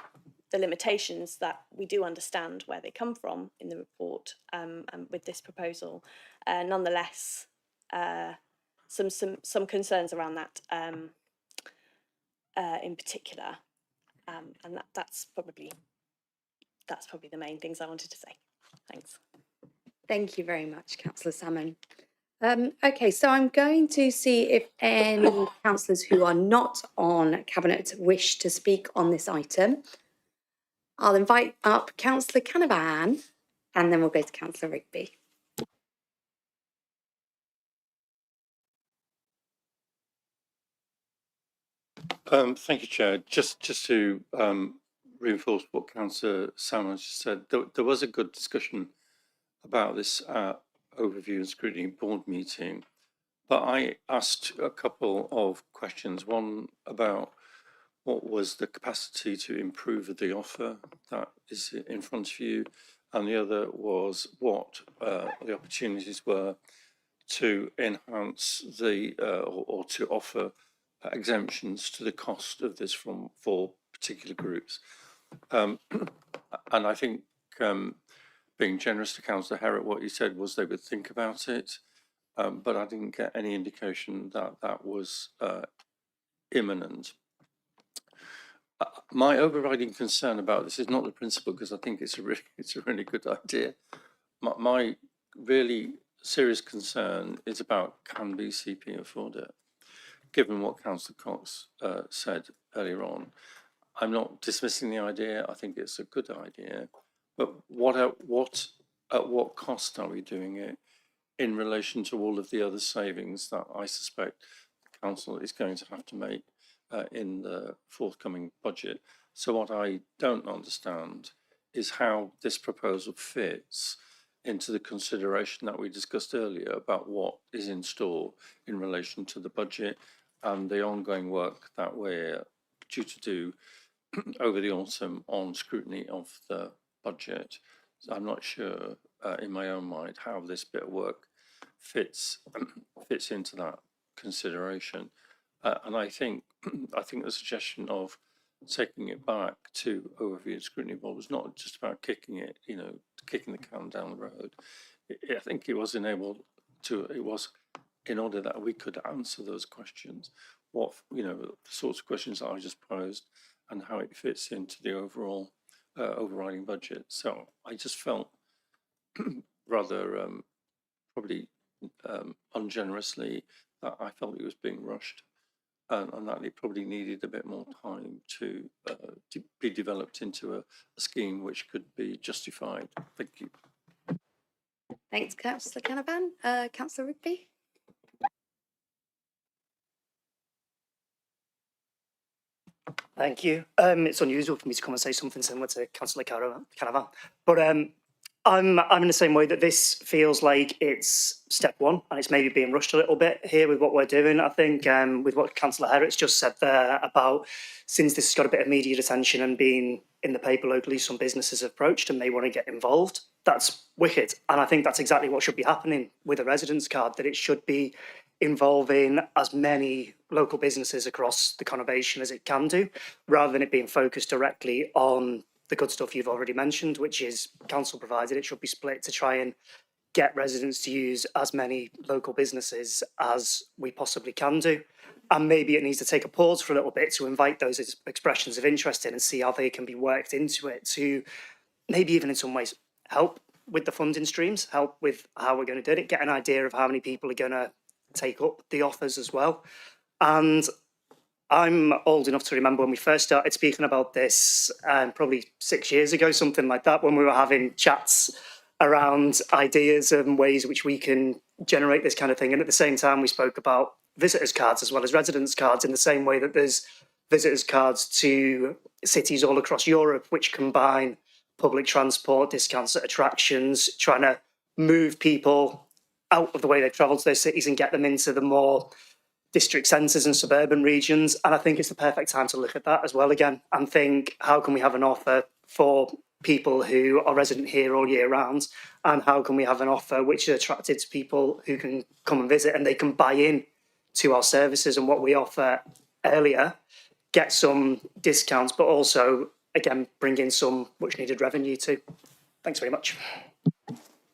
the limitations that we do understand where they come from in the report, and with this proposal. Nonetheless, some concerns around that in particular, and that's probably the main things I wanted to say. Thanks. Thank you very much, Councillor Salmon. Okay, so I'm going to see if any councillors who are not on Cabinet wish to speak on this item. I'll invite up Councillor Canavan, and then we'll go to Councillor Rigby. Thank you, Chair. Just to reinforce what Councillor Salmon just said, there was a good discussion about this Overview and Scrutiny Board meeting, but I asked a couple of questions. One about what was the capacity to improve the offer that is in front of you, and the other was what the opportunities were to enhance or to offer exemptions to the cost of this for particular groups. And I think being generous to Councillor Herrick, what you said was they would think about it, but I didn't get any indication that that was imminent. My overriding concern about this is not the principle, because I think it's a really good idea. My really serious concern is about, can BCP afford it? Given what Councillor Cox said earlier on, I'm not dismissing the idea. I think it's a good idea, but at what cost are we doing it in relation to all of the other savings that I suspect the council is going to have to make in the forthcoming budget? So what I don't understand is how this proposal fits into the consideration that we discussed earlier about what is in store in relation to the budget and the ongoing work that we're due to do over the autumn on scrutiny of the budget. So I'm not sure in my own mind how this bit of work fits into that consideration. And I think the suggestion of taking it back to Overview and Scrutiny Board was not just about kicking the can down the road. I think it was in order that we could answer those questions, the sorts of questions that I just posed, and how it fits into the overall overriding budget. So I just felt rather probably ungenerously that I felt it was being rushed, and that it probably needed a bit more time to be developed into a scheme which could be justified. Thank you. Thanks, Councillor Canavan. Councillor Rigby. Thank you. It's unusual for me to come and say something similar to Councillor Canavan, but I'm in the same way that this feels like it's step one, and it's maybe being rushed a little bit here with what we're doing. I think with what Councillor Herritt's just said there about, since this has got a bit of media attention and being in the paper locally, some businesses have approached and may want to get involved. That's wicked, and I think that's exactly what should be happening with a residence card. That it should be involving as many local businesses across the conurbation as it can do, rather than it being focused directly on the good stuff you've already mentioned, which is council provided. It should be split to try and get residents to use as many local businesses as we possibly can do. And maybe it needs to take a pause for a little bit to invite those expressions of interest in and see how they can be worked into it to maybe even in some ways help with the funding streams, help with how we're going to do it, get an idea of how many people are going to take up the offers as well. And I'm old enough to remember when we first started speaking about this, probably 6 years ago, something like that, when we were having chats around ideas and ways which we can generate this kind of thing. And at the same time, we spoke about visitors cards as well as residence cards, in the same way that there's visitors cards to cities all across Europe, which combine public transport, discounts at attractions, trying to move people out of the way they travel to those cities and get them into the more district centres and suburban regions. And I think it's the perfect time to look at that as well again and think, how can we have an offer for people who are resident here all year round, and how can we have an offer which is attractive to people who can come and visit and they can buy in to our services and what we offer earlier, get some discounts, but also again bring in some much needed revenue too. Thanks very much.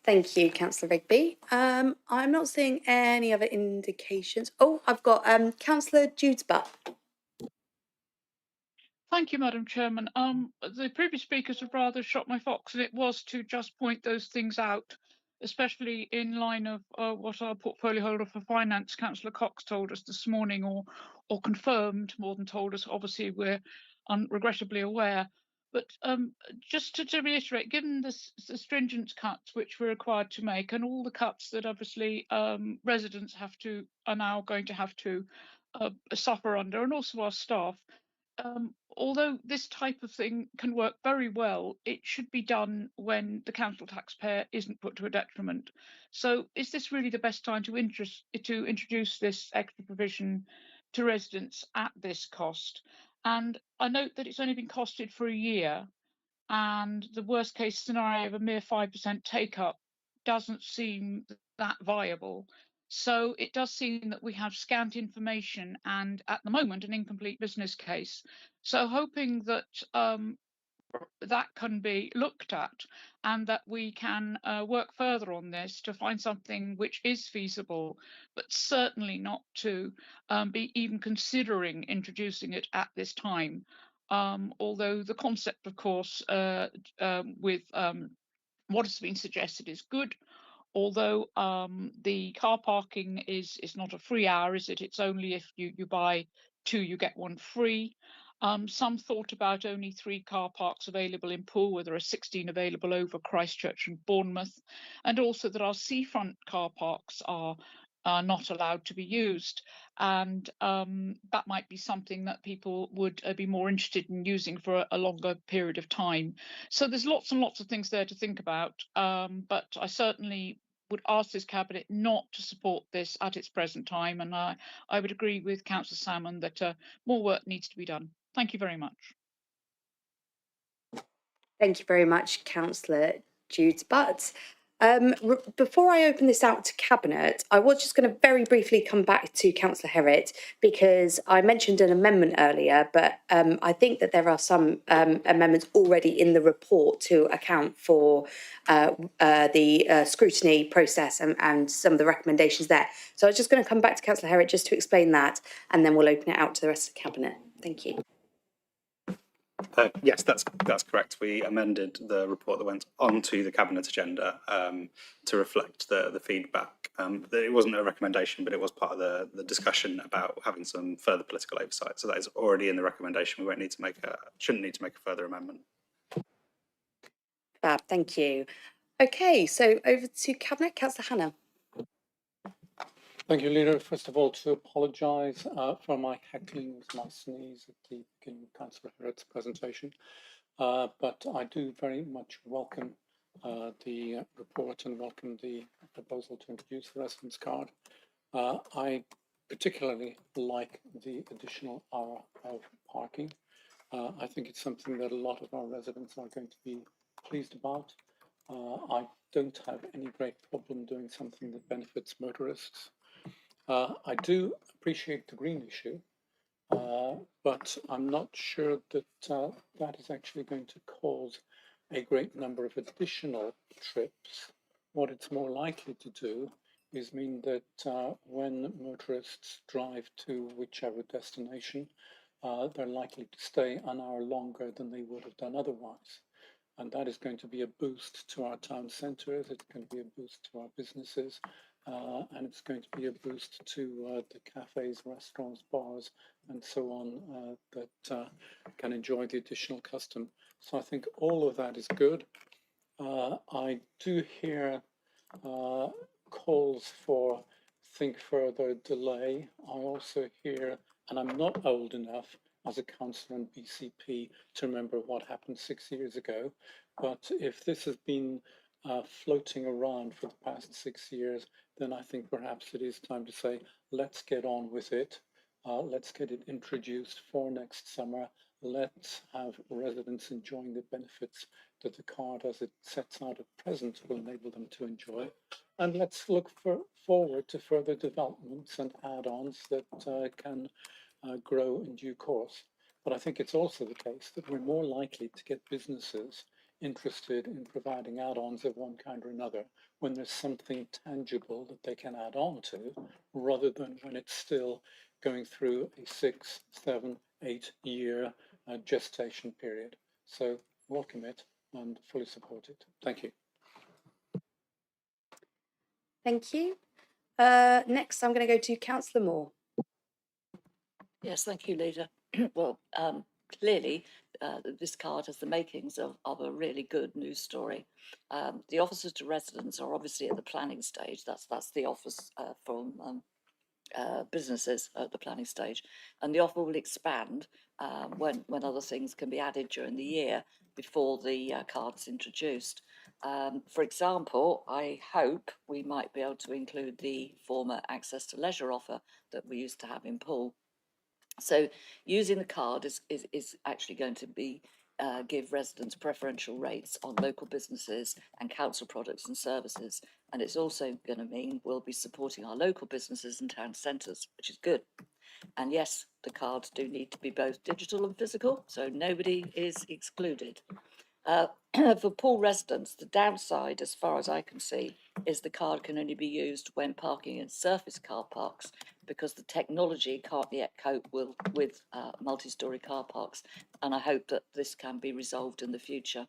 Thank you, Councillor Rigby. I'm not seeing any other indications. Oh, I've got Councillor Judesbutt. Thank you, Madam Chairman. The previous speakers have rather shot my fox, and it was to just point those things out, especially in line of what our portfolio holder for finance, Councillor Cox, told us this morning, or confirmed more than told us. Obviously, we're regrettably aware. But just to reiterate, given the stringent cuts which we're required to make, and all the cuts that obviously residents are now going to have to suffer under, and also our staff, although this type of thing can work very well, it should be done when the council taxpayer isn't put to a detriment. So is this really the best time to introduce this extra provision to residents at this cost? And I note that it's only been costed for a year, and the worst case scenario of a mere 5% take up doesn't seem that viable. So it does seem that we have scant information and at the moment an incomplete business case. So hoping that that can be looked at and that we can work further on this to find something which is feasible, but certainly not to be even considering introducing it at this time. Although the concept, of course, with what has been suggested is good, although the car parking is not a free hour, is it? It's only if you buy 2, you get 1 free. Some thought about only 3 car parks available in Poole, where there are 16 available over Christchurch and Bournemouth, and also that our seafront car parks are not allowed to be used, and that might be something that people would be more interested in using for a longer period of time. So there's lots and lots of things there to think about, but I certainly would ask this cabinet not to support this at its present time, and I would agree with Councillor Salmon that more work needs to be done. Thank you very much. Thank you very much, Councillor Judesbutt. Before I open this out to Cabinet, I was just going to very briefly come back to Councillor Herritt, because I mentioned an amendment earlier, but I think that there are some amendments already in the report to account for the scrutiny process and some of the recommendations there. So I was just going to come back to Councillor Herritt just to explain that, and then we'll open it out to the rest of the Cabinet. Thank you. Yes, that's correct. We amended the report that went onto the Cabinet agenda to reflect the feedback. It wasn't a recommendation, but it was part of the discussion about having some further political oversight. So that is already in the recommendation. We won't need to shouldn't need to make a further amendment. Fab, thank you. Okay, so over to Cabinet, Councillor Hannah. Thank you, Leader. First of all, to apologise for my heckling with my sneeze at the beginning of Councillor Harrod's presentation. But I do very much welcome the report and welcome the proposal to introduce the residence card. I particularly like the additional hour of parking. I think it's something that a lot of our residents are going to be pleased about. I don't have any great problem doing something that benefits motorists. I do appreciate the green issue, but I'm not sure that that is actually going to cause a great number of additional trips. What it's more likely to do is mean that when motorists drive to whichever destination, they're likely to stay an hour longer than they would have done otherwise. And that is going to be a boost to our town centres, it's going to be a boost to our businesses, and it's going to be a boost to the cafes, restaurants, bars, and so on that can enjoy the additional custom. So I think all of that is good. I do hear calls for think further delay. I also hear, and I'm not old enough as a councillor in BCP to remember what happened 6 years ago, but if this has been floating around for the past 6 years, then I think perhaps it is time to say, let's get on with it. Let's get it introduced for next summer. Let's have residents enjoying the benefits that the card as it sets out at present will enable them to enjoy. And let's look forward to further developments and add-ons that can grow in due course. But I think it's also the case that we're more likely to get businesses interested in providing add-ons of one kind or another when there's something tangible that they can add on to, rather than when it's still going through a 6, 7, 8 year gestation period. So welcome it and fully support it. Thank you. Thank you. Next, I'm going to go to Councillor Moore. Yes, thank you, Leader. Well, clearly, this card has the makings of a really good news story. The officers to residents are obviously at the planning stage. That's the office from businesses at the planning stage, and the offer will expand when other things can be added during the year before the card's introduced. For example, I hope we might be able to include the former access to leisure offer that we used to have in Poole. So using the card is actually going to be give residents preferential rates on local businesses and council products and services. And it's also going to mean we'll be supporting our local businesses and town centres, which is good. And yes, the cards do need to be both digital and physical, so nobody is excluded. For Poole residents, the downside, as far as I can see, is the card can only be used when parking in surface car parks, because the technology can't yet cope with multi-storey car parks, and I hope that this can be resolved in the future.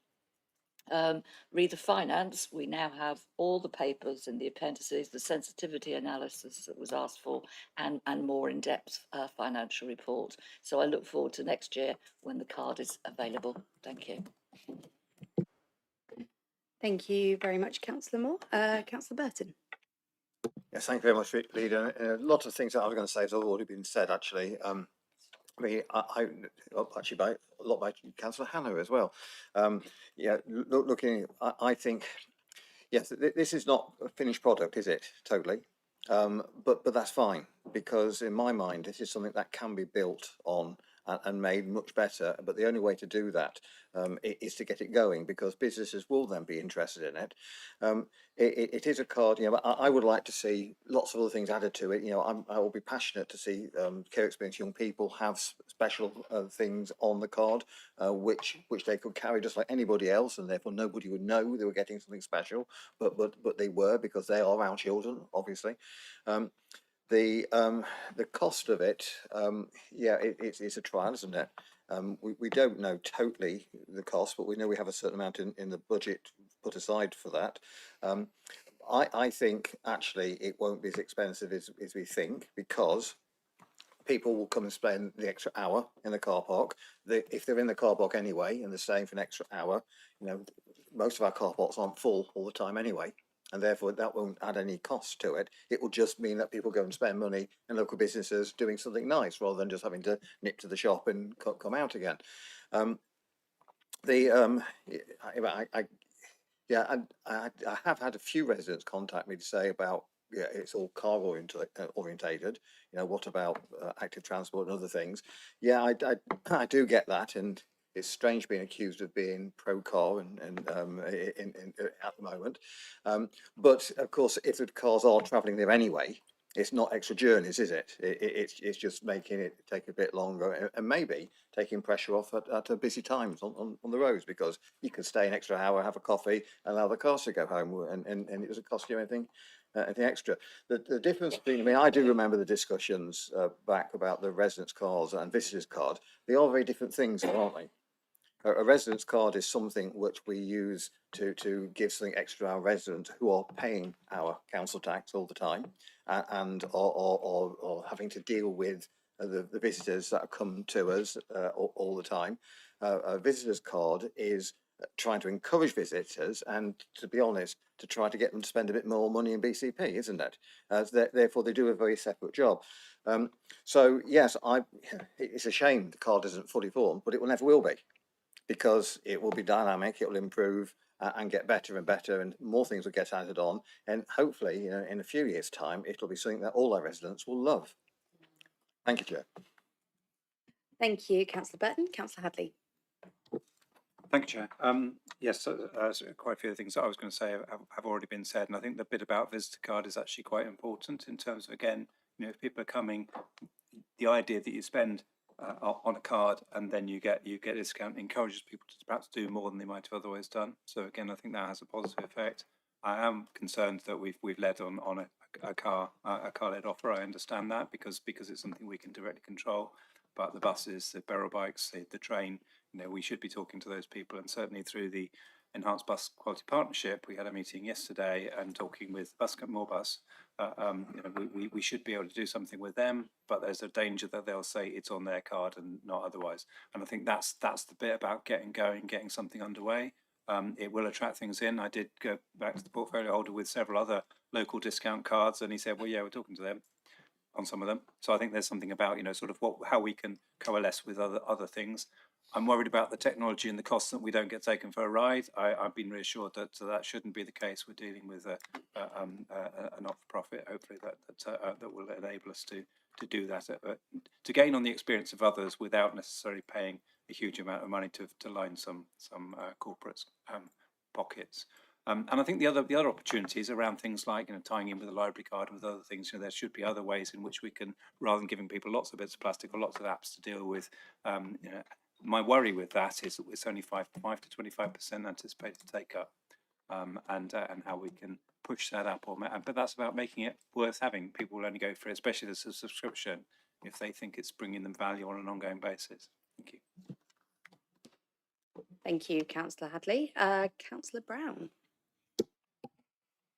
Read the finance, we now have all the papers and the appendices, the sensitivity analysis that was asked for, and more in-depth financial report. So I look forward to next year when the card is available. Thank you. Thank you very much, Councillor Moore. Councillor Burton. Yes, thank you very much, Leader. A lot of things that I was going to say have already been said, actually. I mean, actually by a lot by Councillor Hannah as well. Yeah, looking, I think, yes, this is not a finished product, is it? Totally. But that's fine, because in my mind, this is something that can be built on and made much better. But the only way to do that is to get it going, because businesses will then be interested in it. It is a card, you know, I would like to see lots of other things added to it. You know, I will be passionate to see care experience young people have special things on the card, which they could carry just like anybody else, and therefore nobody would know they were getting something special, but they were, because they are our children, obviously. The cost of it, yeah, it's a trial, isn't it? We don't know totally the cost, but we know we have a certain amount in the budget put aside for that. I think actually it won't be as expensive as we think, because people will come and spend the extra hour in the car park. If they're in the car park anyway and they're staying for an extra hour, you know, most of our car parks aren't full all the time anyway. and therefore that won't add any cost to it. It will just mean that people go and spend money in local businesses doing something nice rather than just having to nip to the shop and come out again. Yeah, and I have had a few residents contact me to say about, yeah, it's all car orientated. You know, what about active transport and other things? Yeah, I do get that, and it's strange being accused of being pro car and at the moment. But of course, if the cars are travelling there anyway, it's not extra journeys, is it? It's just making it take a bit longer and maybe taking pressure off at busy times on the roads, because you could stay an extra hour, have a coffee, and allow the cars to go home, and it doesn't cost you anything extra. The difference between, I mean, I do remember the discussions back about the residence cards and visitors card. They are very different things, aren't they? A residence card is something which we use to give something extra to our residents who are paying our council tax all the time and are having to deal with the visitors that come to us all the time. A visitor's card is trying to encourage visitors and, to be honest, to try to get them to spend a bit more money in BCP, isn't it? Therefore, they do a very separate job. So yes, it's a shame the card isn't fully formed, but it never will be, because it will be dynamic, it will improve and get better and better, and more things will get added on. And hopefully, you know, in a few years' time, it'll be something that all our residents will love. Thank you, Chair. Thank you, Councillor Burton. Councillor Hadley. Thank you, Chair. Yes, so quite a few of the things that I was going to say have already been said, and I think the bit about visitor card is actually quite important in terms of, again, you know, if people are coming, the idea that you spend on a card and then you get a discount encourages people to perhaps do more than they might have otherwise done. So again, I think that has a positive effect. I am concerned that we've led on a car-led offer. I understand that because it's something we can directly control. But the buses, the barrel bikes, the train, you know, we should be talking to those people, and certainly through the Enhanced Bus Quality Partnership, we had a meeting yesterday and talking with Morebus. You know, we should be able to do something with them, but there's a danger that they'll say it's on their card and not otherwise. And I think that's the bit about getting something underway. It will attract things in. I did go back to the portfolio holder with several other local discount cards, and he said, well, yeah, we're talking to them on some of them. So I think there's something about, you know, sort of how we can coalesce with other things. I'm worried about the technology and the costs that we don't get taken for a ride. I've been reassured that shouldn't be the case. We're dealing with a not-for-profit, hopefully, that will enable us to do that, to gain on the experience of others without necessarily paying a huge amount of money to line some corporates' pockets. And I think the other opportunities around things like, you know, tying in with a library card and with other things, you know, there should be other ways in which we can, rather than giving people lots of bits of plastic or lots of apps to deal with, you know, my worry with that is that it's only 5 to 25% anticipated take up, and how we can push that up. But that's about making it worth having. People will only go for it, especially as a subscription, if they think it's bringing them value on an ongoing basis. Thank you. Thank you, Councillor Hadley. Councillor Brown.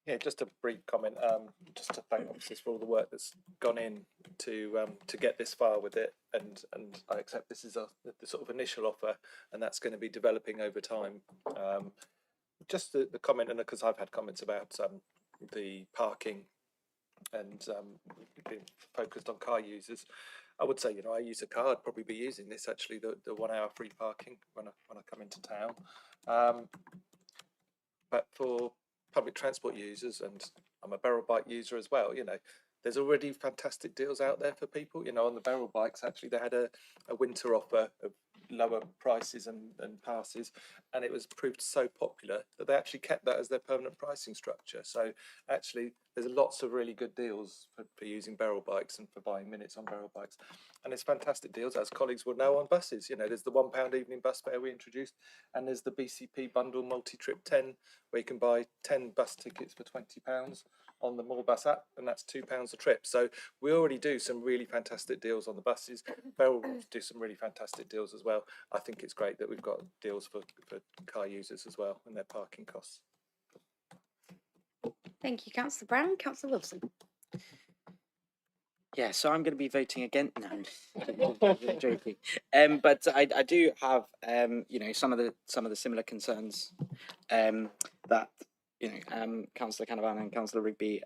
Yeah, just a brief comment. Just to thank officers for all the work that's gone in to get this far with it, and I accept this is the sort of initial offer, and that's going to be developing over time. Just the comment, and because I've had comments about the parking and being focused on car users, I would say, you know, I use a car. I'd probably be using this actually, the 1 hour free parking when I come into town. But for public transport users, and I'm a barrel bike user as well, you know, there's already fantastic deals out there for people. You know, on the barrel bikes, actually, they had a winter offer of lower prices and passes, and it was proved so popular that they actually kept that as their permanent pricing structure. So actually, there's lots of really good deals for using barrel bikes and for buying minutes on barrel bikes. And there's fantastic deals, as colleagues will know, on buses. You know, there's the £1 evening bus fare we introduced, and there's the BCP bundle multi-trip 10, where you can buy 10 bus tickets for £20 on the Morebus app, and that's £2 a trip. So we already do some really fantastic deals on the buses. Beryl do some really fantastic deals as well. I think it's great that we've got deals for car users as well and their parking costs. Thank you, Councillor Brown. Councillor Wilson. Yeah, so I'm going to be voting against. No, I'm joking. But I do have you know, some of the similar concerns that Councillor Canavan and Councillor Rigby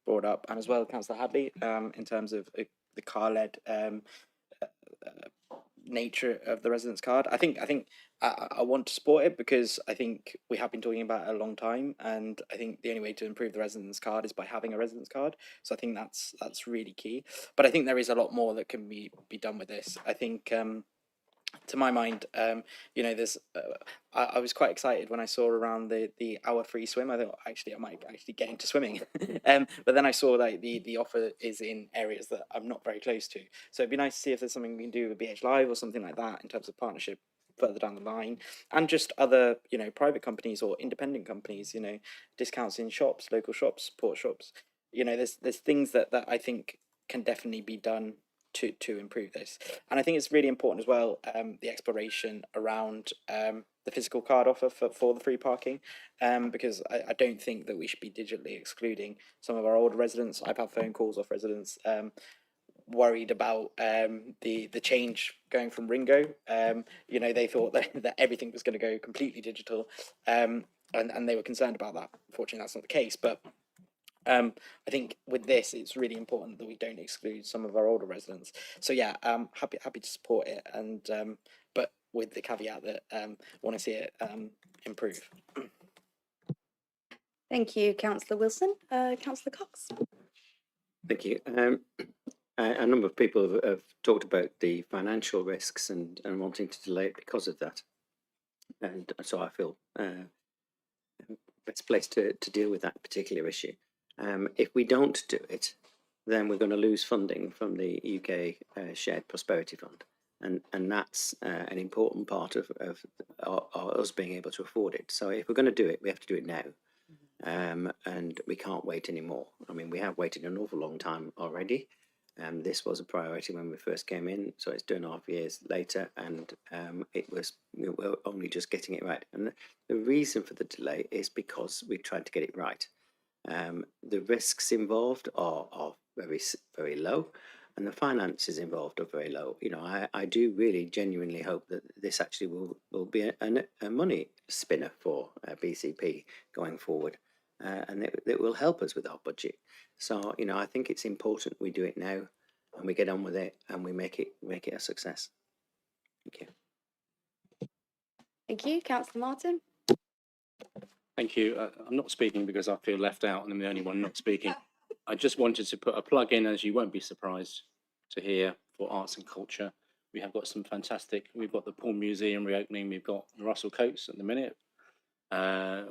brought up, and as well Councillor Hadley, in terms of the car-led nature of the residence card. I think I want to support it because I think we have been talking about it a long time, and I think the only way to improve the residence card is by having a residence card. So I think that's really key. But I think there is a lot more that can be done with this. I think to my mind, there's. I was quite excited when I saw around the hour free swim. I thought actually I might actually get into swimming, but then I saw like the offer is in areas that I'm not very close to. So it'd be nice to see if there's something we can do with BH Live or something like that in terms of partnership further down the line, and just other private companies or independent companies. Discounts in shops, local shops, support shops. There's things that I think can definitely be done to improve this. And I think it's really important as well, the exploration around the physical card offer for the free parking, because I don't think that we should be digitally excluding some of our older residents. I've had phone calls off residents worried about the change going from Ringo. They thought that everything was going to go completely digital, and they were concerned about that. Unfortunately, that's not the case, but I think with this, it's really important that we don't exclude some of our older residents. So yeah, happy to support it, and but with the caveat that want to see it improve. Thank you, Councillor Wilson. Councillor Cox. Thank you. A number of people have talked about the financial risks and wanting to delay it because of that. And so I feel best placed to deal with that particular issue. If we don't do it, then we're going to lose funding from the UK Shared Prosperity Fund. And that's an important part of us being able to afford it. So if we're going to do it, we have to do it now. And we can't wait anymore. I mean, we have waited an awful long time already. This was a priority when we first came in, so it's 2.5 years later, and we were only just getting it right. And the reason for the delay is because we tried to get it right. The risks involved are very, very low, and the finances involved are very low. I do really genuinely hope that this actually will be a money spinner for BCP going forward, and it will help us with our budget. So I think it's important we do it now, and we get on with it, and we make it a success. Thank you. Thank you, Councillor Martin. Thank you. I'm not speaking because I feel left out and I'm the only one not speaking. I just wanted to put a plug in, as you won't be surprised to hear, for arts and culture. We have got some fantastic, we've got the Paul Museum reopening, we've got Russell Coates at the minute.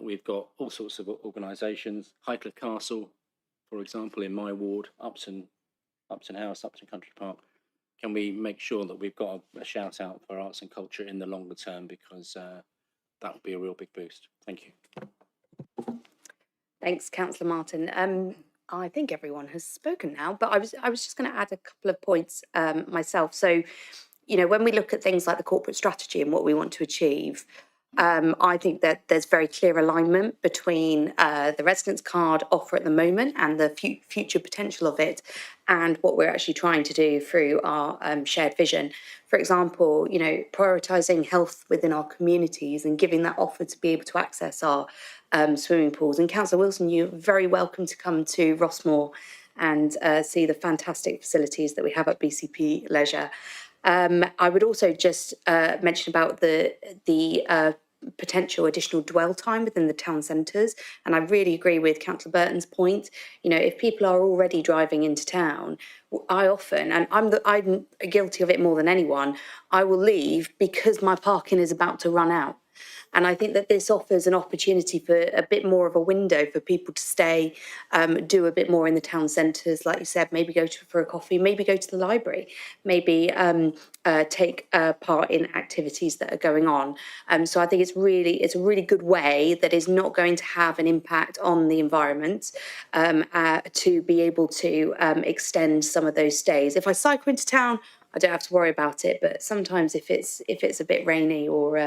We've got all sorts of organisations, Highcliffe Castle, for example, in my ward, Upton House, Upton Country Park. Can we make sure that we've got a shout out for arts and culture in the longer term, because that would be a real big boost. Thank you. Thanks, Councillor Martin. I think everyone has spoken now, but I was just going to add a couple of points myself. So, when we look at things like the corporate strategy and what we want to achieve, I think that there's very clear alignment between the residence card offer at the moment and the future potential of it, and what we're actually trying to do through our shared vision. For example, prioritising health within our communities and giving that offer to be able to access our swimming pools. And Councillor Wilson, you're very welcome to come to Rossmore and see the fantastic facilities that we have at BCP Leisure. I would also just mention about the potential additional dwell time within the town centres, and I really agree with Councillor Burton's point. If people are already driving into town, I often, and I'm guilty of it more than anyone, I will leave because my parking is about to run out. And I think that this offers an opportunity for a bit more of a window for people to stay, do a bit more in the town centres, like you said, maybe go for a coffee, maybe go to the library, maybe take part in activities that are going on. So I think it's a really good way that is not going to have an impact on the environment, to be able to extend some of those stays. If I cycle into town, I don't have to worry about it, but sometimes if it's a bit rainy or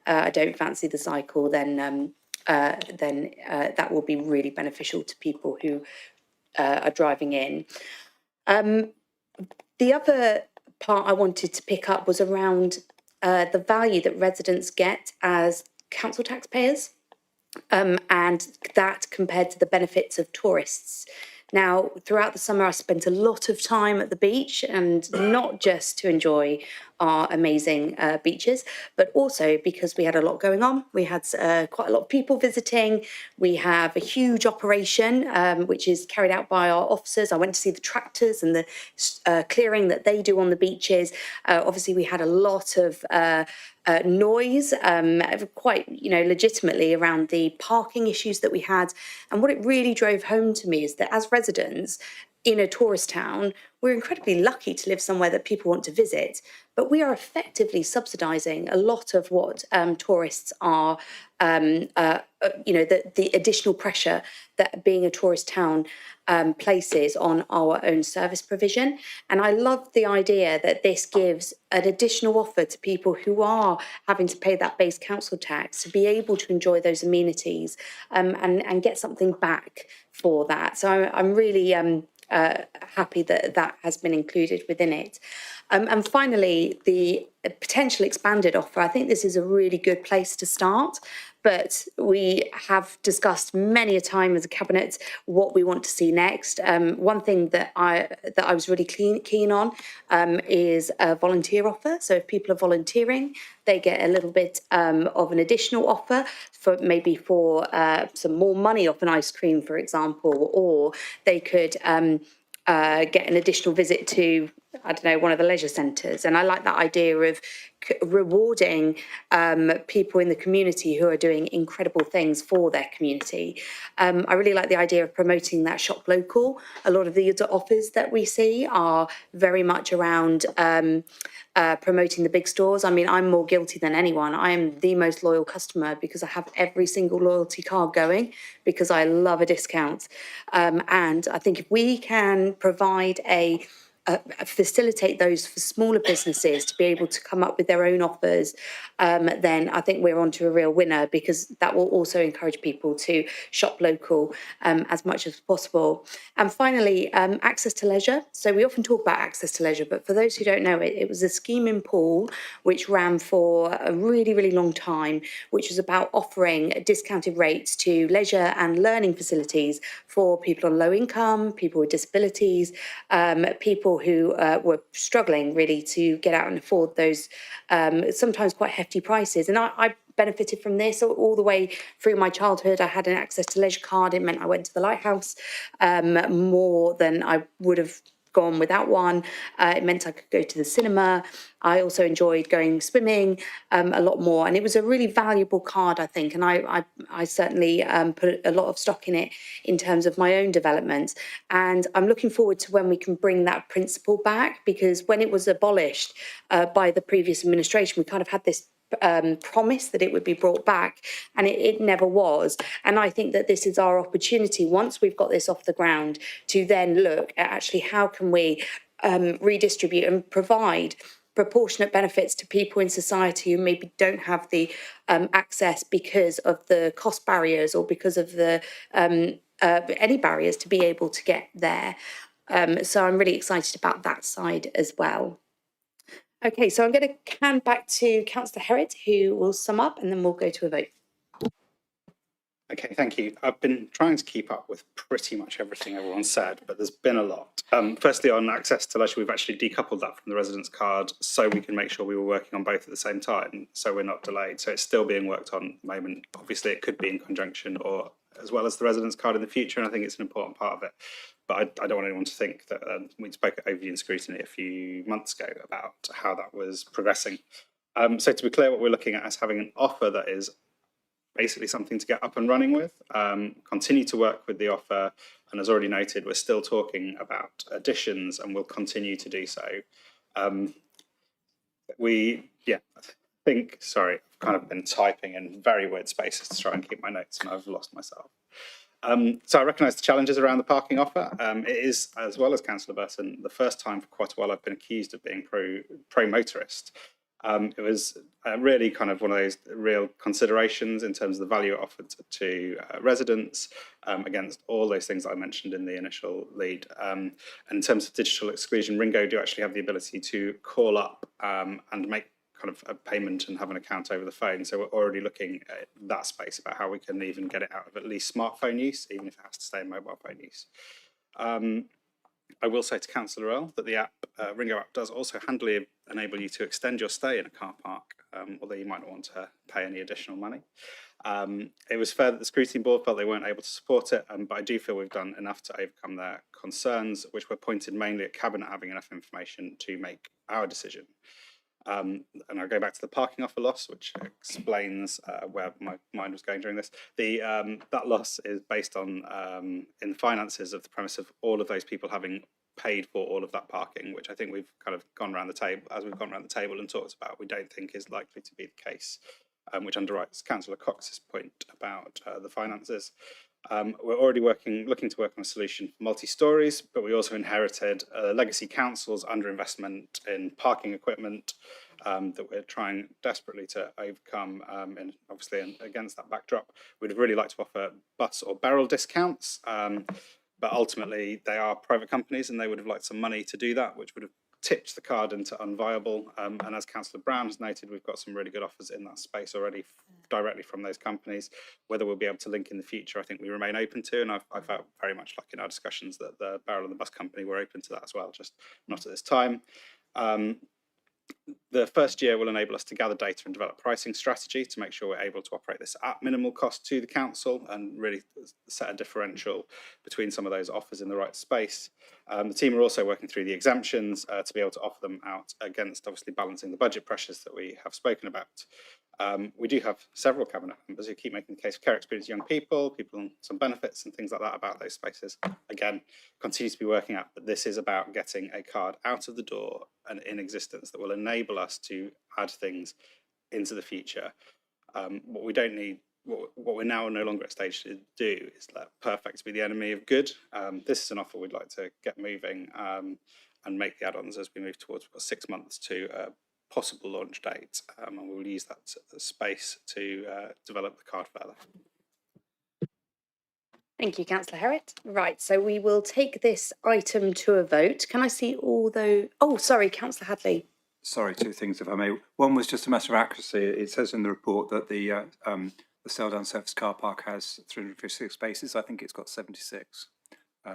I don't fancy the cycle, then that will be really beneficial to people who are driving in. The other part I wanted to pick up was around the value that residents get as council taxpayers. and that compared to the benefits of tourists. Now, throughout the summer, I spent a lot of time at the beach, and not just to enjoy our amazing beaches, but also because we had a lot going on. We had quite a lot of people visiting. We have a huge operation, which is carried out by our officers. I went to see the tractors and the clearing that they do on the beaches. Obviously, we had a lot of noise, quite, legitimately around the parking issues that we had. And what it really drove home to me is that as residents in a tourist town, we're incredibly lucky to live somewhere that people want to visit, but we are effectively subsidising a lot of what tourists are, the additional pressure that being a tourist town places on our own service provision. And I love the idea that this gives an additional offer to people who are having to pay that base council tax to be able to enjoy those amenities and get something back for that. So I'm really happy that that has been included within it. And finally, the potential expanded offer. I think this is a really good place to start, but we have discussed many a time as a cabinet what we want to see next. One thing that I was really keen on is a volunteer offer. So if people are volunteering, they get a little bit of an additional offer for maybe for some more money off an ice cream, for example, or they could get an additional visit to, I don't know, one of the leisure centres. And I like that idea of rewarding people in the community who are doing incredible things for their community. I really like the idea of promoting that shop local. A lot of the other offers that we see are very much around promoting the big stores. I mean, I'm more guilty than anyone. I am the most loyal customer because I have every single loyalty card going because I love a discount. And I think if we can provide facilitate those for smaller businesses to be able to come up with their own offers, then I think we're onto a real winner, because that will also encourage people to shop local as much as possible. And finally, access to leisure. So we often talk about access to leisure, but for those who don't know it, it was a scheme in Poole which ran for a really, really long time, which was about offering discounted rates to leisure and learning facilities for people on low income, people with disabilities, people who were struggling really to get out and afford those sometimes quite hefty prices. And I benefited from this all the way through my childhood. I had an access to leisure card. It meant I went to the Lighthouse more than I would have gone without one. It meant I could go to the cinema. I also enjoyed going swimming a lot more, and it was a really valuable card, I think, and I certainly put a lot of stock in it in terms of my own development. And I'm looking forward to when we can bring that principle back, because when it was abolished by the previous administration, we kind of had this promise that it would be brought back, and it never was. And I think that this is our opportunity, once we've got this off the ground, to then look at actually how can we redistribute and provide proportionate benefits to people in society who maybe don't have the access because of the cost barriers or because of the any barriers to be able to get there. So I'm really excited about that side as well. Okay, so I'm going to hand back to Councillor Herriot, who will sum up, and then we'll go to a vote. Okay, thank you. I've been trying to keep up with pretty much everything everyone said, but there's been a lot. Firstly, on access to leisure, we've actually decoupled that from the residence card so we can make sure we were working on both at the same time, so we're not delayed. So it's still being worked on at the moment. Obviously, it could be in conjunction or as well as the residence card in the future, and I think it's an important part of it. But I don't want anyone to think that we spoke at overview and scrutiny a few months ago about how that was progressing. So to be clear, what we're looking at is having an offer that is basically something to get up and running with, continue to work with the offer. And as already noted, we're still talking about additions and we'll continue to do so. Sorry, I've kind of been typing in very weird spaces to try and keep my notes and I've lost myself. So I recognise the challenges around the parking offer. It is, as well as Councillor Burton, the first time for quite a while I've been accused of being pro-motorist. It was really kind of one of those real considerations in terms of the value it offered to residents against all those things that I mentioned in the initial lead. And in terms of digital exclusion, Ringo do actually have the ability to call up and make kind of a payment and have an account over the phone. So we're already looking at that space about how we can even get it out of at least smartphone use, even if it has to stay in mobile phone use. I will say to Councillor Earl that the app, Ringo app, does also handily enable you to extend your stay in a car park, although you might not want to pay any additional money. It was fair that the scrutiny board felt they weren't able to support it, but I do feel we've done enough to overcome their concerns, which were pointed mainly at Cabinet having enough information to make our decision. And I'll go back to the parking offer loss, which explains where my mind was going during this. That loss is based on in the finances of the premise of all of those people having paid for all of that parking, which I think we've kind of gone around the table, as we've gone around the table and talked about, we don't think is likely to be the case, which underwrites Councillor Cox's point about the finances. We're already looking to work on a solution for multi-stories, but we also inherited legacy councils underinvestment in parking equipment that we're trying desperately to overcome, and obviously against that backdrop, we'd have really liked to offer bus or barrel discounts, but ultimately they are private companies and they would have liked some money to do that, which would have tipped the card into unviable. And as Councillor Brown has noted, we've got some really good offers in that space already directly from those companies. Whether we'll be able to link in the future, I think we remain open to, and I felt very much like in our discussions that the barrel and the bus company were open to that as well, just not at this time. The first year will enable us to gather data and develop pricing strategy to make sure we're able to operate this at minimal cost to the council and really set a differential between some of those offers in the right space. The team are also working through the exemptions to be able to offer them out against obviously balancing the budget pressures that we have spoken about. We do have several Cabinet members who keep making the case for care experience young people on some benefits and things like that about those spaces. Again, continue to be working out, but this is about getting a card out of the door and in existence that will enable us to add things into the future. What we don't need, what we're now no longer at a stage to do is let perfect be the enemy of good. This is an offer we'd like to get moving and make the add-ons as we move towards 6 months to possible launch date, and we'll use that space to develop the card further. Thank you, Councillor Herriott. Right, so we will take this item to a vote. Can I see all those? Oh, sorry, Councillor Hadley. Sorry, two things if I may. One was just a matter of accuracy. It says in the report that the Seldown surface car park has 356 spaces. I think it's got 76.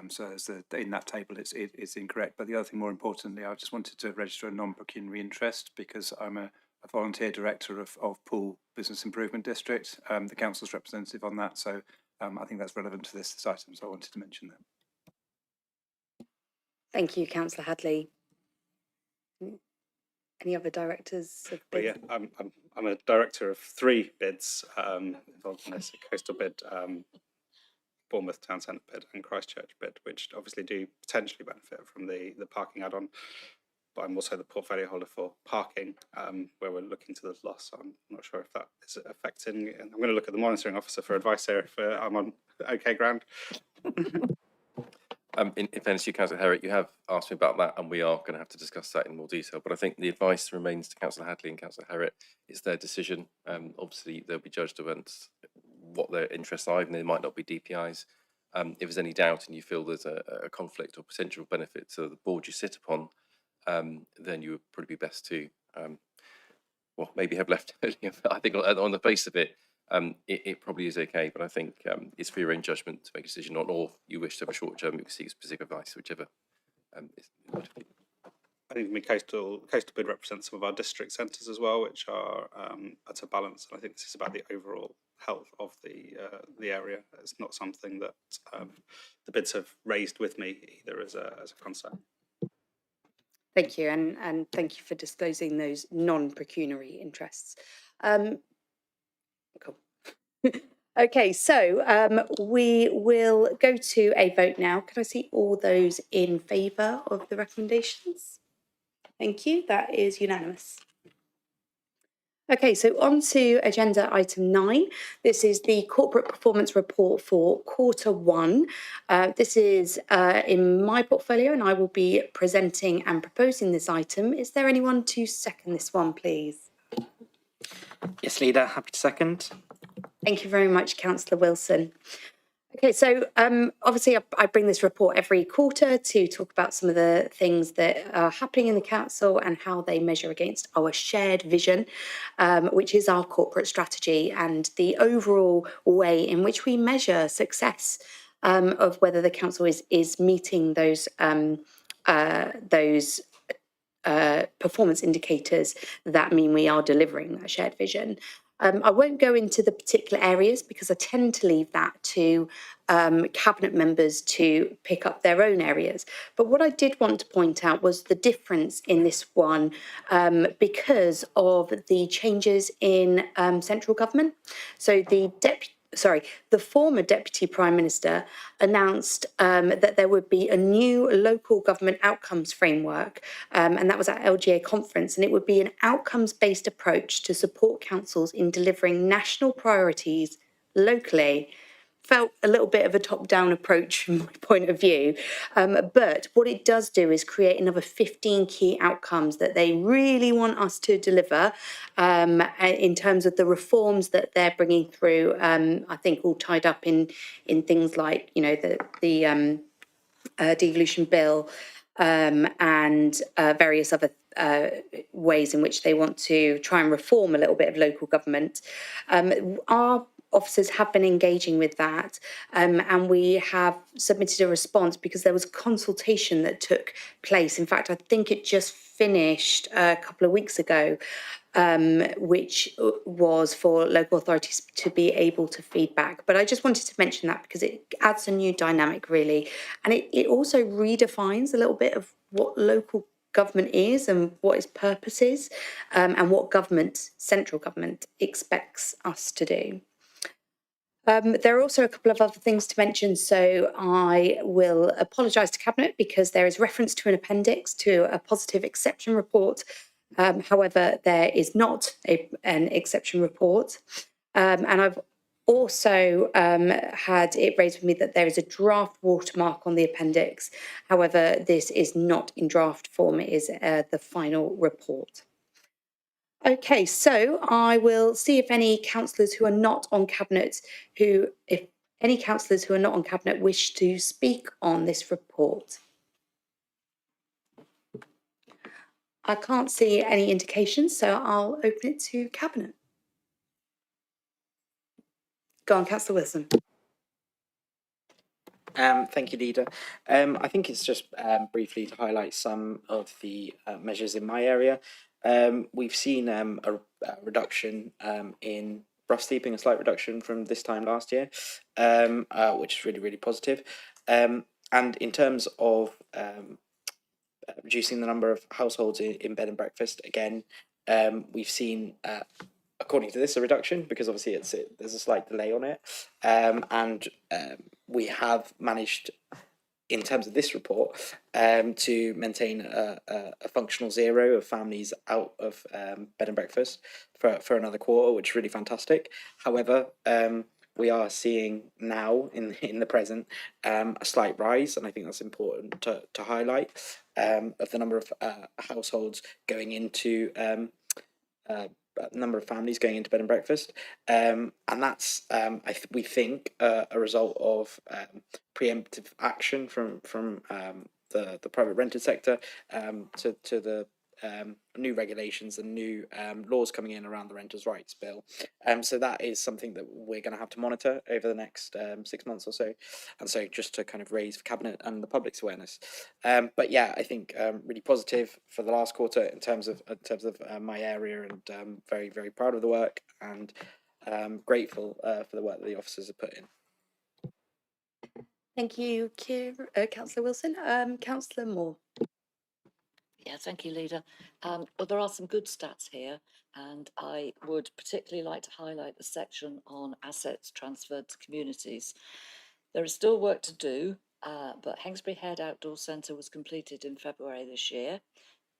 So in that table, it's incorrect. But the other thing, more importantly, I just wanted to register a non-pecuniary interest because I'm a volunteer director of Poole Business Improvement District, the council's representative on that. So I think that's relevant to this item, so I wanted to mention that. Thank you, Councillor Hadley. Any other directors of bids? Well, yeah, I'm a director of 3 bids involved in this: coastal bid, Bournemouth Town Centre bid and Christchurch bid, which obviously do potentially benefit from the parking add-on. But I'm also the portfolio holder for parking, where we're looking to the loss. I'm not sure if that is affecting. And I'm going to look at the monitoring officer for advice here if I'm on okay ground. In fairness to you, Councillor Herriott, you have asked me about that, and we are going to have to discuss that in more detail. But I think the advice remains to Councillor Hadley and Councillor Herriott. It's their decision. Obviously, they'll be judged against what their interests are, and they might not be DPIs. If there's any doubt and you feel there's a conflict or potential benefit to the board you sit upon, then you would probably be best to, well, maybe have left earlier. I think on the face of it, it probably is okay, but I think it's for your own judgment to make a decision on, or you wish to have a short term, you can seek specific advice, whichever is. I think coastal bid represents some of our district centres as well, which are at a balance. And I think this is about the overall health of the area. It's not something that the bids have raised with me either as a concern. Thank you, and thank you for disclosing those non-pecuniary interests. Cool. Okay, so we will go to a vote now. Can I see all those in favour of the recommendations? Thank you, that is unanimous. Okay, so on to agenda item 9. This is the corporate performance report for Q1. This is in my portfolio and I will be presenting and proposing this item. Is there anyone to second this one, please? Yes, Leader, happy to second. Thank you very much, Councillor Wilson. Okay, so obviously I bring this report every quarter to talk about some of the things that are happening in the council and how they measure against our shared vision, which is our corporate strategy and the overall way in which we measure success of whether the council is meeting those performance indicators that mean we are delivering that shared vision. I won't go into the particular areas because I tend to leave that to cabinet members to pick up their own areas. But what I did want to point out was the difference in this one because of the changes in central government. So the former Deputy Prime Minister announced that there would be a new local government outcomes framework, and that was at LGA conference, and it would be an outcomes-based approach to support councils in delivering national priorities locally. Felt a little bit of a top-down approach from my point of view, but what it does do is create another 15 key outcomes that they really want us to deliver in terms of the reforms that they're bringing through. I think all tied up in things like the devolution bill and various other ways in which they want to try and reform a little bit of local government. Our officers have been engaging with that and we have submitted a response because there was a consultation that took place. In fact, I think it just finished a couple of weeks ago, which was for local authorities to be able to feedback. But I just wanted to mention that because it adds a new dynamic really. And it also redefines a little bit of what local government is and what its purpose is and what central government expects us to do. There are also a couple of other things to mention, so I will apologise to Cabinet because there is reference to an appendix to a positive exception report. However, there is not an exception report. And I've also had it raised with me that there is a draft watermark on the appendix. However, this is not in draft form, it is the final report. Okay, so I will see if any councillors who are not on Cabinet wish to speak on this report. I can't see any indications, so I'll open it to Cabinet. Go on, Councillor Wilson. Thank you, Leader. I think it's just briefly to highlight some of the measures in my area. We've seen a reduction in rough sleeping, a slight reduction from this time last year, which is really, really positive. And in terms of reducing the number of households in bed and breakfast, again, we've seen according to this, a reduction because obviously there's a slight delay on it, and we have managed, in terms of this report, to maintain a functional zero of families out of bed and breakfast for another quarter, which is really fantastic. However, we are seeing now in the present a slight rise, and I think that's important to highlight, of the number of households going into number of families going into bed and breakfast, and that's we think a result of preemptive action from the private rented sector to the new regulations and new laws coming in around the Renters' Rights Bill. So that is something that we're going to have to monitor over the next 6 months or so, and so just to kind of raise Cabinet and the public's awareness. But yeah, I think really positive for the last quarter in terms of my area, and very, very proud of the work and grateful for the work that the officers have put in. Thank you, Councillor Wilson. Councillor Moore. Yeah, thank you, Leader. Well, there are some good stats here, and I would particularly like to highlight the section on assets transferred to communities. There is still work to do, but Hengstbury Head Outdoor Centre was completed in February this year,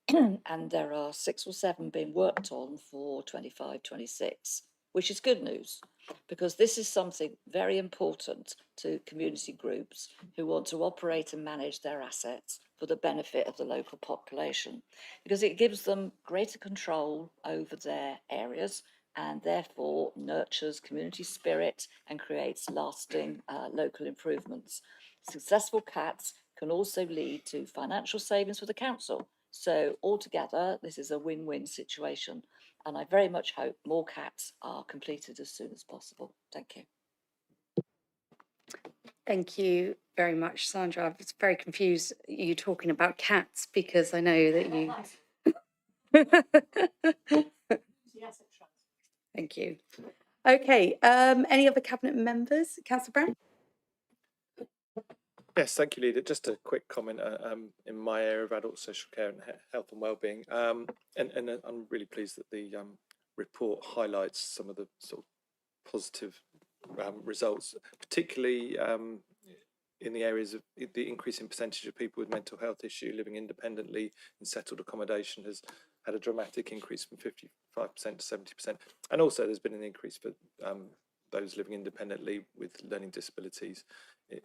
and there are 6 or 7 being worked on for 25-26, which is good news, because this is something very important to community groups who want to operate and manage their assets for the benefit of the local population, because it gives them greater control over their areas and therefore nurtures community spirit and creates lasting local improvements. Successful cats can also lead to financial savings for the council. So altogether, this is a win-win situation, and I very much hope more cats are completed as soon as possible. Thank you. Thank you very much, Sandra. I was very confused you talking about cats because I know that you. Thank you. Okay, any other cabinet members? Councillor Brown? Yes, thank you, Leader. Just a quick comment in my area of adult social care and health and wellbeing. And I'm really pleased that the report highlights some of the sort of positive results, particularly in the areas of the increasing percentage of people with mental health issue living independently in settled accommodation has had a dramatic increase from 55% to 70%. And also there's been an increase for those living independently with learning disabilities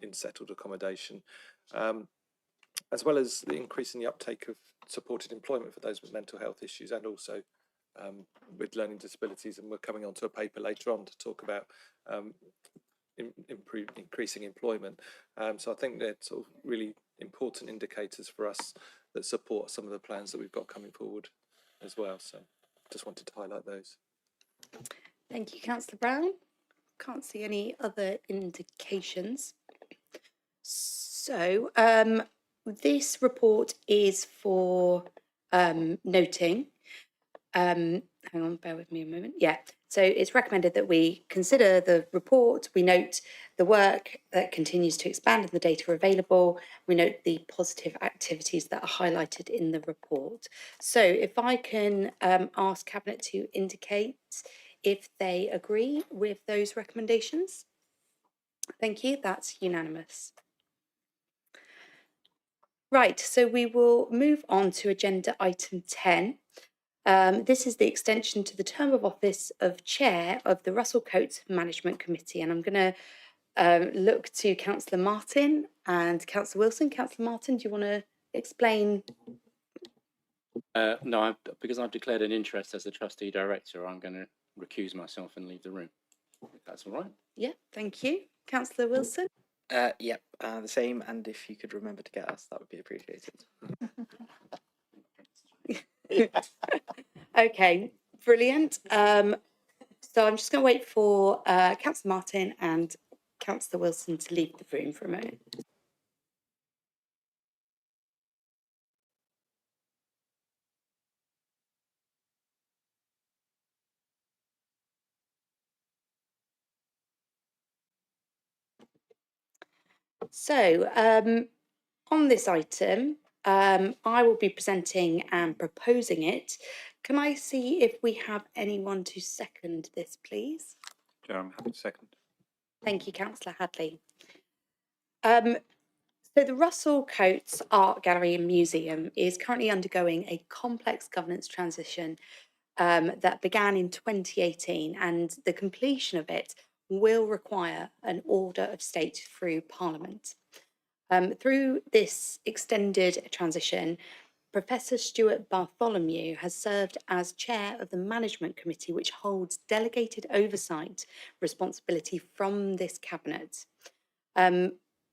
in settled accommodation, as well as the increase in the uptake of supported employment for those with mental health issues and also with learning disabilities. And we're coming on to a paper later on to talk about increasing employment. So I think they're sort of really important indicators for us that support some of the plans that we've got coming forward as well. So just wanted to highlight those. Thank you, Councillor Brown. Can't see any other indications. So this report is for noting. Hang on, bear with me a moment. Yeah, so it's recommended that we consider the report. We note the work that continues to expand and the data available. We note the positive activities that are highlighted in the report. So if I can ask Cabinet to indicate if they agree with those recommendations. Thank you, that's unanimous. Right, so we will move on to agenda item 10. This is the extension to the term of office of Chair of the Russell Coates Management Committee, and I'm going to look to Councillor Martin and Councillor Wilson. Councillor Martin, do you want to explain? No, because I've declared an interest as the trustee director, I'm going to recuse myself and leave the room. If that's all right. Yeah, thank you. Councillor Wilson? Yep, the same, and if you could remember to get us, that would be appreciated. Okay, brilliant. So I'm just going to wait for Councillor Martin and Councillor Wilson to leave the room for a moment. So on this item, I will be presenting and proposing it. Can I see if we have anyone to second this, please? Chair, I'm happy to second. Thank you, Councillor Hadley. So the Russell Coates Art Gallery and Museum is currently undergoing a complex governance transition that began in 2018, and the completion of it will require an order of state through Parliament. Through this extended transition, Professor Stuart Bartholomew has served as chair of the Management Committee, which holds delegated oversight responsibility from this cabinet.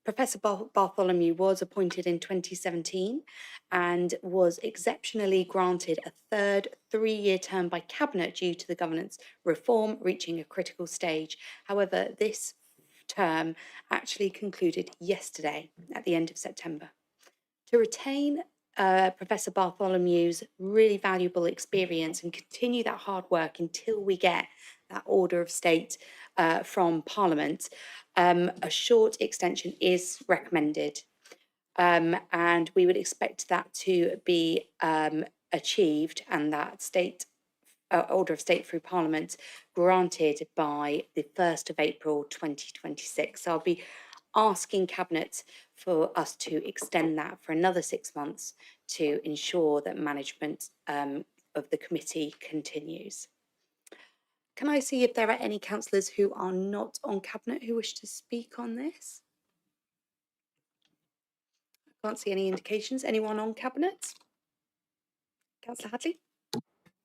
Professor Bartholomew was appointed in 2017 and was exceptionally granted a third three-year term by Cabinet due to the governance reform reaching a critical stage. However, this term actually concluded yesterday at the end of September. To retain Professor Bartholomew's really valuable experience and continue that hard work until we get that order of state from Parliament, a short extension is recommended, and we would expect that to be achieved and that order of state through Parliament granted by the 1st of April 2026. So I'll be asking Cabinet for us to extend that for another 6 months to ensure that management of the committee continues. Can I see if there are any councillors who are not on Cabinet who wish to speak on this? I can't see any indications. Anyone on Cabinet? Councillor Hadley?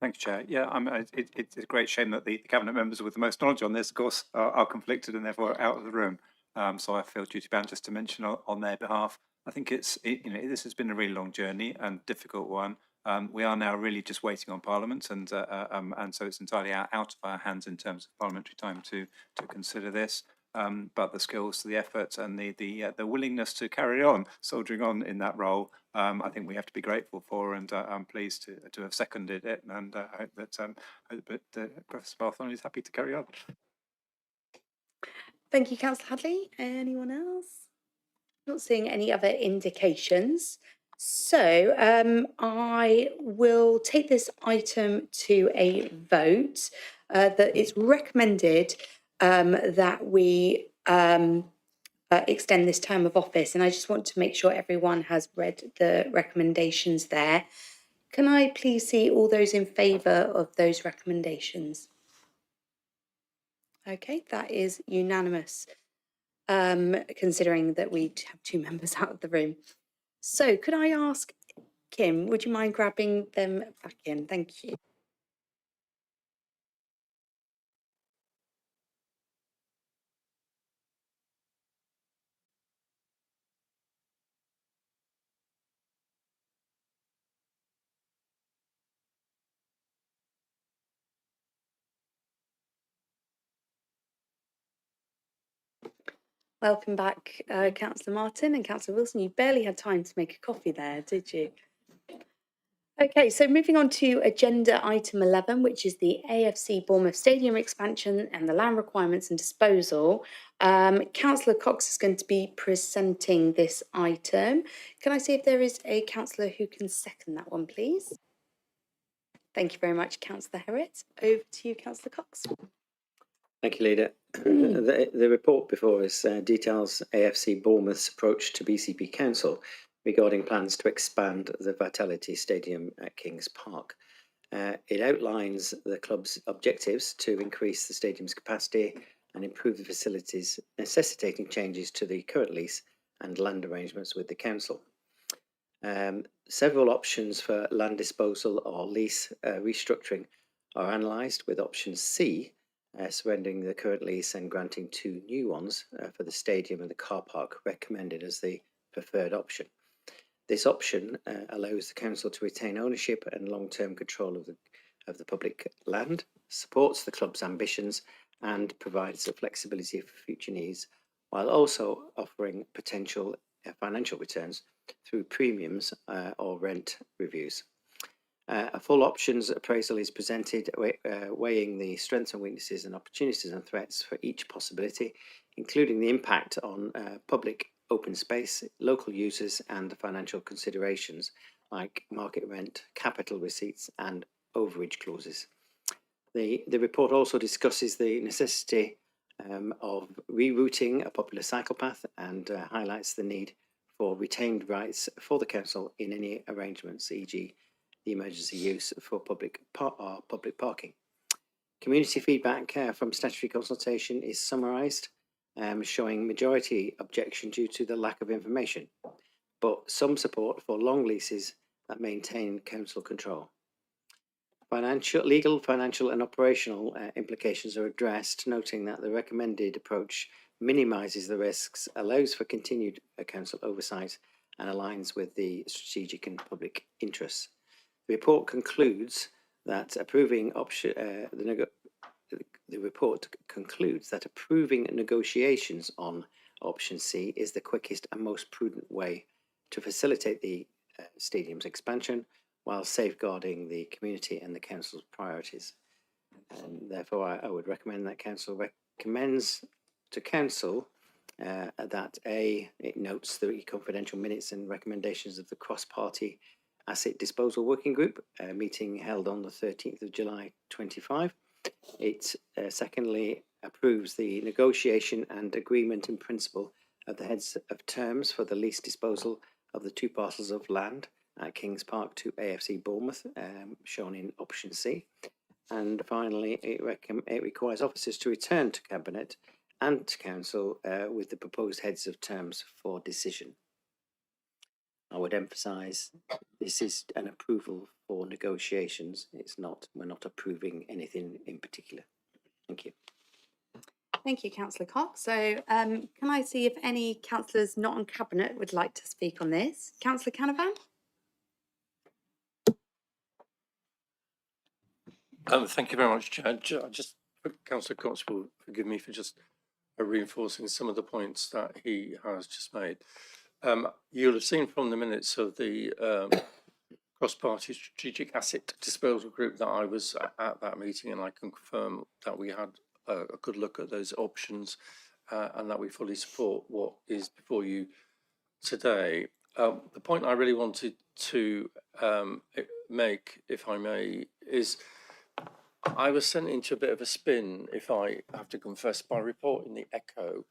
Thank you, Chair. Yeah, it's a great shame that the Cabinet members with the most knowledge on this, of course, are conflicted and therefore out of the room. So I feel duty bound just to mention on their behalf. I think this has been a really long journey and difficult one. We are now really just waiting on Parliament, and so it's entirely out of our hands in terms of parliamentary time to consider this. But the skills, the effort, and the willingness to carry on soldiering on in that role, I think we have to be grateful for, and I'm pleased to have seconded it, and I hope that Professor Bartholomew is happy to carry on. Thank you, Councillor Hadley. Anyone else? Not seeing any other indications. So I will take this item to a vote. That it's recommended that we extend this term of office, and I just want to make sure everyone has read the recommendations there. Can I please see all those in favour of those recommendations? Okay, that is unanimous, considering that we have 2 members out of the room. So could I ask Kim, would you mind grabbing them back in? Thank you. Welcome back, Councillor Martin and Councillor Wilson. You barely had time to make a coffee there, did you? Okay, so moving on to agenda item 11, which is the AFC Bournemouth Stadium expansion and the land requirements and disposal. Councillor Cox is going to be presenting this item. Can I see if there is a councillor who can second that one, please? Thank you very much, Councillor Herriott. Over to you, Councillor Cox. Thank you, Leader. The report before us details AFC Bournemouth's approach to BCP Council regarding plans to expand the Vitality Stadium at Kings Park. It outlines the club's objectives to increase the stadium's capacity and improve the facilities, necessitating changes to the current lease and land arrangements with the council. Several options for land disposal or lease restructuring are analysed, with option C surrendering the current lease and granting 2 new ones for the stadium and the car park recommended as the preferred option. This option allows the council to retain ownership and long-term control of the public land, supports the club's ambitions, and provides the flexibility for future needs, while also offering potential financial returns through premiums or rent reviews. A full options appraisal is presented, weighing the strengths and weaknesses and opportunities and threats for each possibility, including the impact on public open space, local users, and financial considerations like market rent, capital receipts, and overage clauses. The report also discusses the necessity of rerouting a popular cycle path and highlights the need for retained rights for the council in any arrangements, e.g. the emergency use for public parking. Community feedback from statutory consultation is summarised, showing majority objection due to the lack of information, but some support for long leases that maintain council control. Legal, financial and operational implications are addressed, noting that the recommended approach minimises the risks, allows for continued council oversight, and aligns with the strategic and public interests. The report concludes that approving negotiations on option C is the quickest and most prudent way to facilitate the stadium's expansion while safeguarding the community and the council's priorities. And therefore, I would recommend that council recommends to council that it notes the confidential minutes and recommendations of the cross-party Asset Disposal Working Group meeting held on the 13th of July 25. It secondly approves the negotiation and agreement in principle of the heads of terms for the lease disposal of the 2 parcels of land at Kings Park to AFC Bournemouth, shown in option C. And finally, it requires officers to return to Cabinet and to Council with the proposed heads of terms for decision. I would emphasise this is an approval for negotiations. We're not approving anything in particular. Thank you. Thank you, Councillor Cox. So can I see if any councillors not on Cabinet would like to speak on this? Councillor Canavan? Thank you very much, Chair. Just Councillor Cox will forgive me for just reinforcing some of the points that he has just made. You'll have seen from the minutes of the cross-party strategic asset disposal group that I was at that meeting, and I can confirm that we had a good look at those options and that we fully support what is before you today. The point I really wanted to make, if I may, is I was sent into a bit of a spin, if I have to confess, by reporting the Echo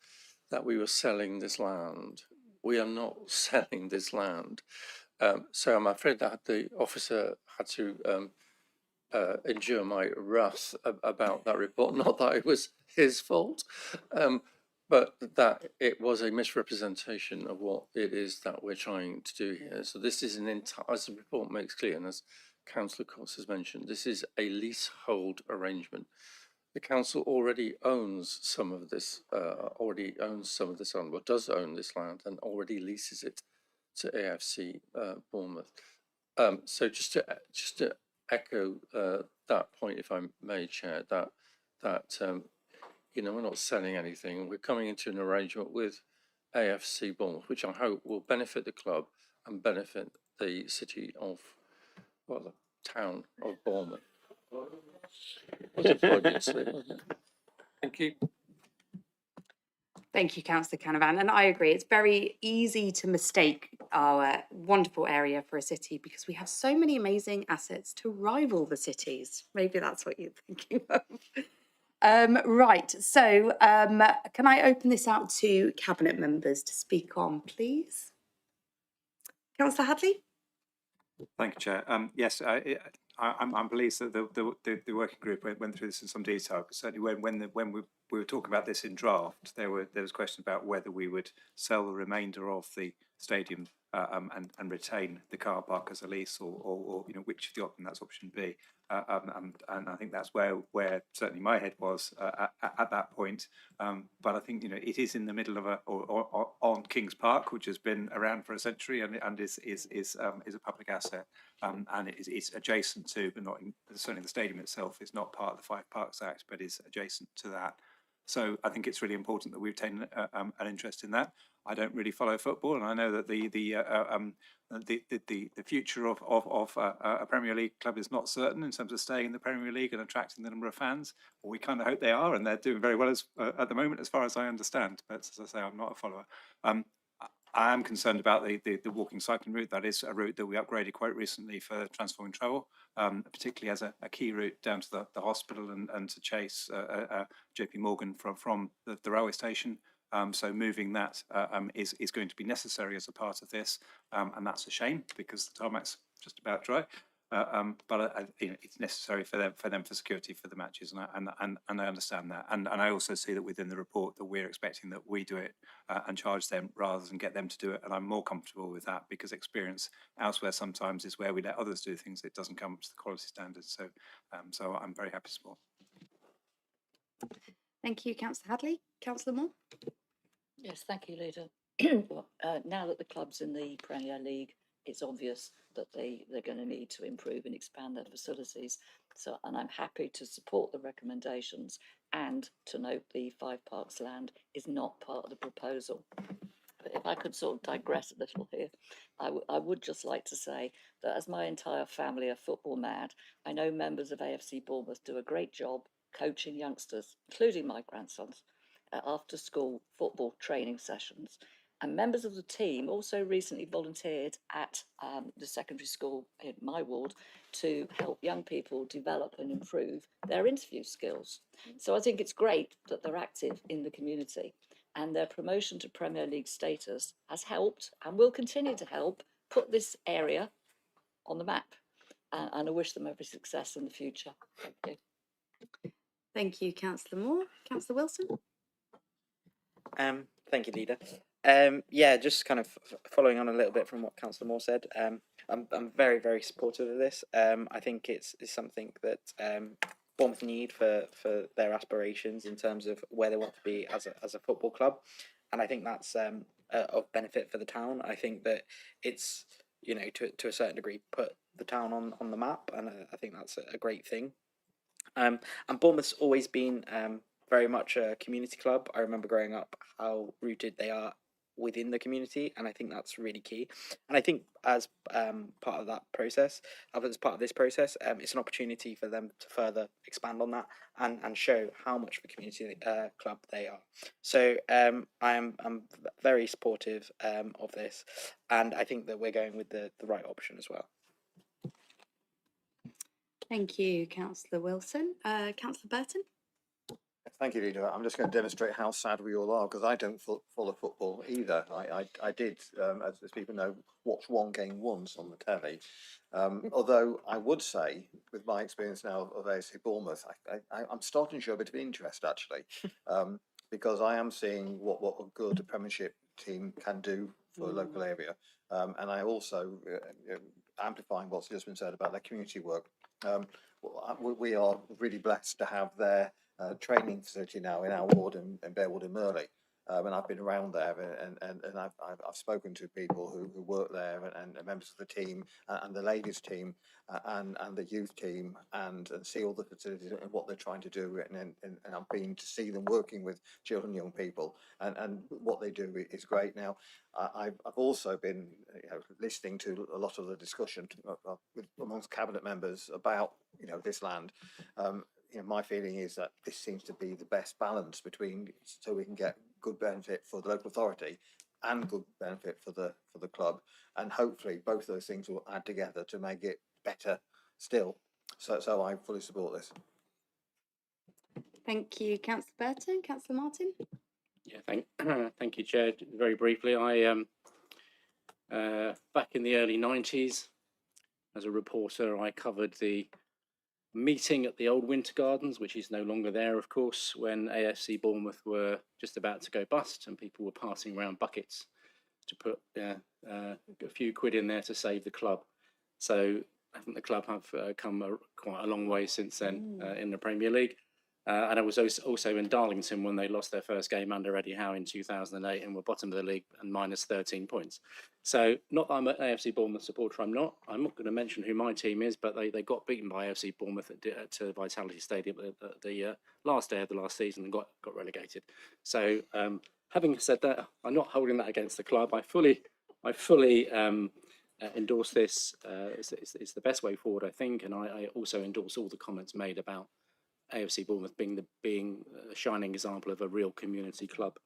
that we were selling this land. We are not selling this land. So I'm afraid that the officer had to endure my wrath about that report. Not that it was his fault, but that it was a misrepresentation of what it is that we're trying to do here. So this is as the report makes clear, and as Councillor Cox has mentioned, this is a leasehold arrangement. The council already owns some of this, land, or does own this land, and already leases it to AFC Bournemouth. So just to echo that point, if I may, Chair, that we're not selling anything. We're coming into an arrangement with AFC Bournemouth, which I hope will benefit the club and benefit the city of, well, the town of Bournemouth. Thank you. Thank you, Councillor Canavan. And I agree, it's very easy to mistake our wonderful area for a city because we have so many amazing assets to rival the cities. Maybe that's what you're thinking of. Right, so can I open this out to Cabinet members to speak on, please? Councillor Hadley? Thank you, Chair. Yes, I'm pleased that the working group went through this in some detail. But certainly, when we were talking about this in draft, there was questions about whether we would sell the remainder of the stadium and retain the car park as a lease, or which of the option that's option B. And I think that's where certainly my head was at that point. But I think it is in the middle of or on Kings Park, which has been around for a century and is a public asset, and it's adjacent to, but not certainly the stadium itself is not part of the Five Parks Act, but is adjacent to that. So I think it's really important that we've taken an interest in that. I don't really follow football, and I know that the future of a Premier League club is not certain in terms of staying in the Premier League and attracting the number of fans. Well, we kind of hope they are, and they're doing very well at the moment, as far as I understand. But as I say, I'm not a follower. I am concerned about the walking cycling route. That is a route that we upgraded quite recently for transforming travel, particularly as a key route down to the hospital and to chase JP Morgan from the railway station. So moving that is going to be necessary as a part of this, and that's a shame because the tarmac's just about dry. But it's necessary for them for security for the matches, and I understand that, and I also see that within the report that we're expecting that we do it and charge them rather than get them to do it, and I'm more comfortable with that because experience elsewhere sometimes is where we let others do things. It doesn't come up to the quality standards, so I'm very happy to support. Thank you, Councillor Hadley. Councillor Moore? Yes, thank you, Leader. Now that the club's in the Premier League, it's obvious that they're going to need to improve and expand their facilities. So, and I'm happy to support the recommendations and to note the Five Parks land is not part of the proposal. But if I could sort of digress a little here, I would just like to say that as my entire family are football mad, I know members of AFC Bournemouth do a great job coaching youngsters, including my grandsons, after school football training sessions. And members of the team also recently volunteered at the secondary school in my ward to help young people develop and improve their interview skills. So I think it's great that they're active in the community, and their promotion to Premier League status has helped and will continue to help put this area on the map. And I wish them every success in the future. Thank you. Thank you, Councillor Moore. Councillor Wilson? Thank you, Leader. Yeah, just kind of following on a little bit from what Councillor Moore said. I'm very, very supportive of this. I think it's something that Bournemouth need for their aspirations in terms of where they want to be as a football club, and I think that's of benefit for the town. I think that it's, you know, to a certain degree put the town on the map, and I think that's a great thing. And Bournemouth's always been very much a community club. I remember growing up how rooted they are within the community, and I think that's really key. And I think as part of that process, as part of this process, it's an opportunity for them to further expand on that and show how much of a community club they are. So I'm very supportive of this, and I think that we're going with the right option as well. Thank you, Councillor Wilson. Councillor Burton? Thank you, Leader. I'm just going to demonstrate how sad we all are, because I don't follow football either. I did, as people know, watch one game once on the telly. Although I would say, with my experience now of AFC Bournemouth, I'm starting to show a bit of interest, actually, because I am seeing what a good Premiership team can do for a local area. And I also, amplifying what's just been said about their community work, we are really blessed to have their training facility now in our ward in Bearwood and Merley. And I've been around there, and I've spoken to people who work there, and members of the team, and the ladies team, and the youth team, and see all the facilities and what they're trying to do. And I've been to see them working with children and young people, and what they do is great. Now, I've also been listening to a lot of the discussion amongst cabinet members about this land. My feeling is that this seems to be the best balance between, so we can get good benefit for the local authority and good benefit for the club, and hopefully both those things will add together to make it better still. So I fully support this. Thank you, Councillor Burton. Councillor Martin? Yeah, thank you, Chair. Very briefly, I back in the early 90s, as a reporter, I covered the meeting at the old Winter Gardens, which is no longer there, of course, when AFC Bournemouth were just about to go bust, and people were passing around buckets to put a few quid in there to save the club. So I think the club have come quite a long way since then in the Premier League. And I was also in Darlington when they lost their first game under Eddie Howe in 2008 and were bottom of the league and minus 13 points. So not that I'm an AFC Bournemouth supporter, I'm not going to mention who my team is, but they got beaten by AFC Bournemouth at Vitality Stadium at the last day of the last season and got relegated. So having said that, I'm not holding that against the club. I fully endorse this. It's the best way forward, I think, and I also endorse all the comments made about AFC Bournemouth being a shining example of a real community club.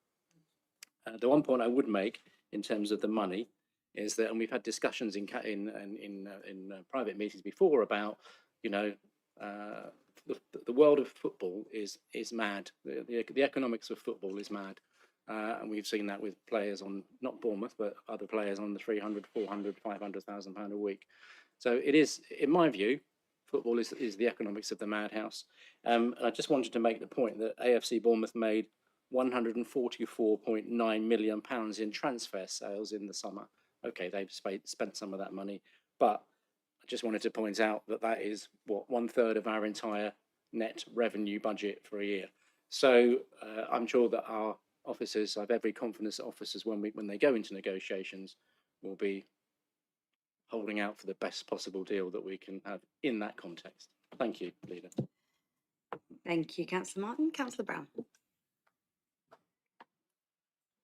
The one point I would make in terms of the money is that, and we've had discussions in private meetings before about, the world of football is mad. The economics of football is mad. And we've seen that with players on, not Bournemouth, but other players on the 300, 400, 500,000 pound a week. So it is, in my view, football is the economics of the madhouse. I just wanted to make the point that AFC Bournemouth made £144.9 million in transfer sales in the summer. Okay, they've spent some of that money, but I just wanted to point out that that is what 1/3 of our entire net revenue budget for a year. So I'm sure that our officers, I have every confidence that officers, when they go into negotiations, will be holding out for the best possible deal that we can have in that context. Thank you, Leader. Thank you, Councillor Martin. Councillor Brown.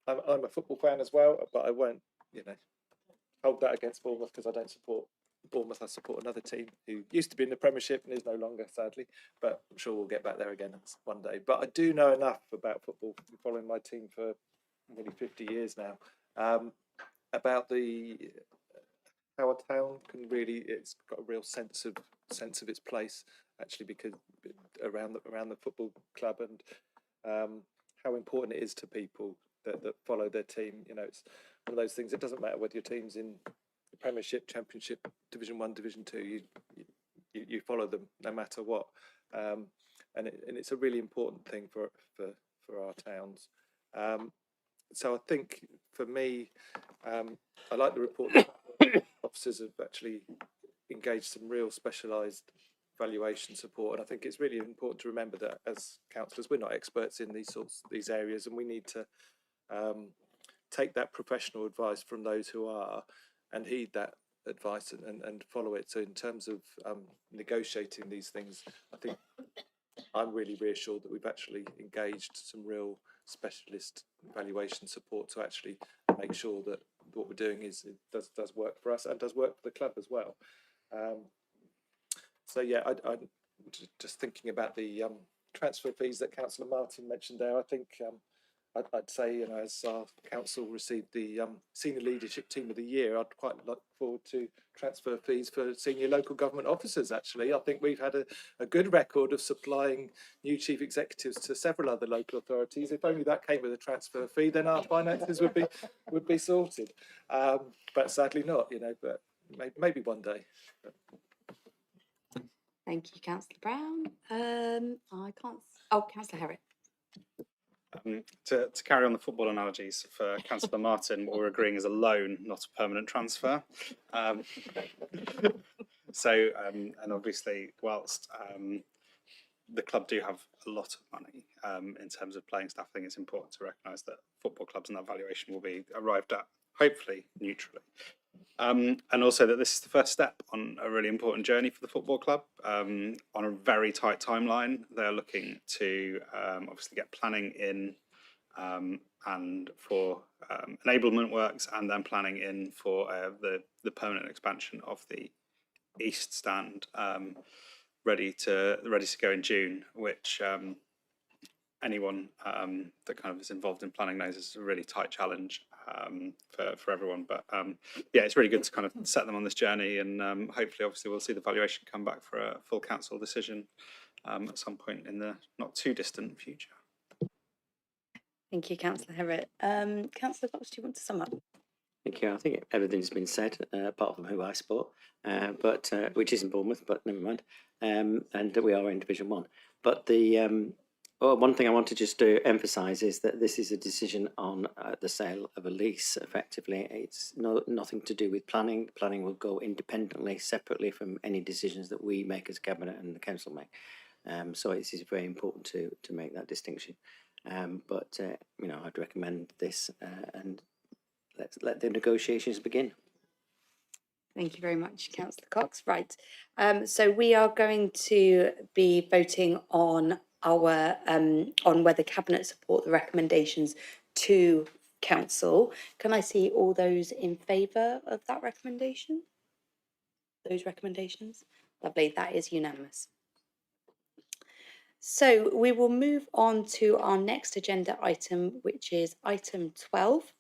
I'm a football fan as well, but I won't, hold that against Bournemouth because I don't support Bournemouth. I support another team who used to be in the Premiership and is no longer, sadly. But I'm sure we'll get back there again one day. But I do know enough about football, following my team for nearly 50 years now, about how a town can really, it's got a real sense of its place, actually, because around the football club, and how important it is to people that follow their team. It's one of those things. It doesn't matter whether your team's in the Premiership, Championship, Division 1, Division 2. You follow them no matter what, and it's a really important thing for our towns. So I think for me, I like the report that officers have actually engaged some real specialised valuation support, and I think it's really important to remember that as councillors we're not experts in these areas, and we need to take that professional advice from those who are and heed that advice and follow it. So in terms of negotiating these things, I think I'm really reassured that we've actually engaged some real specialist valuation support to actually make sure that what we're doing does work for us and does work for the club as well. So yeah, I just thinking about the transfer fees that Councillor Martin mentioned there. I think I'd say, you know, as our council received the Senior Leadership Team of the Year, I'd quite look forward to transfer fees for senior local government officers, actually. I think we've had a good record of supplying new chief executives to several other local authorities. If only that came with a transfer fee, then our finances would be sorted. But sadly not, you know, but maybe one day. Thank you, Councillor Brown. I can't. Oh, Councillor Herrick. To carry on the football analogies for Councillor Martin, what we're agreeing is a loan, not a permanent transfer. And obviously, whilst the club do have a lot of money in terms of playing staff, I think it's important to recognise that football clubs and that valuation will be arrived at, hopefully, neutrally. And also that this is the first step on a really important journey for the football club on a very tight timeline. They're looking to obviously get planning in and for enablement works, and then planning in for the permanent expansion of the East Stand, ready to go in June, which anyone that kind of is involved in planning knows is a really tight challenge for everyone. But yeah, it's really good to kind of set them on this journey, and hopefully, obviously, we'll see the valuation come back for a full council decision at some point in the not too distant future. Thank you, Councillor Herrick. Councillor Cox, do you want to sum up? Thank you. I think everything's been said, apart from who I support, but which isn't Bournemouth, but never mind. And that we are in Division 1. But the one thing I want to just emphasise is that this is a decision on the sale of a lease, effectively. It's nothing to do with planning. Planning will go independently, separately from any decisions that we make as Cabinet and the Council make. So it is very important to make that distinction. But you know, I'd recommend this and let's let the negotiations begin. Thank you very much, Councillor Cox. Right, so we are going to be voting on our on whether Cabinet support the recommendations to Council. Can I see all those in favour of that recommendation? Those recommendations? Lovely, that is unanimous. So we will move on to our next agenda item, which is item 12.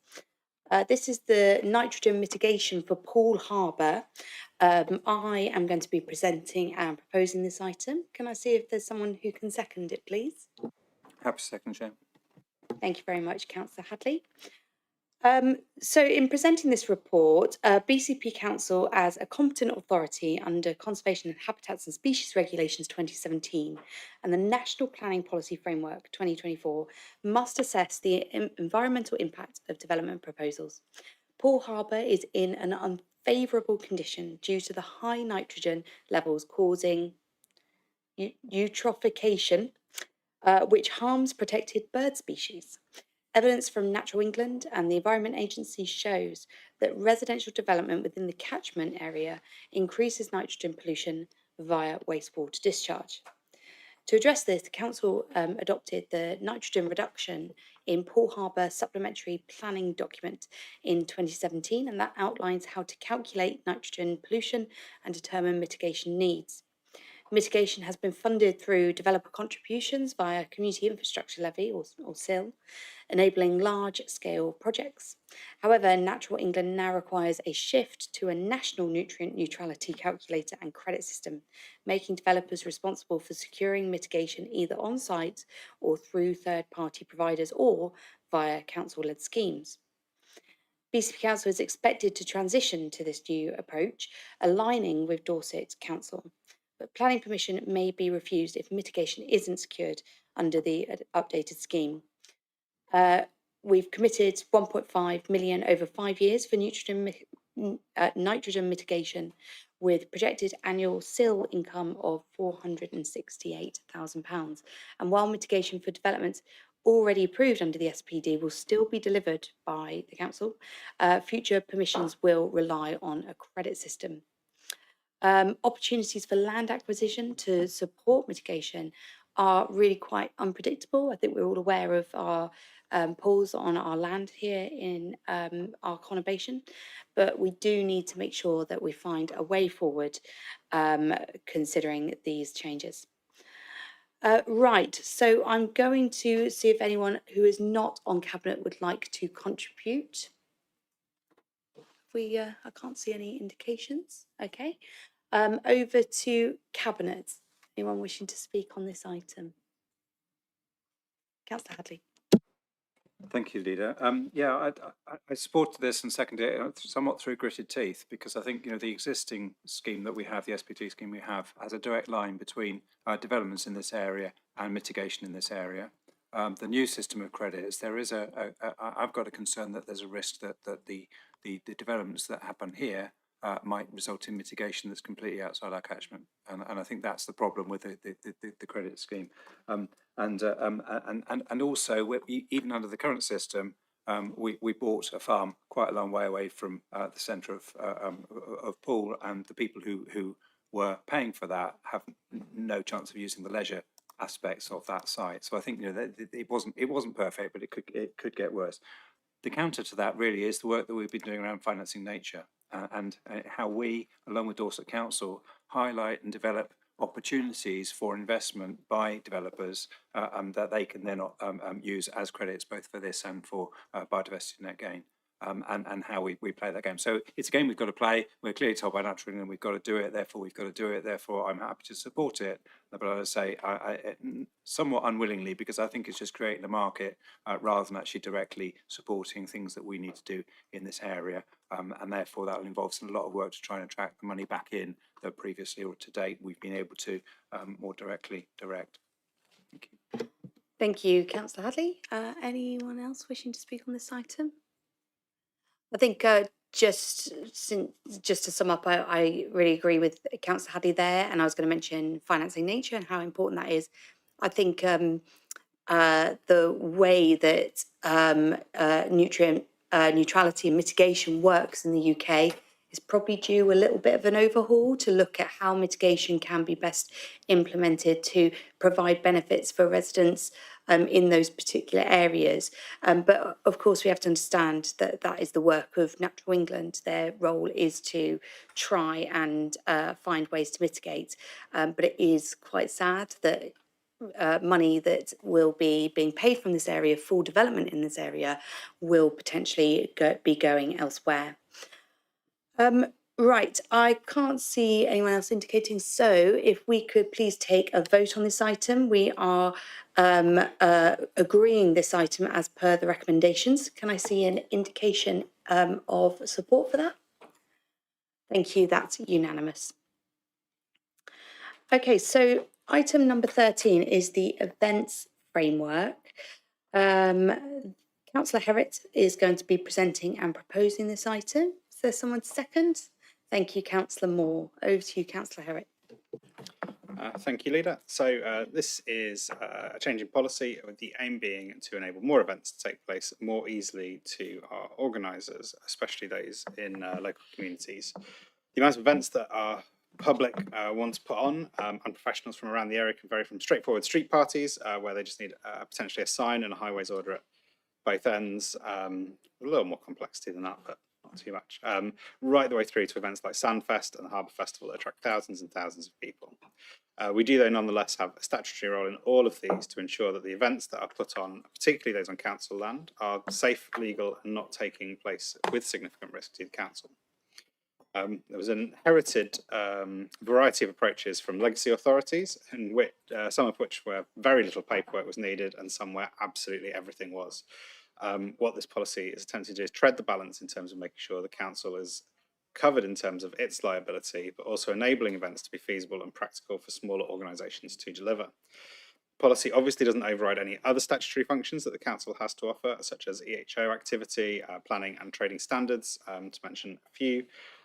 This is the nitrogen mitigation for Poole Harbour. I am going to be presenting and proposing this item. Can I see if there's someone who can second it, please? Happy to second, Chair. Thank you very much, Councillor Hadley. So in presenting this report, BCP Council, as a competent authority under Conservation and Habitats and Species Regulations 2017 and the National Planning Policy Framework 2024, must assess the environmental impact of development proposals. Poole Harbour is in an unfavourable condition due to the high nitrogen levels causing eutrophication, which harms protected bird species. Evidence from Natural England and the Environment Agency shows that residential development within the catchment area increases nitrogen pollution via wastewater discharge. To address this, the Council adopted the nitrogen reduction in Poole Harbour supplementary planning document in 2017, and that outlines how to calculate nitrogen pollution and determine mitigation needs. Mitigation has been funded through developer contributions via Community Infrastructure Levy, or CIL, enabling large-scale projects. However, Natural England now requires a shift to a national nutrient neutrality calculator and credit system, making developers responsible for securing mitigation either on-site or through third-party providers or via council-led schemes. BCP Council is expected to transition to this new approach, aligning with Dorset Council. But planning permission may be refused if mitigation isn't secured under the updated scheme. we've committed 1.5 million over 5 years for nitrogen mitigation, with projected annual SIL income of £468,000. And while mitigation for developments already approved under the SPD will still be delivered by the council, future permissions will rely on a credit system. Opportunities for land acquisition to support mitigation are really quite unpredictable. I think we're all aware of our pools on our land here in our conurbation, but we do need to make sure that we find a way forward considering these changes. Right, so I'm going to see if anyone who is not on Cabinet would like to contribute. I can't see any indications. Okay. Over to Cabinet. Anyone wishing to speak on this item? Councillor Hadley. Thank you, Leader. I supported this and seconded it somewhat through gritted teeth, because I think the existing scheme that we have, the SPT scheme we have, has a direct line between developments in this area and mitigation in this area. The new system of credits, there is I've got a concern that there's a risk that the developments that happen here might result in mitigation that's completely outside our catchment, and I think that's the problem with the credit scheme. And also, even under the current system, we bought a farm quite a long way away from the centre of Poole, and the people who were paying for that have no chance of using the leisure aspects of that site. So I think it wasn't perfect, but it could get worse. The counter to that really is the work that we've been doing around financing nature, and how we, along with Dorset Council, highlight and develop opportunities for investment by developers that they can then use as credits, both for this and for biodiversity net gain. And how we play that game. So it's a game we've got to play. We're clearly told by Natural England we've got to do it, therefore we've got to do it, therefore I'm happy to support it. But I would say I somewhat unwillingly, because I think it's just creating a market rather than actually directly supporting things that we need to do in this area. And therefore that will involve a lot of work to try and attract the money back in that previously or to date we've been able to more directly direct. Thank you. Thank you, Councillor Hadley. Anyone else wishing to speak on this item? I think just to sum up, I really agree with Councillor Hadley there, and I was going to mention financing nature and how important that is. I think the way that nutrient neutrality and mitigation works in the UK is probably due a little bit of an overhaul to look at how mitigation can be best implemented to provide benefits for residents in those particular areas. But of course we have to understand that that is the work of Natural England. Their role is to try and find ways to mitigate, but it is quite sad that money that will be being paid from this area for development in this area will potentially be going elsewhere. Right, I can't see anyone else indicating, so if we could please take a vote on this item. We are agreeing this item as per the recommendations. Can I see an indication of support for that? Thank you, that's unanimous. Okay, so item number 13 is the events framework. Councillor Herritt is going to be presenting and proposing this item. Is there someone to second? Thank you, Councillor Moore. Over to you, Councillor Herritt. Thank you, Leader. So this is a change in policy, with the aim being to enable more events to take place more easily to our organisers, especially those in local communities. The amount of events that our public want to put on and professionals from around the area can vary from straightforward street parties, where they just need potentially a sign and a highways order at both ends, a little more complexity than that, but not too much, right the way through to events like Sandfest and the Harbour Festival that attract thousands and thousands of people. We do, though, nonetheless have a statutory role in all of these to ensure that the events that are put on, particularly those on council land, are safe, legal and not taking place with significant risk to the council. There was an inherited variety of approaches from legacy authorities, in which, some of which where very little paperwork was needed and some where absolutely everything was. What this policy is attempting to do is tread the balance in terms of making sure the council is covered in terms of its liability, but also enabling events to be feasible and practical for smaller organisations to deliver. policy obviously doesn't override any other statutory functions that the council has to offer, such as EHO activity, planning and trading standards, to mention a few.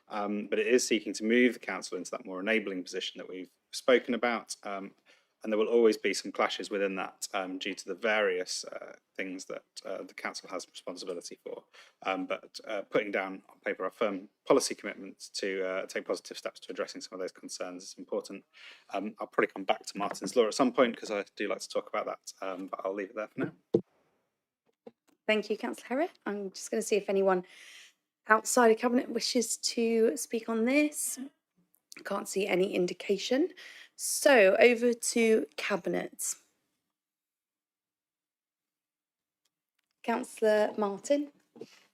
But it is seeking to move the council into that more enabling position that we've spoken about. And there will always be some clashes within that due to the various things that the council has responsibility for. But putting down on paper a firm policy commitment to take positive steps to addressing some of those concerns is important. I'll probably come back to Martin's Law at some point because I do like to talk about that, but I'll leave it there for now. Thank you, Councillor Herriot. I'm just going to see if anyone outside of Cabinet wishes to speak on this. I can't see any indication. So over to Cabinet. Councillor Martin.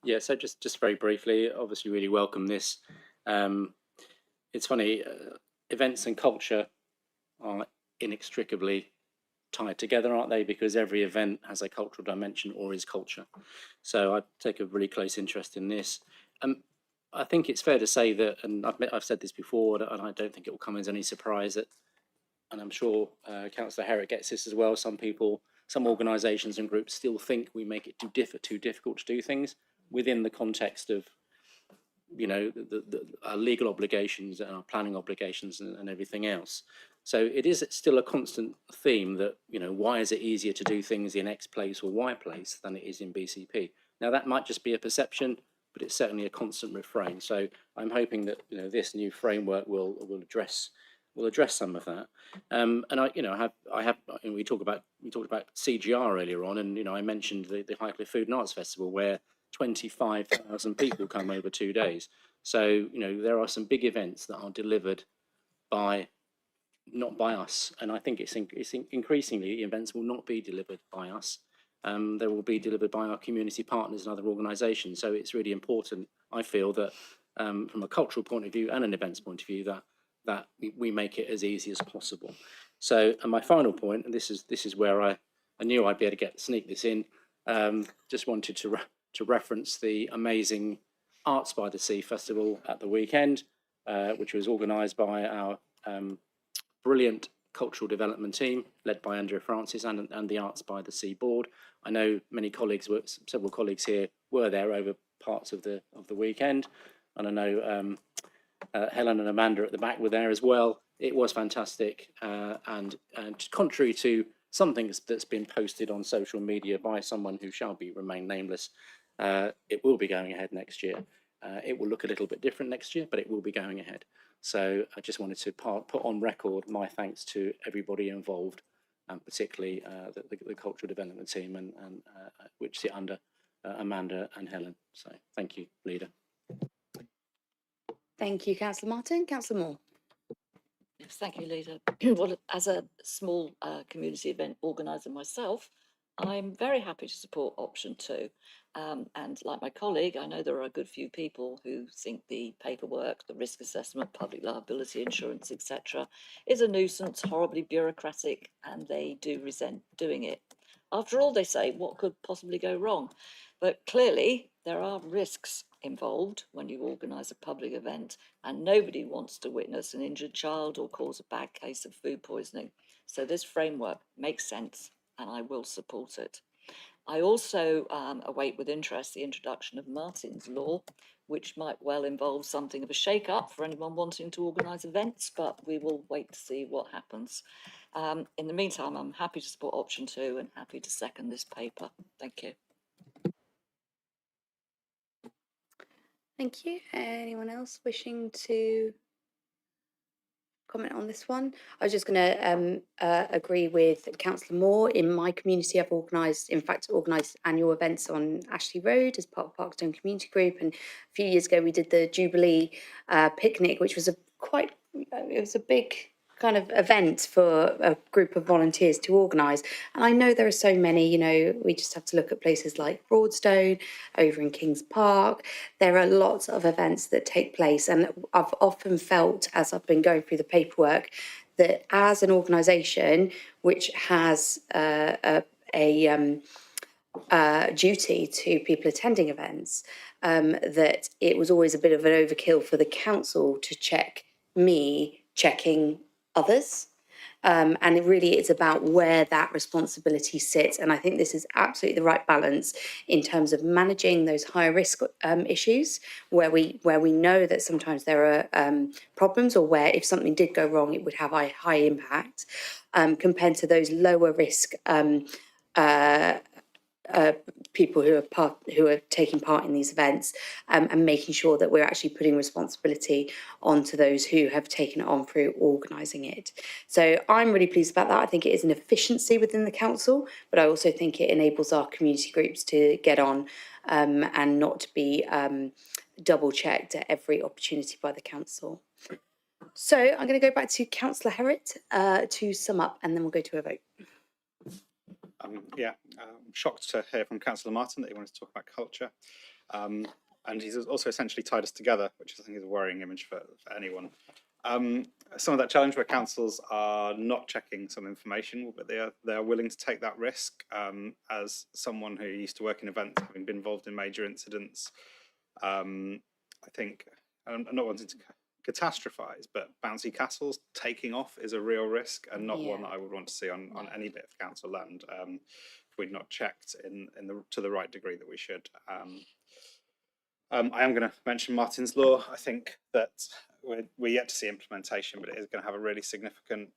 Yeah, so just very briefly, obviously really welcome this. It's funny, events and culture are inextricably tied together, aren't they? Because every event has a cultural dimension or is culture. So I take a really close interest in this. I think it's fair to say that, and I've said this before, and I don't think it will come as any surprise that, and I'm sure Councillor Herriot gets this as well, some people, some organisations and groups still think we make it too difficult to do things within the context of, you know, our legal obligations and our planning obligations and everything else. So it is still a constant theme that, you know, why is it easier to do things in X place or Y place than it is in BCP? Now that might just be a perception, but it's certainly a constant refrain. So I'm hoping that, you know, this new framework will address some of that. And I, you know, I have we talked about CGR earlier on, and you know, I mentioned the Highcliffe Food and Arts Festival where 25,000 people come over 2 days. So you know, there are some big events that are delivered not by us, and I think it's increasingly events will not be delivered by us. They will be delivered by our community partners and other organisations. So it's really important, I feel, that from a cultural point of view and an events point of view, that we make it as easy as possible. So, and my final point, and this is where I knew I'd be able to sneak this in. Just wanted to reference the amazing Arts by the Sea Festival at the weekend, which was organised by our brilliant cultural development team led by Andrea Francis and the Arts by the Sea board. I know several colleagues here were there over parts of the weekend, and I know Helen and Amanda at the back were there as well. It was fantastic, and contrary to something that's been posted on social media by someone who shall remain nameless, it will be going ahead next year. It will look a little bit different next year, but it will be going ahead. So I just wanted to put on record my thanks to everybody involved, and particularly the cultural development team, and which sit under Amanda and Helen. So thank you, Leader. Thank you, Councillor Martin. Councillor Moore. Yes, thank you, Leader. Well, as a small community event organiser myself, I'm very happy to support option 2. And like my colleague, I know there are a good few people who think the paperwork, the risk assessment, public liability insurance, etc., is a nuisance, horribly bureaucratic, and they do resent doing it. After all, they say, what could possibly go wrong? But clearly, there are risks involved when you organise a public event, and nobody wants to witness an injured child or cause a bad case of food poisoning. So this framework makes sense, and I will support it. I also await with interest the introduction of Martin's Law, which might well involve something of a shake-up for anyone wanting to organise events, but we will wait to see what happens. In the meantime, I'm happy to support option 2 and happy to second this paper. Thank you. Thank you. Anyone else wishing to comment on this one? I was just going to agree with Councillor Moore. In my community, I've organised annual events on Ashley Road as part of Parkstone Community Group, and a few years ago we did the Jubilee picnic, which was it was a big kind of event for a group of volunteers to organise. And I know there are so many, you know, we just have to look at places like Broadstone, over in Kings Park. There are lots of events that take place, and I've often felt, as I've been going through the paperwork, that as an organisation which has a duty to people attending events, that it was always a bit of an overkill for the council to check me checking others. And it really is about where that responsibility sits. And I think this is absolutely the right balance in terms of managing those higher risk issues where we know that sometimes there are problems, or where if something did go wrong, it would have a high impact, compared to those lower risk people who are taking part in these events, and making sure that we're actually putting responsibility onto those who have taken it on through organising it. So I'm really pleased about that. I think it is an efficiency within the council, but I also think it enables our community groups to get on and not to be double checked at every opportunity by the council. So I'm going to go back to Councillor Herritt to sum up, and then we'll go to a vote. I'm shocked to hear from Councillor Martin that he wanted to talk about culture. And he's also essentially tied us together, which I think is a worrying image for anyone. Some of that challenge where councils are not checking some information, but they are willing to take that risk. As someone who used to work in events, having been involved in major incidents, I think, I'm not wanting to catastrophize, but bouncy castles taking off is a real risk, and not one that I would want to see on any bit of council land if we'd not checked to the right degree that we should. I am going to mention Martin's Law. I think that we're yet to see implementation, but it is going to have a really significant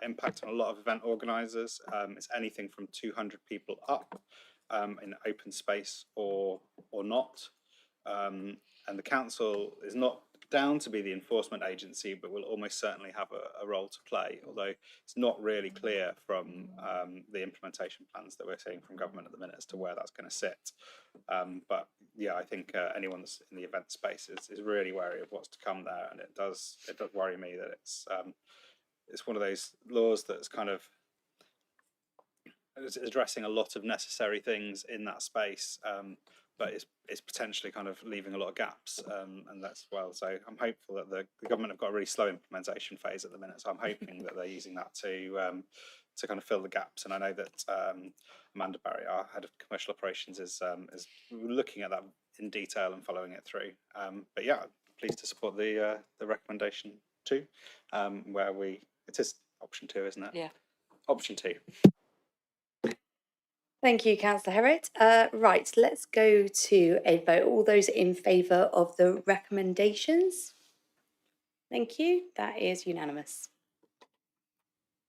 impact on a lot of event organisers. It's anything from 200 people up in open space or not. And the council is not down to be the enforcement agency, but will almost certainly have a role to play, although it's not really clear from the implementation plans that we're seeing from government at the minute as to where that's going to sit. But yeah, I think anyone that's in the event space is really wary of what's to come there, and it does worry me that it's one of those laws that's kind of addressing a lot of necessary things in that space, but it's potentially kind of leaving a lot of gaps, and that's so I'm hopeful that the government have got a really slow implementation phase at the minute, so I'm hoping that they're using that to kind of fill the gaps. And I know that Amanda Barry, our head of commercial operations, is looking at that in detail and following it through. But yeah, I'm pleased to support the recommendation 2, where it is option 2, isn't it? Yeah. Option 2. Thank you, Councillor Herritt. Right, let's go to a vote. All those in favour of the recommendations? Thank you. That is unanimous.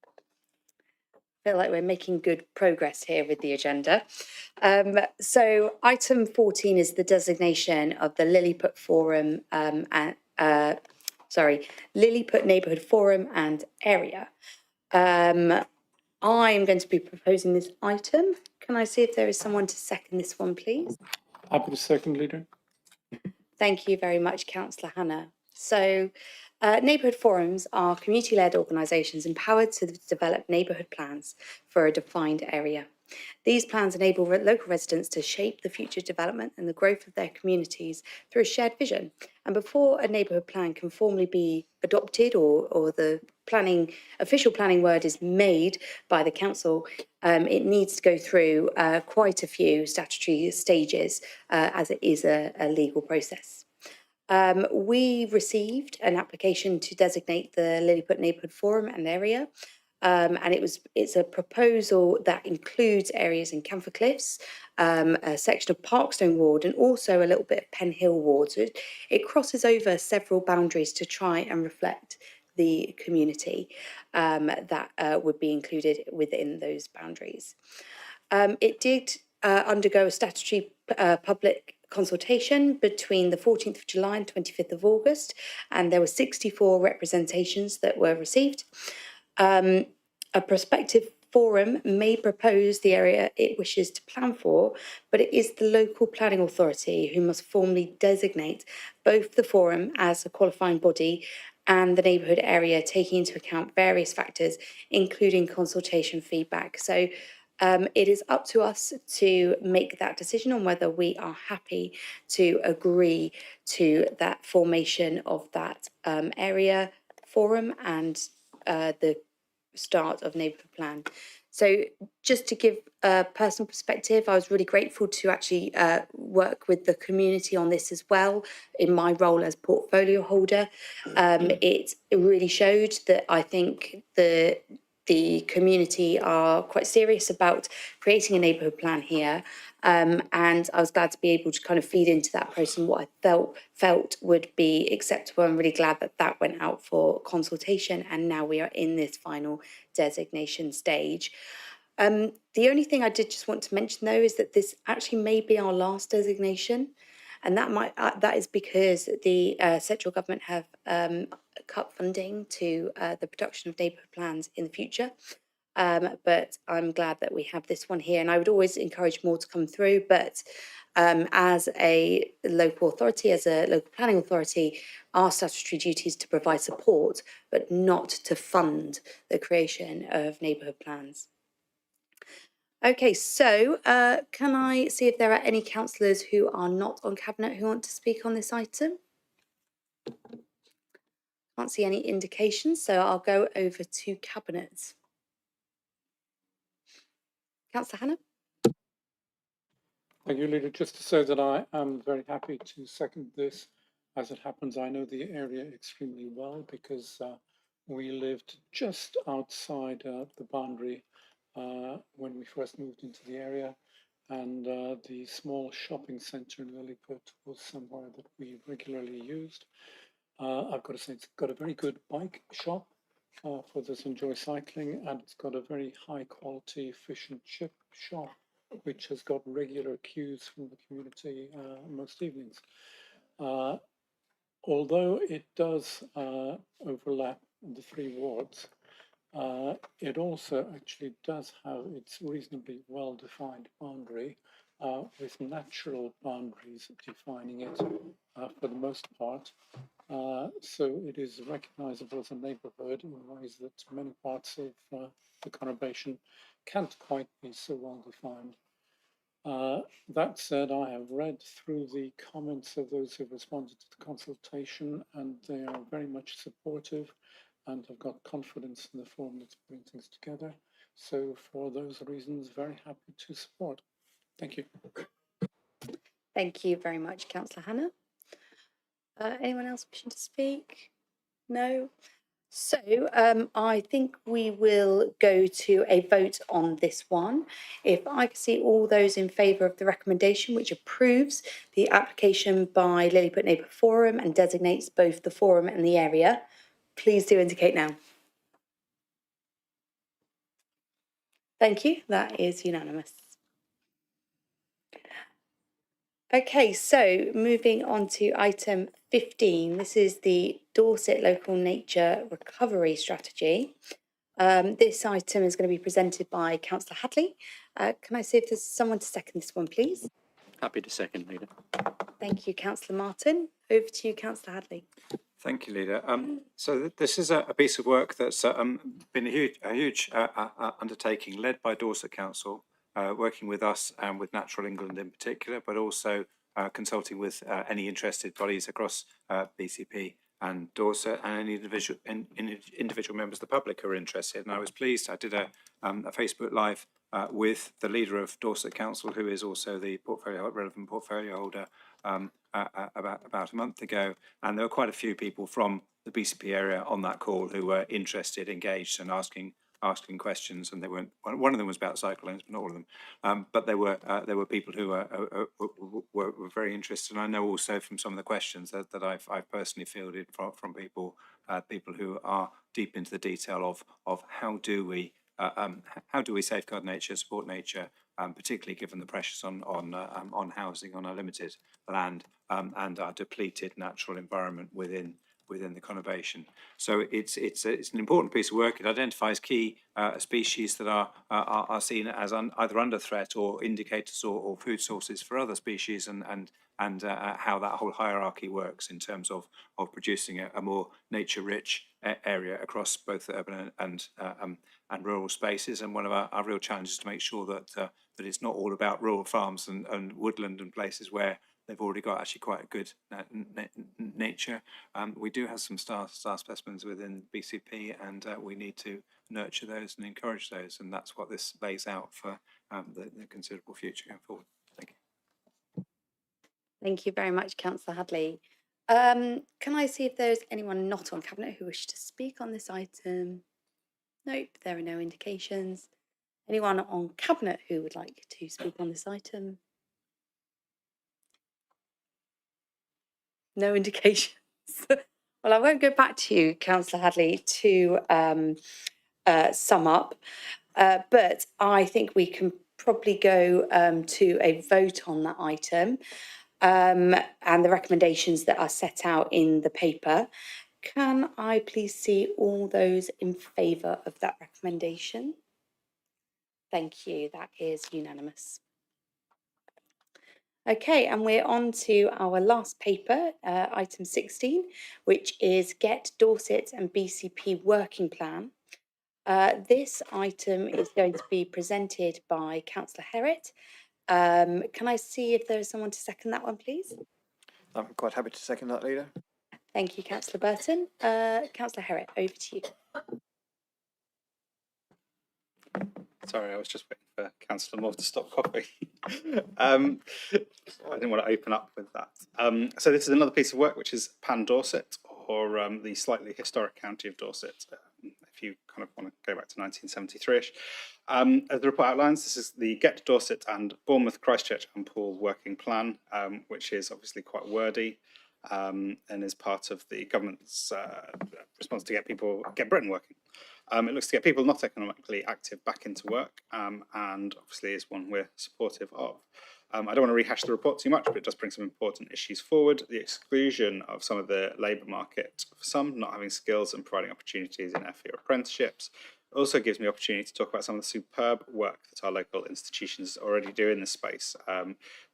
I feel like we're making good progress here with the agenda. So item 14 is the designation of the Lilliput Forum Lilliput Neighbourhood Forum and Area. I'm going to be proposing this item. Can I see if there is someone to second this one, please? Happy to second, Leader. Thank you very much, Councillor Hannah. So, neighbourhood forums are community-led organisations empowered to develop neighbourhood plans for a defined area. These plans enable local residents to shape the future development and the growth of their communities through a shared vision. And before a neighbourhood plan can formally be adopted or the official planning word is made by the council, it needs to go through quite a few statutory stages as it is a legal process. We received an application to designate the Lilliput Neighbourhood Forum and Area. And it's a proposal that includes areas in Camphor Cliffs, a section of Parkstone Ward, and also a little bit of Pen Hill Ward. So it crosses over several boundaries to try and reflect the community that would be included within those boundaries. It did undergo a statutory public consultation between the 14th of July and 25th of August, and there were 64 representations that were received. A prospective forum may propose the area it wishes to plan for, but it is the local planning authority who must formally designate both the forum as a qualifying body and the neighbourhood area, taking into account various factors, including consultation feedback. So it is up to us to make that decision on whether we are happy to agree to that formation of that area forum and the start of neighbourhood plan. So just to give a personal perspective, I was really grateful to actually work with the community on this as well in my role as portfolio holder. It really showed that I think the the community are quite serious about creating a neighbourhood plan here. And I was glad to be able to kind of feed into that process and what I felt would be acceptable. I'm really glad that that went out for consultation, and now we are in this final designation stage. The only thing I did just want to mention though is that this actually may be our last designation, and that is because the central government have cut funding to the production of neighbourhood plans in the future. But I'm glad that we have this one here, and I would always encourage more to come through. But as a local authority, as a local planning authority, our statutory duty is to provide support, but not to fund the creation of neighbourhood plans. Okay, so can I see if there are any councillors who are not on Cabinet who want to speak on this item? Can't see any indications, so I'll go over to Cabinet. Councillor Hannah? Thank you, Leader. Just to say that I am very happy to second this. As it happens, I know the area extremely well because we lived just outside the boundary when we first moved into the area, and the small shopping centre in Lilliput was somewhere that we regularly used. I've got to say, it's got a very good bike shop for those who enjoy cycling, and it's got a very high quality fish and chip shop, which has got regular queues from the community most evenings. Although it does overlap the 3 wards, it also actually does have its reasonably well-defined boundary with natural boundaries defining it for the most part. So it is recognisable as a neighbourhood in ways that many parts of the conurbation can't quite be so well defined. That said, I have read through the comments of those who responded to the consultation, and they are very much supportive, and have got confidence in the forum that's putting things together. So for those reasons, very happy to support. Thank you. Thank you very much, Councillor Hannah. Anyone else wishing to speak? No? So I think we will go to a vote on this one. If I can see all those in favour of the recommendation, which approves the application by Lilliput Neighbourhood Forum and designates both the forum and the area, please do indicate now. Thank you. That is unanimous. Okay, so moving on to item 15. This is the Dorset Local Nature Recovery Strategy. This item is going to be presented by Councillor Hadley. Can I see if there's someone to second this one, please? Happy to second, Leader. Thank you, Councillor Martin. Over to you, Councillor Hadley. Thank you, Leader. So this is a piece of work that's been a huge undertaking led by Dorset Council, working with us and with Natural England in particular, but also consulting with any interested bodies across BCP and Dorset and any individual members of the public who are interested. And I was pleased. I did a Facebook Live with the leader of Dorset Council, who is also the relevant portfolio holder, about a month ago, and there were quite a few people from the BCP area on that call who were interested, engaged, and asking questions. And they weren't. One of them was about cycle lanes, but not all of them. But there were people who were very interested. And I know also from some of the questions that I've personally fielded from people who are deep into the detail of how do we safeguard nature, support nature, particularly given the pressures on housing on our limited land and our depleted natural environment within the conurbation. So it's an important piece of work. It identifies key species that are seen as either under threat or indicators or food sources for other species, and how that whole hierarchy works in terms of producing a more nature-rich area across both the urban and rural spaces. And one of our real challenges is to make sure that it's not all about rural farms and woodland and places where they've already got actually quite a good nature. We do have some star specimens within BCP, and we need to nurture those and encourage those, and that's what this lays out for the considerable future going forward. Thank you. Thank you very much, Councillor Hadley. Can I see if there's anyone not on Cabinet who wishes to speak on this item? Nope, there are no indications. Anyone on Cabinet who would like to speak on this item? No indications. Well, I won't go back to you, Councillor Hadley, to sum up, but I think we can probably go to a vote on that item and the recommendations that are set out in the paper. Can I please see all those in favour of that recommendation? Thank you, that is unanimous. Okay, and we're on to our last paper, item 16, which is Get Dorset and BCP Working Plan. This item is going to be presented by Councillor Herritt. Can I see if there is someone to second that one, please? I'm quite happy to second that, Leader. Thank you, Councillor Burton. Councillor Herritt, over to you. Sorry, I was just waiting for Councillor Moore to stop coughing. I didn't want to open up with that. So this is another piece of work which is Pan Dorset, or the slightly historic county of Dorset, if you kind of want to go back to 1973-ish. As the report outlines, this is the Get Dorset and Bournemouth, Christchurch and Poole working plan, which is obviously quite wordy and is part of the government's response to get Britain working. It looks to get people not economically active back into work, and obviously is one we're supportive of. I don't want to rehash the report too much, but it does bring some important issues forward. The exclusion of some of the labour market for some, not having skills and providing opportunities in FE or apprenticeships. It also gives me opportunity to talk about some of the superb work that our local institutions already do in this space.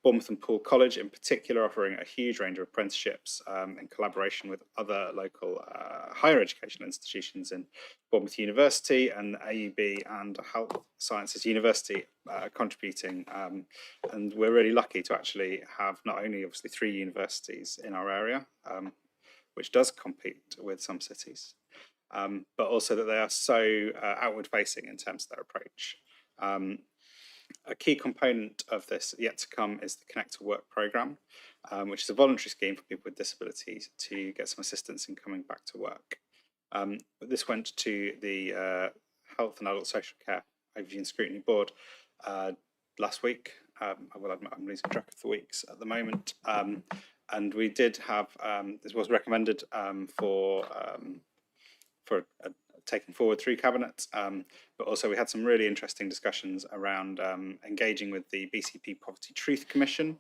Bournemouth and Poole College in particular offering a huge range of apprenticeships in collaboration with other local higher educational institutions in Bournemouth University and AUB and Health Sciences University contributing. And we're really lucky to actually have not only obviously 3 universities in our area, which does compete with some cities, but also that they are so outward facing in terms of their approach. A key component of this yet to come is the Connect to Work programme, which is a voluntary scheme for people with disabilities to get some assistance in coming back to work. But this went to the Health and Adult Social Care Overview and Scrutiny Board last week. I will admit I'm losing track of the weeks at the moment. And we did have, this was recommended for taking forward through Cabinet, but also we had some really interesting discussions around engaging with the BCP Poverty Truth Commission,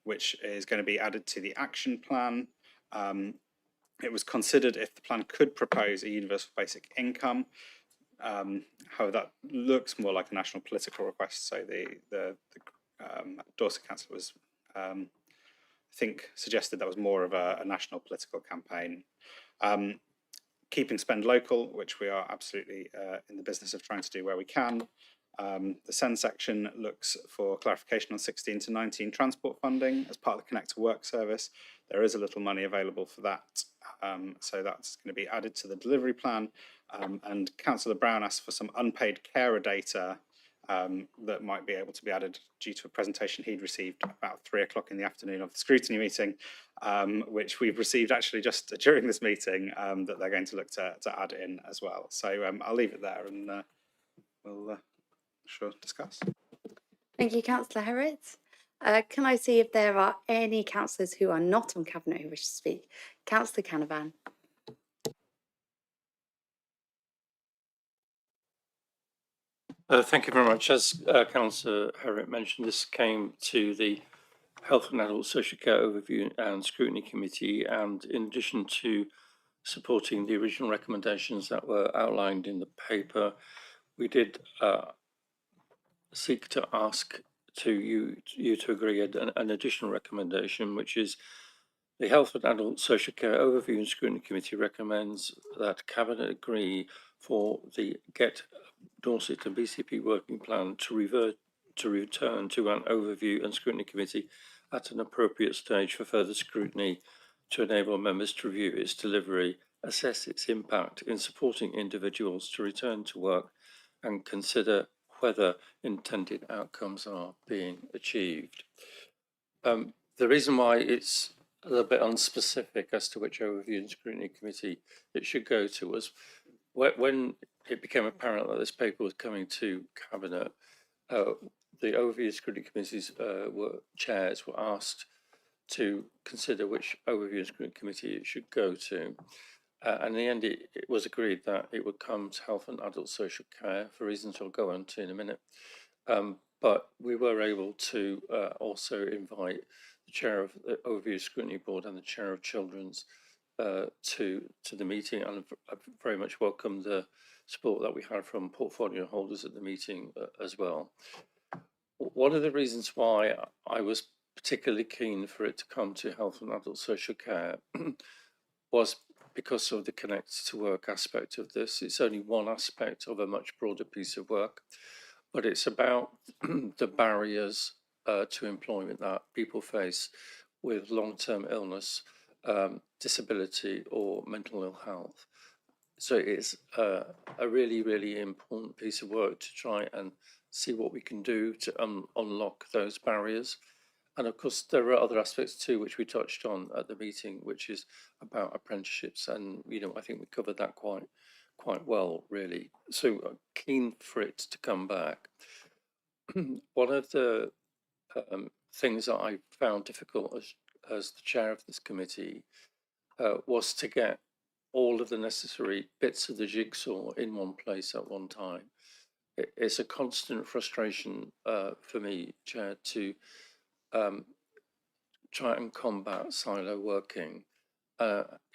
which is going to be added to the action plan. It was considered if the plan could propose a universal basic income. However, that looks more like a national political request. So the Dorset Council was, I think, suggested that was more of a national political campaign. Keeping spend local, which we are absolutely in the business of trying to do where we can. The Send section looks for clarification on 16 to 19 transport funding as part of the Connect to Work service. There is a little money available for that, so that's going to be added to the delivery plan. And Councillor Brown asked for some unpaid carer data that might be able to be added due to a presentation he'd received about 3 o'clock in the afternoon of the scrutiny meeting, which we've received actually just during this meeting, that they're going to look to add in as well. So I'll leave it there and we'll sure discuss. Thank you, Councillor Herritt. Can I see if there are any councillors who are not on Cabinet who wish to speak? Councillor Canavan. Thank you very much. As Councillor Herritt mentioned, this came to the Health and Adult Social Care Overview and Scrutiny Committee, and in addition to supporting the original recommendations that were outlined in the paper, we did seek to ask you to agree an additional recommendation, which is the Health and Adult Social Care Overview and Scrutiny Committee recommends that Cabinet agree for the Get Dorset and BCP working plan to return to an overview and scrutiny committee at an appropriate stage for further scrutiny to enable members to review its delivery, assess its impact in supporting individuals to return to work, and consider whether intended outcomes are being achieved. The reason why it's a little bit unspecific as to which overview and scrutiny committee it should go to was when it became apparent that this paper was coming to Cabinet, the Overview Scrutiny Committee's chairs were asked to consider which Overview and Scrutiny Committee it should go to. And in the end, it was agreed that it would come to Health and Adult Social Care for reasons I'll go on to in a minute. But we were able to also invite the chair of the Overview Scrutiny Board and the chair of Children's to the meeting, and I very much welcome the support that we had from portfolio holders at the meeting as well. One of the reasons why I was particularly keen for it to come to Health and Adult Social Care was because of the connect to work aspect of this. It's only one aspect of a much broader piece of work, but it's about the barriers to employment that people face with long-term illness, disability or mental ill health. So it's a really, really important piece of work to try and see what we can do to unlock those barriers. And of course, there are other aspects too, which we touched on at the meeting, which is about apprenticeships. And, you know, I think we covered that quite well, really. So keen for it to come back. One of the things that I found difficult as the chair of this committee was to get all of the necessary bits of the jigsaw in one place at one time. It's a constant frustration for me, Chair, to try and combat silo working.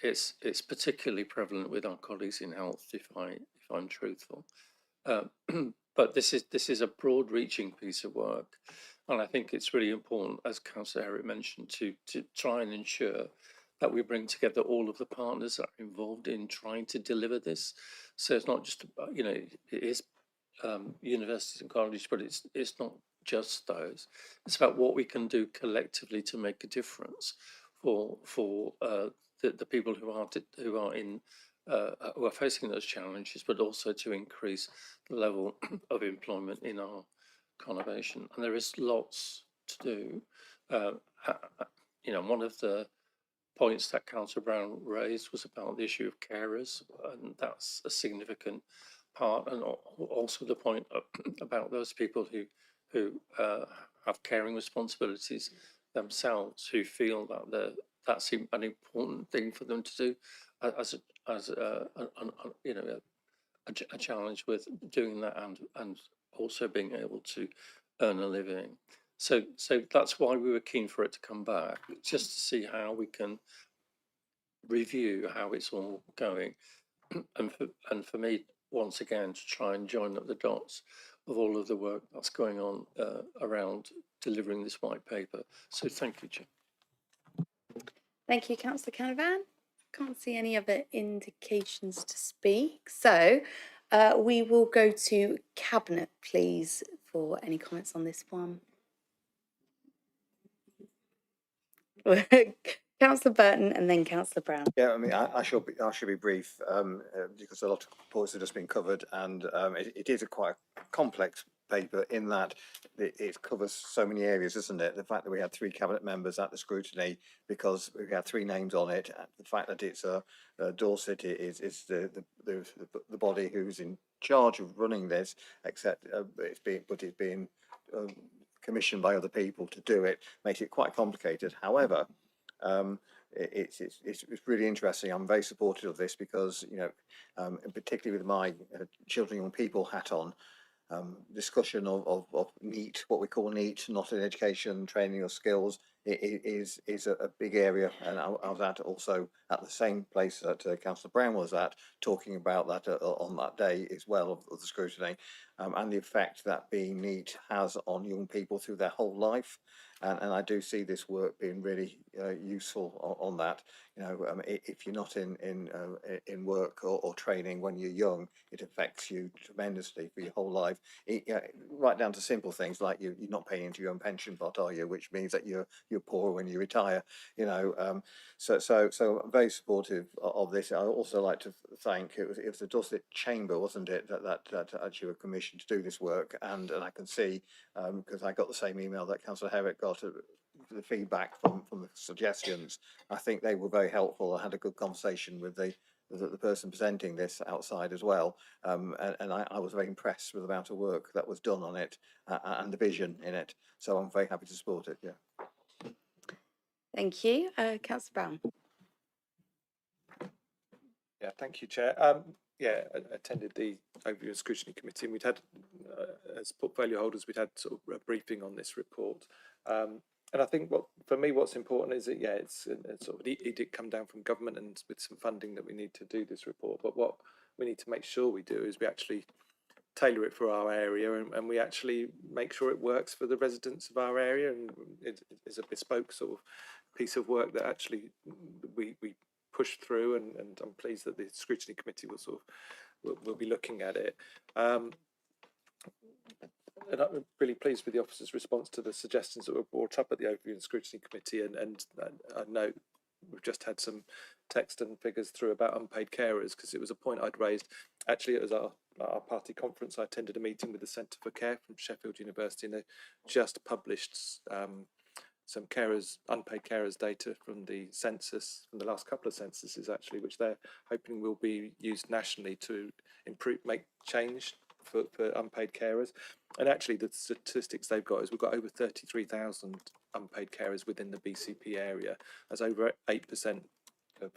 It's particularly prevalent with our colleagues in health, if I'm truthful. But this is a broad-reaching piece of work, and I think it's really important, as Councillor Herrick mentioned, to try and ensure that we bring together all of the partners that are involved in trying to deliver this. So it's not just, you know, it is universities and colleges, but it's not just those. It's about what we can do collectively to make a difference for the people who are facing those challenges, but also to increase the level of employment in our conurbation. And there is lots to do. You know, one of the points that Councillor Brown raised was about the issue of carers, and that's a significant part, and also the point about those people who have caring responsibilities themselves, who feel that that's an important thing for them to do as you know, a challenge with doing that and also being able to earn a living. So that's why we were keen for it to come back, just to see how we can review how it's all going, and for me, once again, to try and join up the dots of all of the work that's going on around delivering this white paper. So thank you, Chair. Thank you, Councillor Canavan. Can't see any other indications to speak. So we will go to Cabinet, please, for any comments on this one. Councillor Burton and then Councillor Brown. Yeah, I mean, I shall be brief because a lot of points have just been covered, and it is a quite complex paper in that it covers so many areas, isn't it? The fact that we had 3 cabinet members at the scrutiny because we had 3 names on it, the fact that it's Dorset is the body who's in charge of running this, except it's being commissioned by other people to do it, makes it quite complicated. However, it's really interesting. I'm very supportive of this because, you know, and particularly with my children and young people hat on, discussion of NEAT, what we call NEAT, not in education, training or skills, is a big area. And I was at also at the same place that Councillor Brown was at, talking about that on that day as well of the scrutiny, and the effect that being NEAT has on young people through their whole life. And I do see this work being really useful on that. You know, if you're not in work or training when you're young, it affects you tremendously for your whole life. Right down to simple things like you're not paying into your own pension pot, are you? Which means that you're poor when you retire. You know, so I'm very supportive of this. I also like to thank it was the Dorset Chamber, wasn't it, that actually were commissioned to do this work, and I can see because I got the same email that Councillor Herrick got, the feedback from the suggestions. I think they were very helpful. I had a good conversation with the the person presenting this outside as well. And I was very impressed with the amount of work that was done on it and the vision in it. So I'm very happy to support it. Yeah. Thank you. Councillor Brown. Yeah, thank you, Chair. Yeah, I attended the Overview and Scrutiny Committee, and we'd had, as portfolio holders, we'd had sort of a briefing on this report. And I think for me, what's important is that, yeah, it's sort of an edict come down from government and with some funding that we need to do this report. But what we need to make sure we do is we actually tailor it for our area, and we actually make sure it works for the residents of our area, and it is a bespoke sort of piece of work that actually we push through, and I'm pleased that the scrutiny committee will be looking at it. And I'm really pleased with the officer's response to the suggestions that were brought up at the Overview and Scrutiny Committee, and I know we've just had some text and figures through about unpaid carers, because it was a point I'd raised. Actually, it was our party conference. I attended a meeting with the Centre for Care from Sheffield University, and they just published some unpaid carers data from the census, from the last couple of censuses actually, which they're hoping will be used nationally to make change for unpaid carers. And actually the statistics they've got is we've got over 33,000 unpaid carers within the BCP area. That's over 8% of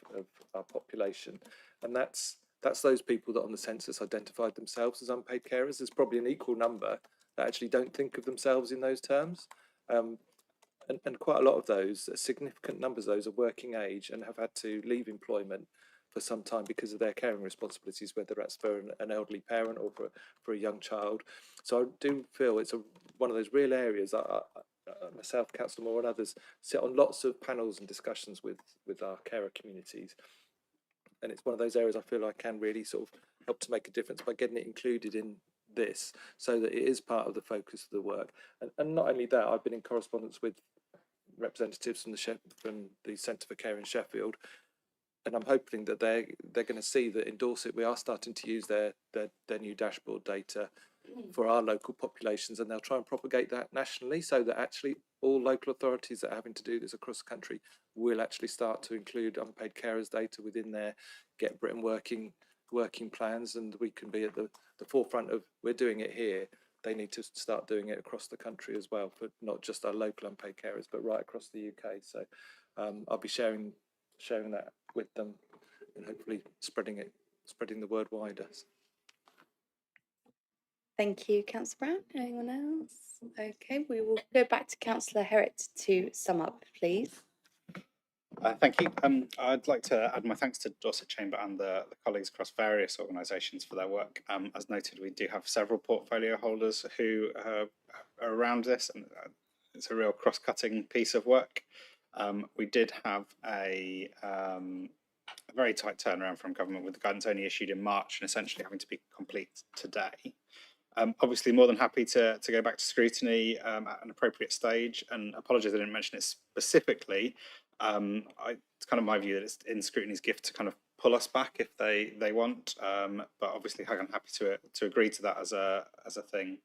our population. And that's those people that on the census identified themselves as unpaid carers. There's probably an equal number that actually don't think of themselves in those terms. And quite a lot of those, significant numbers of those, are working age and have had to leave employment for some time because of their caring responsibilities, whether that's for an elderly parent or for a young child. So I do feel it's one of those real areas that myself, Councillor Moore and others sit on lots of panels and discussions with our carer communities. And it's one of those areas I feel I can really sort of help to make a difference by getting it included in this, so that it is part of the focus of the work. And not only that, I've been in correspondence with representatives from the Centre for Care in Sheffield, and I'm hoping that they're going to see that in Dorset we are starting to use their new dashboard data for our local populations, and they'll try and propagate that nationally, so that actually all local authorities that are having to do this across the country will actually start to include unpaid carers data within their Get Britain working plans, and we can be at the forefront of, we're doing it here. They need to start doing it across the country as well, for not just our local unpaid carers, but right across the UK. So I'll be sharing that with them, and hopefully spreading the word wider. Thank you, Councillor Brown. Anyone else? Okay, we will go back to Councillor Herritt to sum up, please. Thank you. I'd like to add my thanks to Dorset Chamber and the colleagues across various organisations for their work. As noted, we do have several portfolio holders who are around this, and it's a real cross-cutting piece of work. We did have a very tight turnaround from government, with the guidance only issued in March and essentially having to be complete today. Obviously more than happy to go back to scrutiny at an appropriate stage, and apologies I didn't mention it specifically. It's kind of my view that it's in scrutiny's gift to kind of pull us back if they want, but obviously I'm happy to agree to that as a thing.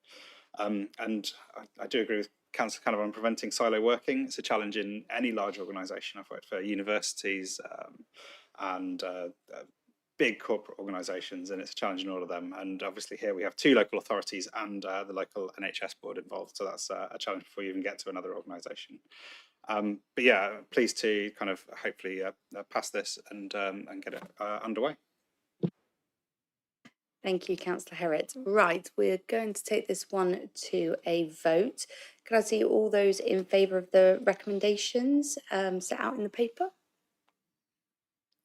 And I do agree with Councillor Canavan on preventing silo working. It's a challenge in any large organisation. I've worked for universities and big corporate organisations, and it's a challenge in all of them. And obviously here we have two local authorities and the local NHS board involved, so that's a challenge before you even get to another organisation. But yeah, pleased to kind of hopefully pass this and get it underway. Thank you, Councillor Herritt. Right, we're going to take this one to a vote. Can I see all those in favour of the recommendations set out in the paper?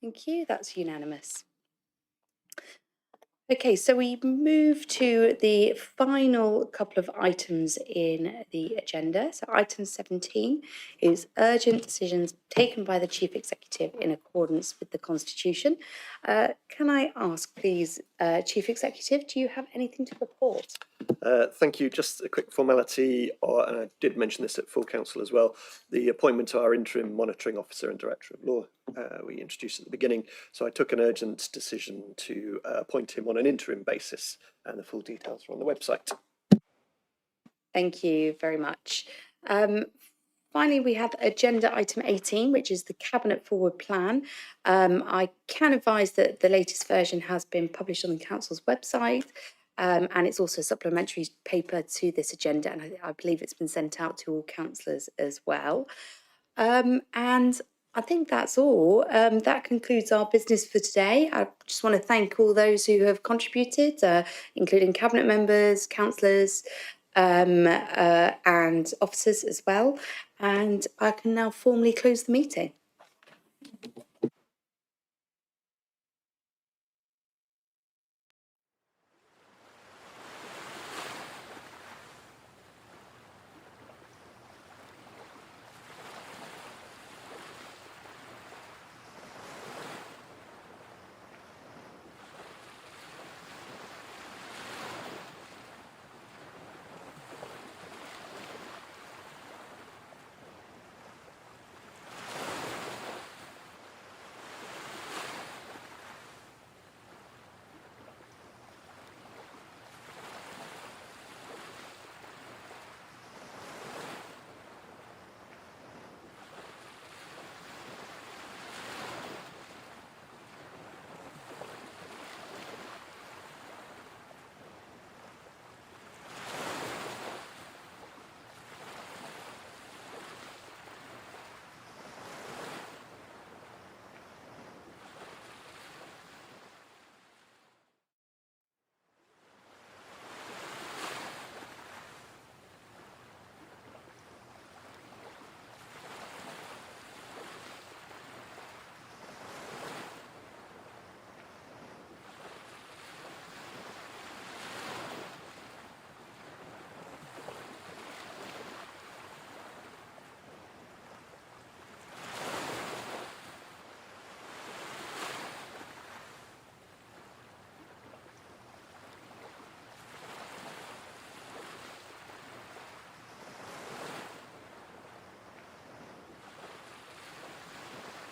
Thank you, that's unanimous. Okay, so we move to the final couple of items in the agenda. So item 17 is urgent decisions taken by the Chief Executive in accordance with the Constitution. Can I ask, please, Chief Executive, do you have anything to report? Thank you. Just a quick formality, and I did mention this at full council as well, the appointment to our interim monitoring officer and director of law we introduced at the beginning. So I took an urgent decision to appoint him on an interim basis, and the full details are on the website. Thank you very much. Finally, we have agenda item 18, which is the Cabinet Forward Plan. I can advise that the latest version has been published on the Council's website, and it's also a supplementary paper to this agenda, and I believe it's been sent out to all councillors as well. And I think that's all. That concludes our business for today. I just want to thank all those who have contributed, including Cabinet members, councillors, and officers as well. And I can now formally close the meeting.